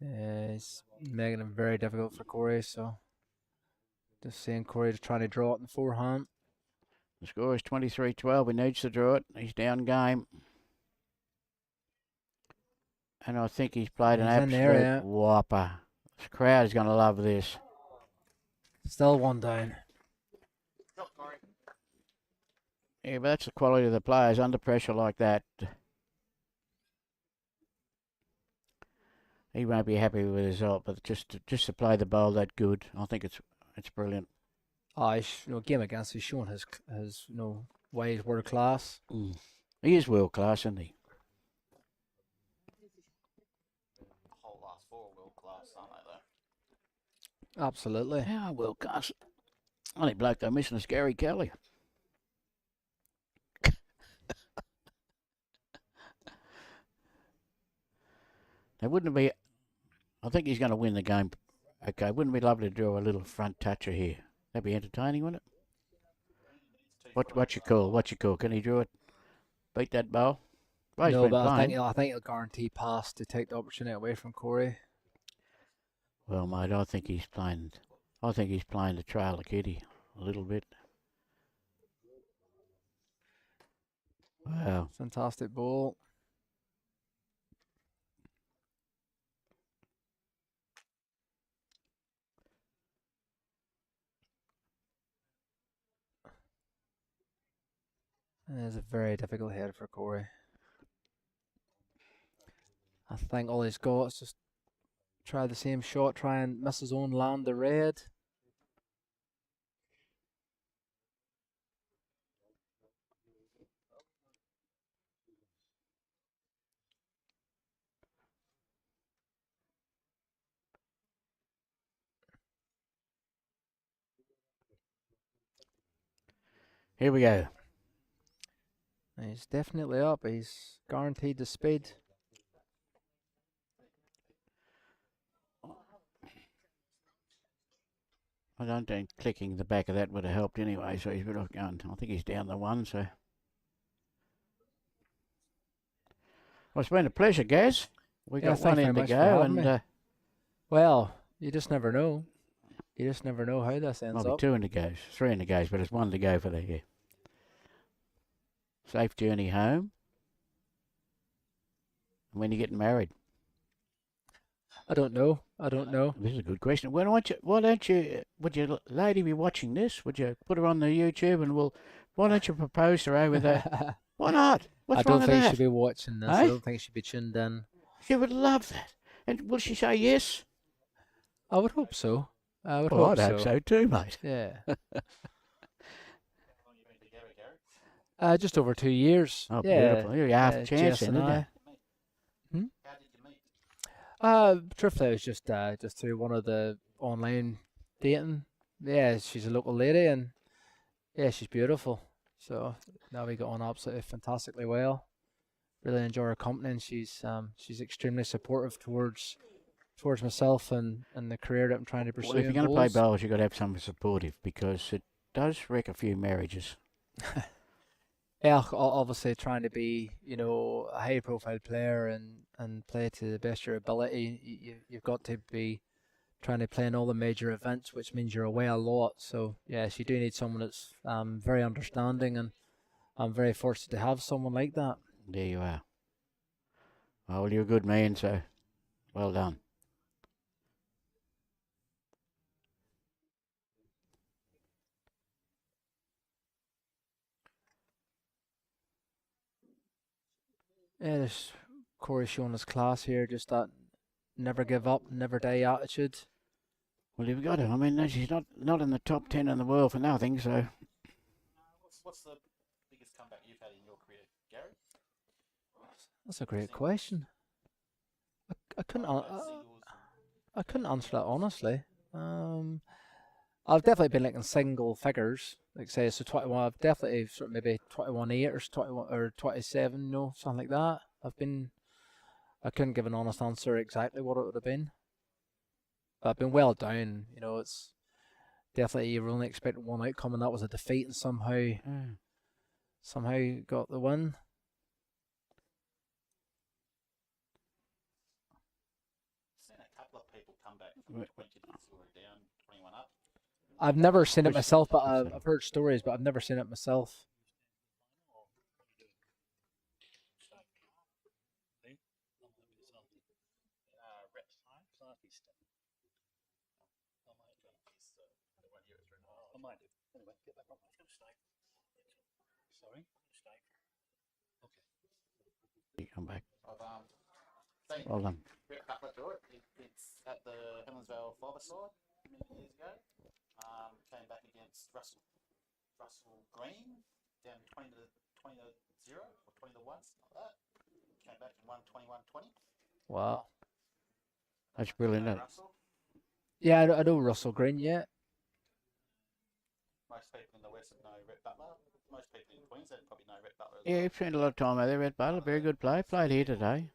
It's making it very difficult for Corey, so just seeing Corey just trying to draw it in the forehand. The score is 23-12. He needs to draw it. He's down game. And I think he's played an He's in there, absolute yeah. whopper. This crowd is going to love this. Still one down. Yeah, but that's the quality of the players under pressure like that. He won't be happy with the result, but just to play the bowl that good, I think it's brilliant. Game against he's shown his why he's world class. He is world class, isn't he? The whole last four are world class, aren't they, though? Absolutely. Yeah, world class. Only bloke they're missing is Gary Kelly. It wouldn't be. I think he's going to win the game. Okay, wouldn't it be lovely to draw a little front toucher here? That'd be entertaining, wouldn't it? What you call? Can he draw it? Beat that bowl? Well, he's No, been but playing. I think he'll guarantee pass to take the opportunity away from Corey. Well, mate, I think he's playing the trail of Kitty a little bit. Wow. Fantastic ball. It's a very difficult head for Corey. I think all he's got is just try the same shot, try and miss his own, land the red. Here we go. He's definitely up. He's guaranteed the speed. I don't think clicking the back of that would have helped anyway, so he's better off going. I think he's down the one, so. Well, it's been a pleasure, Gaz. We got one in to go, and well, you just never know. You just never know how this ends might be up. 2 in the goes, 3 in the goes, but it's 1 to go for the safe journey home. When are you getting married? I don't know. This is a good question. Why don't you, would your lady be watching this? Would you put her on the YouTube and why don't you propose to her over there? Why not? What's wrong with that? I don't think she'd be watching this. Eh? I don't think she'd be tuned in. She would love that. And will she say yes? I would hope so. I'd hope so too, mate. Yeah. How long you been together, Gary? Just over 2 years. Oh, yeah. beautiful. You're half a chance Jess then, and isn't I. it? How did you meet? Truthfully, it was just through one of the online dating. Yeah, she's a local lady, and yeah, she's beautiful. So now we got on absolutely fantastically well. Really enjoy her company, and she's extremely supportive towards myself and the career that I'm trying to pursue. Well, if you're going to play bowls, you've got to have someone supportive because it does wreck a few marriages. Yeah, obviously trying to be, a high-profile player and play to the best of your ability. You've got to be trying to play in all the major events, which means you're away a lot. So yes, you do need someone that's very understanding, and I'm very fortunate to have someone like that. There you are. Well, you're a good man, so well done. Yeah, there's Corey showing his class here, just that never give up, never die attitude. Well, you've got to. I mean, she's not in the top 10 in the world for nothing, so. What's the biggest comeback you've had in your career, Gary? That's a great question. I couldn't. I couldn't answer that honestly. I've definitely been like in single figures, like say so 21. I've definitely sort of maybe 21.8 or 21 or 27, something like that. I couldn't give an honest answer exactly what it would have been. But I've been well down. It's definitely you were only expecting one outcome, and that was a defeat, and somehow got the win. Seen a couple of people come back from 20 down, 21 up. I've never seen it myself, but I've heard stories, but I've never seen it myself. You come back. I've seen Well done. Brett Butler do it. It's at the Helensvale five-a-side many years ago. Came back against Russell Green down 20 to 0 or 20 to 1, something like that. Came back and won 21-20. Wow. That's brilliant, isn't it? Russell. Yeah, I know Russell Green. Yeah. Most people in the West know Brett Butler. Most people in Queensland probably know Brett Butler as Yeah, well. you've spent a lot of time out there, Red Butler. Very good play. Played here today.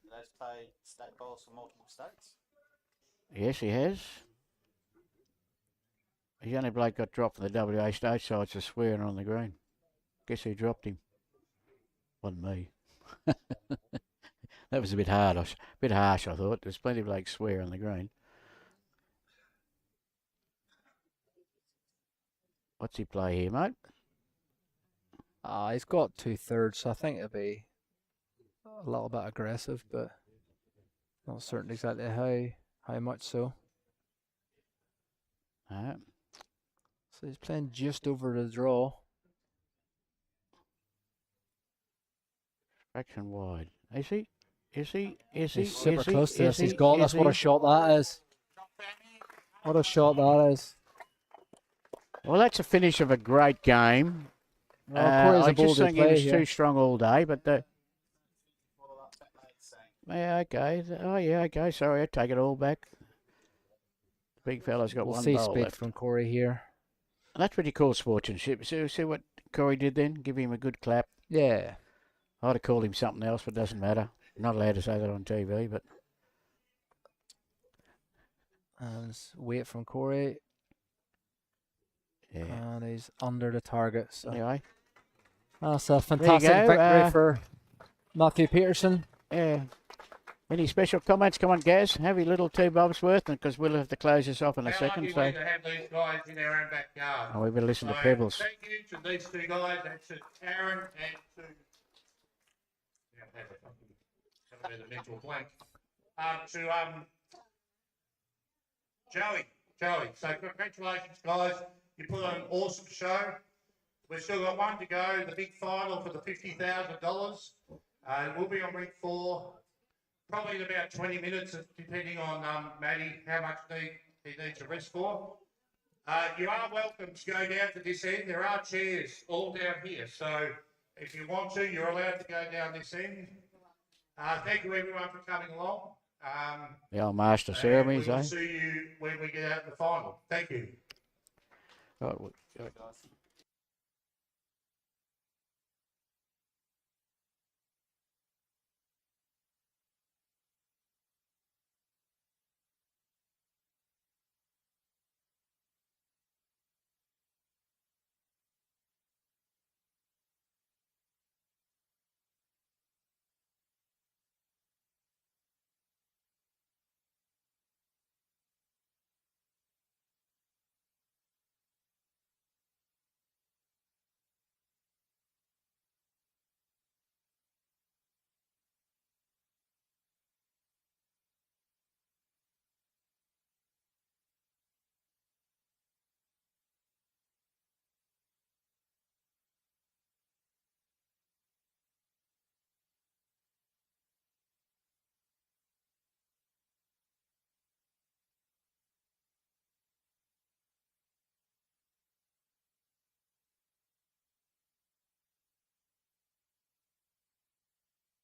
He's played state bowls for multiple states. Yes, he has. He's the only bloke got dropped for the WA state sides for swearing on the green. Guess who dropped him? Wasn't me. That was a bit hard. A bit harsh, I thought. There's plenty of blokes swear on the green. What's he play here, mate? He's got 2/3, so I think it'll be a little bit aggressive, but not certain exactly how much so. Alright. So he's playing just over the draw. Fraction wide. Is he? Is he? He's super Is he? close to Is this. He's he? got Is this. What a he? shot that is. What a shot that is. Well, that's a finish of a great game. Well, Corey's I a just bolder think he play was here. too strong all day, but yeah, okay. Oh, yeah, okay. Sorry, I take it all back. The big fella's got We'll one see bowl speed left. from Corey here. And that's pretty cool sportsmanship. See what Corey did then? Give him a good clap. Yeah. I'd have called him something else, but it doesn't matter. I'm not allowed to say that on TV, but And wait from Corey. yeah. And he's under the target. So Anyway, that's a fantastic go, victory for Mathew Pietersen. yeah. Any special comments? Come on, Gaz. Have your little 2 bobs worth, because we'll have to close this off in a second. So, To have these guys in their own backyard. we better listen to So, Pebbles. Thank you to these 2 guys, and to Aaron and to have a bit of mental blank. Joey. So congratulations, guys. You put on an awesome show. We've still got one to go, the big final for the $50,000. We'll be on week 4, probably in about 20 minutes, depending on Matty, how much he needs a rest for. You are welcome to go down to this end. There are chairs all down here, so if you want to, you're allowed to go down this end. Thank you everyone for coming along. The old master ceremonies, we will eh? see you when we get out in the final. Thank you. Right, Guys.